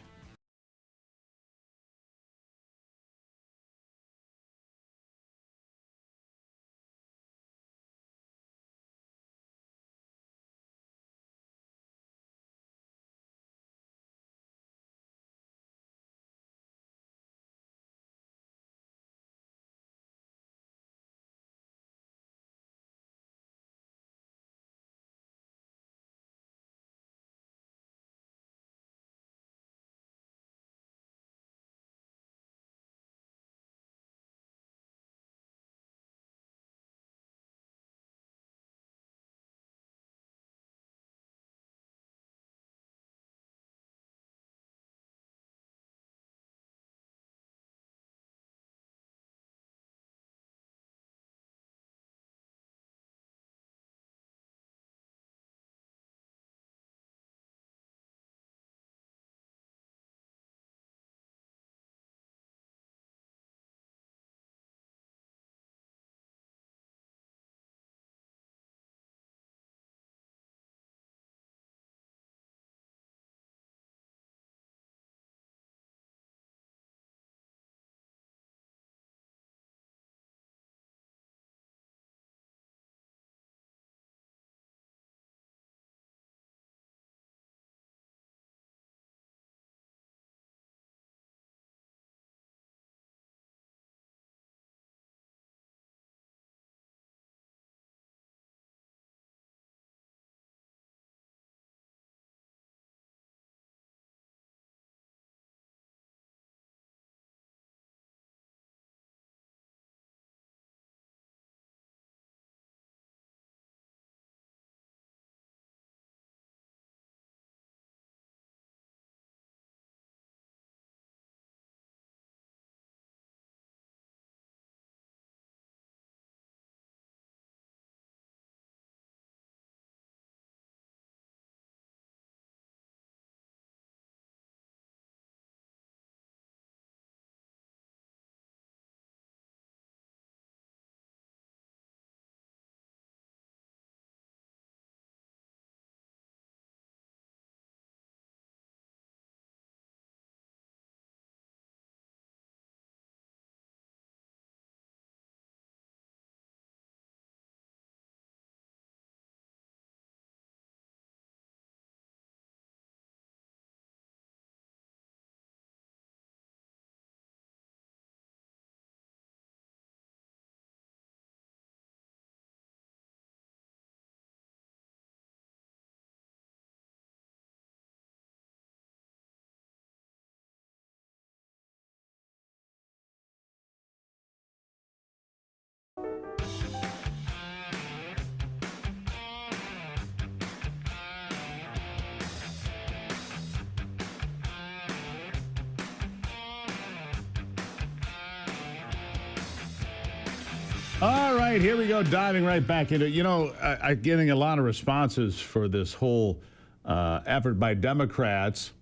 Speaker 1: All right, here we go, diving right back into it. You know, I'm getting a lot of responses for this whole effort by Democrats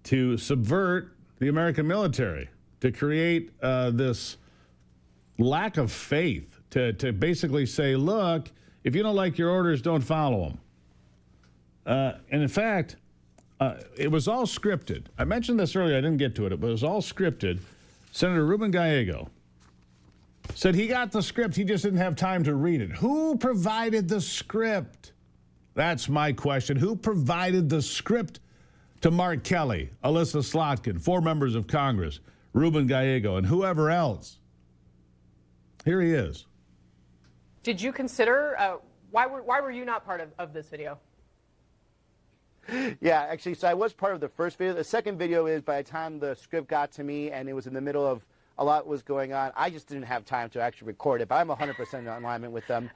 Speaker 1: to subvert the American military, to create this lack of faith, to basically say, look, if you don't like your orders, don't follow them. And in fact, it was all scripted. I mentioned this earlier. I didn't get to it, but it was all scripted. Senator Ruben Gallego said he got the script. He just didn't have time to read it. Who provided the script? That's my question. Who provided the script to Mark Kelly, Alyssa Slotkin, 4 members of Congress, Ruben Gallego, and whoever else? Here he is.
Speaker 9: Did you consider, why were you not part of this video?
Speaker 10: Yeah, actually, so I was part of the first video. The second video is by the time the script got to me and it was in the middle of a lot was going on, I just didn't have time to actually record it, but I'm 100% in alignment with them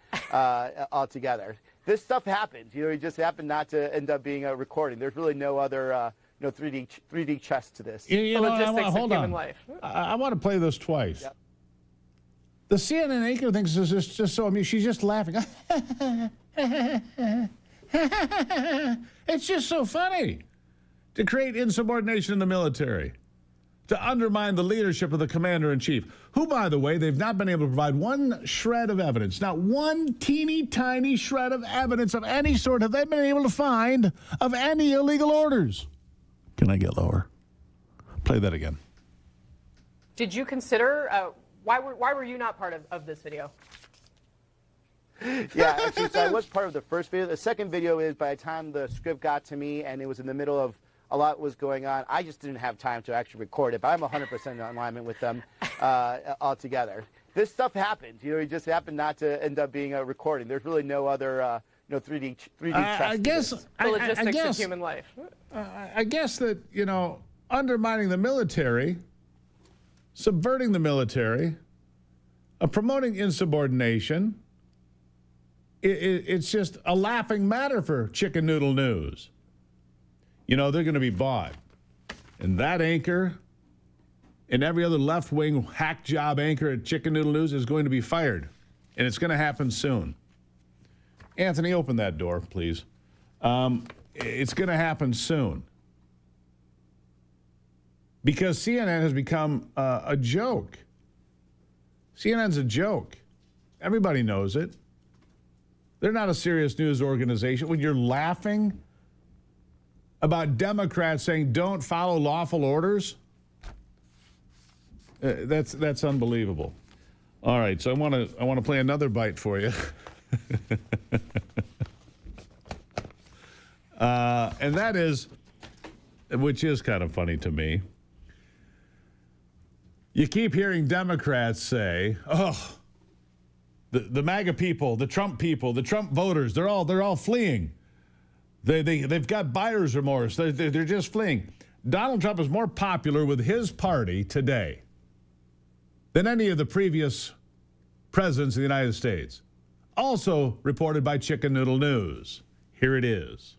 Speaker 10: altogether. This stuff happens. You know, it just happened not to end up being a recording. There's really no other 3D chess to this.
Speaker 1: Hold on. I want to play this twice. Yep. The CNN anchor thinks this is just so amusing. She's just laughing. It's just so funny to create insubordination in the military, to undermine the leadership of the commander-in-chief, who, by the way, they've not been able to provide one shred of evidence, not one teeny tiny shred of evidence of any sort have they been able to find of any illegal orders. Can I get lower? Play that again.
Speaker 9: Did you consider, why were you not part of this video?
Speaker 10: Yeah, actually, so I was part of the first video. The second video is by the time the script got to me and it was in the middle of a lot was going on, I just didn't have time to actually record it, but I'm 100% in alignment with them altogether. This stuff happens. You know, it just happened not to end up being a recording. There's really no other 3D chess.
Speaker 9: The logistics of human life.
Speaker 1: I guess that, you know, undermining the military, subverting the military, promoting insubordination, it's just a laughing matter for Chicken Noodle News. You know, they're going to be bought. And that anchor and every other left-wing hack job anchor at Chicken Noodle News is going to be fired. And it's going to happen soon. Anthony, open that door, please. It's going to happen soon. Because CNN has become a joke. CNN's a joke. Everybody knows it. They're not a serious news organization. When you're laughing about Democrats saying don't follow lawful orders, that's unbelievable. All right, so I want to play another bite for you. And that is, which is kind of funny to me. You keep hearing Democrats say, "Oh, the MAGA people, the Trump voters, they're all fleeing. They've got buyer's remorse. They're just fleeing." Donald Trump is more popular with his party today than any of the previous presidents of the United States. Also reported by Chicken Noodle News. Here it is.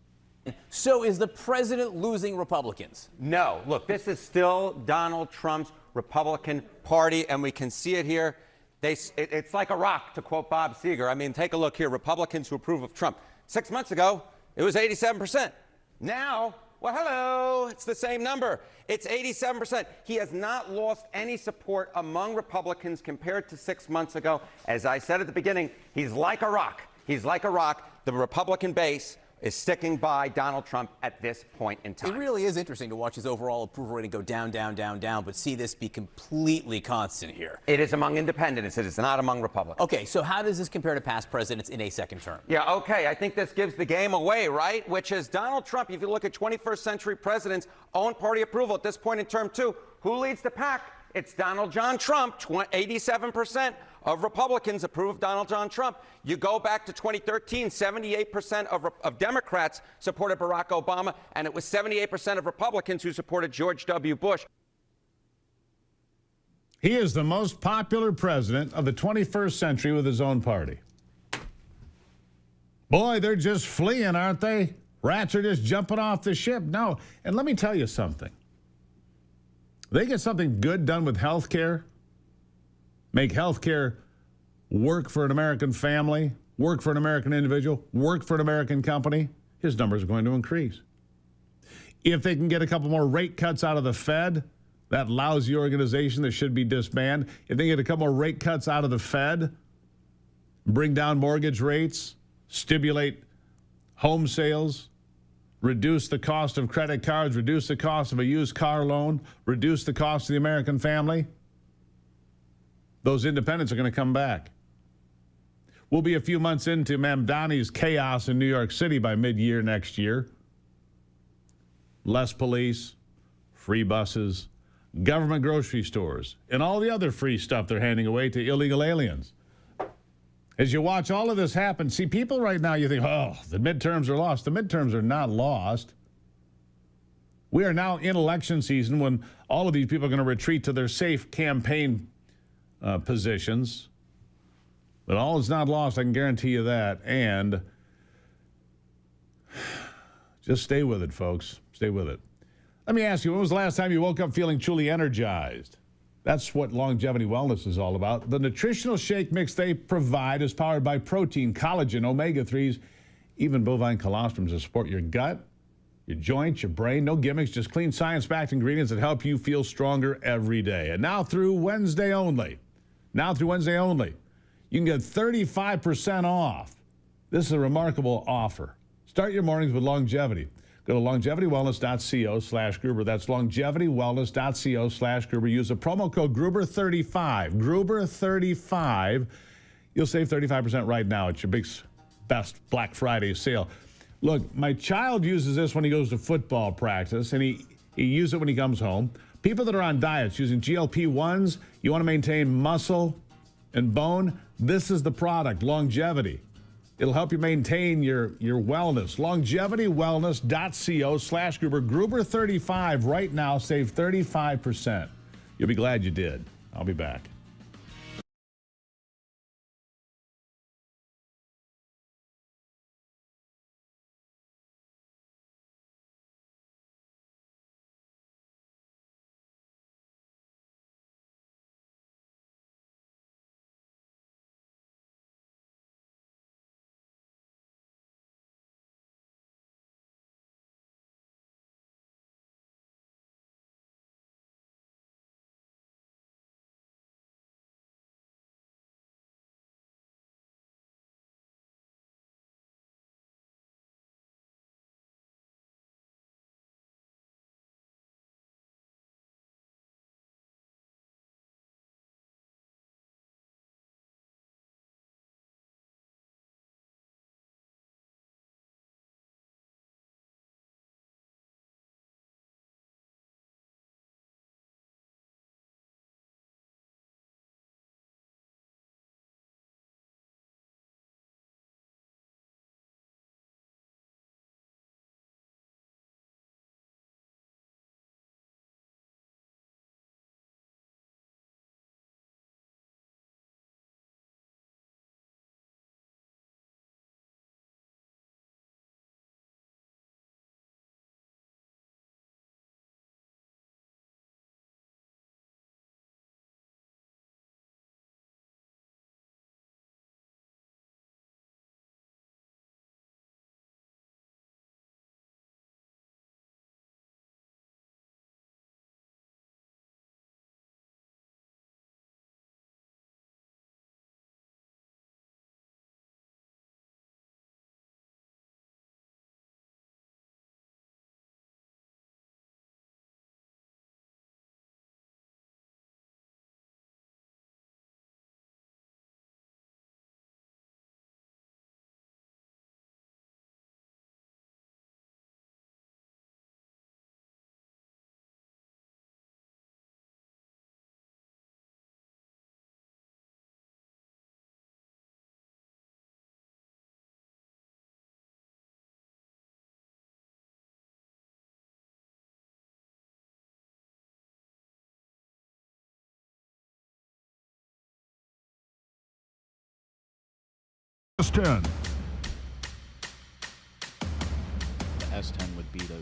Speaker 11: So is the president losing Republicans?
Speaker 12: No. Look, this is still Donald Trump's Republican Party, and we can see it here. It's like a rock, to quote Bob Seger. I mean, take a look here. Republicans who approve of Trump. 6 months ago, it was 87%. Now, well, hello, it's the same number. It's 87%. He has not lost any support among Republicans compared to 6 months ago. As I said at the beginning, he's like a rock. He's like a rock. The Republican base is sticking by Donald Trump at this point in time.
Speaker 11: It really is interesting to watch his overall approval rating go down, down, down, down, but see this be completely constant here.
Speaker 12: It is among independents. It is not among Republicans.
Speaker 11: Okay, so how does this compare to past presidents in a second term?
Speaker 12: Yeah, okay, I think this gives the game away, right? Which is Donald Trump, if you look at 21st century presidents' own party approval at this point in term 2, who leads the pack? It's Donald John Trump. 87% of Republicans approve of Donald John Trump. You go back to 2013, 78% of Democrats supported Barack Obama, and it was 78% of Republicans who supported George W. Bush.
Speaker 1: He is the most popular president of the 21st century with his own party. Boy, they're just fleeing, aren't they? Rats are just jumping off the ship. No, and let me tell you something. They get something good done with health care, make health care work for an American family, work for an American individual, work for an American company, his numbers are going to increase. If they can get a couple more rate cuts out of the Fed, that lousy organization that should be disbanded, if they get a couple more rate cuts out of the Fed, bring down mortgage rates, stimulate home sales, reduce the cost of credit cards, reduce the cost of a used car loan, reduce the cost of the American family, those independents are going to come back. We'll be a few months into Mamdani's chaos in New York City by mid-year next year. Less police, free buses, government grocery stores, and all the other free stuff they're handing away to illegal aliens. As you watch all of this happen, see, people right now, you think, oh, the midterms are lost. The midterms are not lost. We are now in election season when all of these people are going to retreat to their safe campaign positions. But all is not lost, I can guarantee you that. And just stay with it, folks. Stay with it. Let me ask you, when was the last time you woke up feeling truly energized? That's what Longevity Wellness is all about. The nutritional shake mix they provide is powered by protein, collagen, omega-3s, even bovine colostrums to support your gut, your joints, your brain. No gimmicks, just clean science-backed ingredients that help you feel stronger every day. And now through Wednesday only, you can get 35% off. This is a remarkable offer. Start your mornings with longevity. Go to longevitywellness.co/Gruber. That's longevitywellness.co/Gruber. Use the promo code Gruber35. Gruber35. You'll save 35% right now. It's your best Black Friday sale. Look, my child uses this when he goes to football practice, and he uses it when he comes home. People that are on diets using GLP-1s, you want to maintain muscle and bone, this is the product, Longevity. It'll help you maintain your wellness. Longevitywellness.co/Gruber. Gruber35 right now. Save 35%. You'll be glad you did. I'll be back.
Speaker 3: S10.
Speaker 4: The S10 would beat a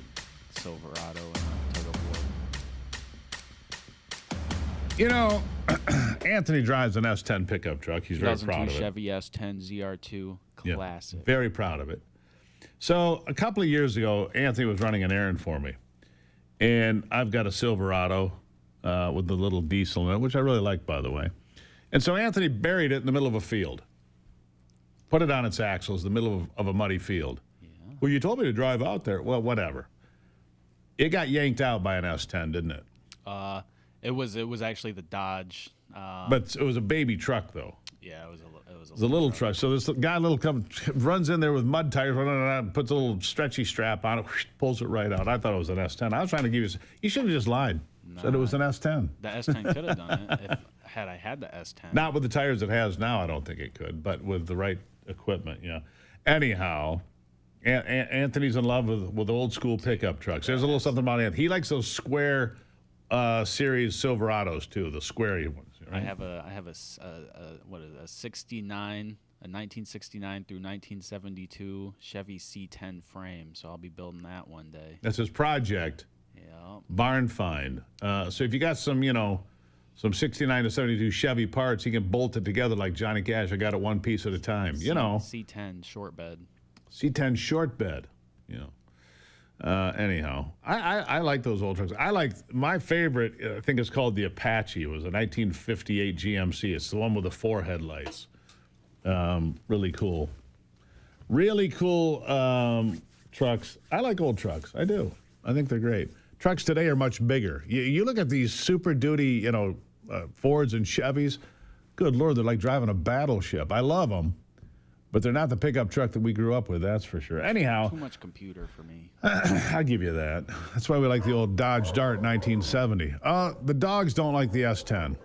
Speaker 4: Silverado and a tug of war.
Speaker 1: You know, Anthony drives an S10 pickup truck. He's very proud of it.
Speaker 4: Chevy S10 ZR2 Classic.
Speaker 1: Yeah, very proud of it. So a couple of years ago, Anthony was running an errand for me. And I've got a Silverado with the little diesel in it, which I really like, by the way. And so Anthony buried it in the middle of a field. Put it on its axles in the middle of a muddy field. Yeah. Well, you told me to drive out there. Well, whatever. It got yanked out by an S10, didn't it?
Speaker 4: It was actually the Dodge.
Speaker 1: But it was a baby truck, though.
Speaker 4: Yeah, it was
Speaker 1: a little truck. So this guy runs in there with mud tires, puts a little stretchy strap on it, pulls it right out. I thought it was an S10. I was trying to give you. You should have just lied. Said it was an S10.
Speaker 4: The S10 could have done it had I had the S10.
Speaker 1: Not with the tires it has now, I don't think it could, but with the right equipment, yeah. Anyhow, Anthony's in love with old school pickup trucks. There's a little something about Anthony. He likes those square series Silverados too, the square ones. Right?
Speaker 4: I have a 1969 through 1972 Chevy C10 frame, so I'll be building that one day.
Speaker 1: That's his project.
Speaker 4: Yeah.
Speaker 1: Barn find. So if you got some 69 to 72 Chevy parts, he can bolt it together like Johnny Cash. I got it one piece at a time.
Speaker 4: C10 short bed.
Speaker 1: C10 short bed. Anyhow, I like those old trucks. My favorite, I think it's called the Apache. It was a 1958 GMC. It's the one with the 4 headlights. Really cool. Really cool trucks. I like old trucks. I do. I think they're great. Trucks today are much bigger. You look at these Super Duty, Fords and Chevys. Good Lord, they're like driving a battleship. I love them. But they're not the pickup truck that we grew up with, that's for sure. Anyhow.
Speaker 4: Too much computer for me.
Speaker 1: I'll give you that. That's why we like the old Dodge Dart 1970. The dogs don't like the S10.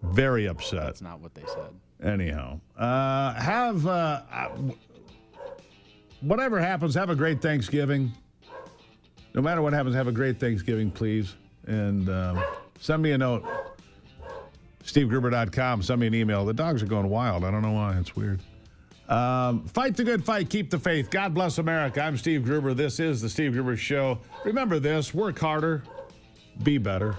Speaker 1: Very upset.
Speaker 4: That's not what they said.
Speaker 1: Anyhow. Whatever happens, have a great Thanksgiving. No matter what happens, have a great Thanksgiving, please. And send me a note. SteveGruber.com. Send me an email. The dogs are going wild. I don't know why. It's weird. Fight the good fight. Keep the faith. God bless America. I'm Steve Gruber. This is the Steve Gruber Show. Remember this. Work harder. Be better.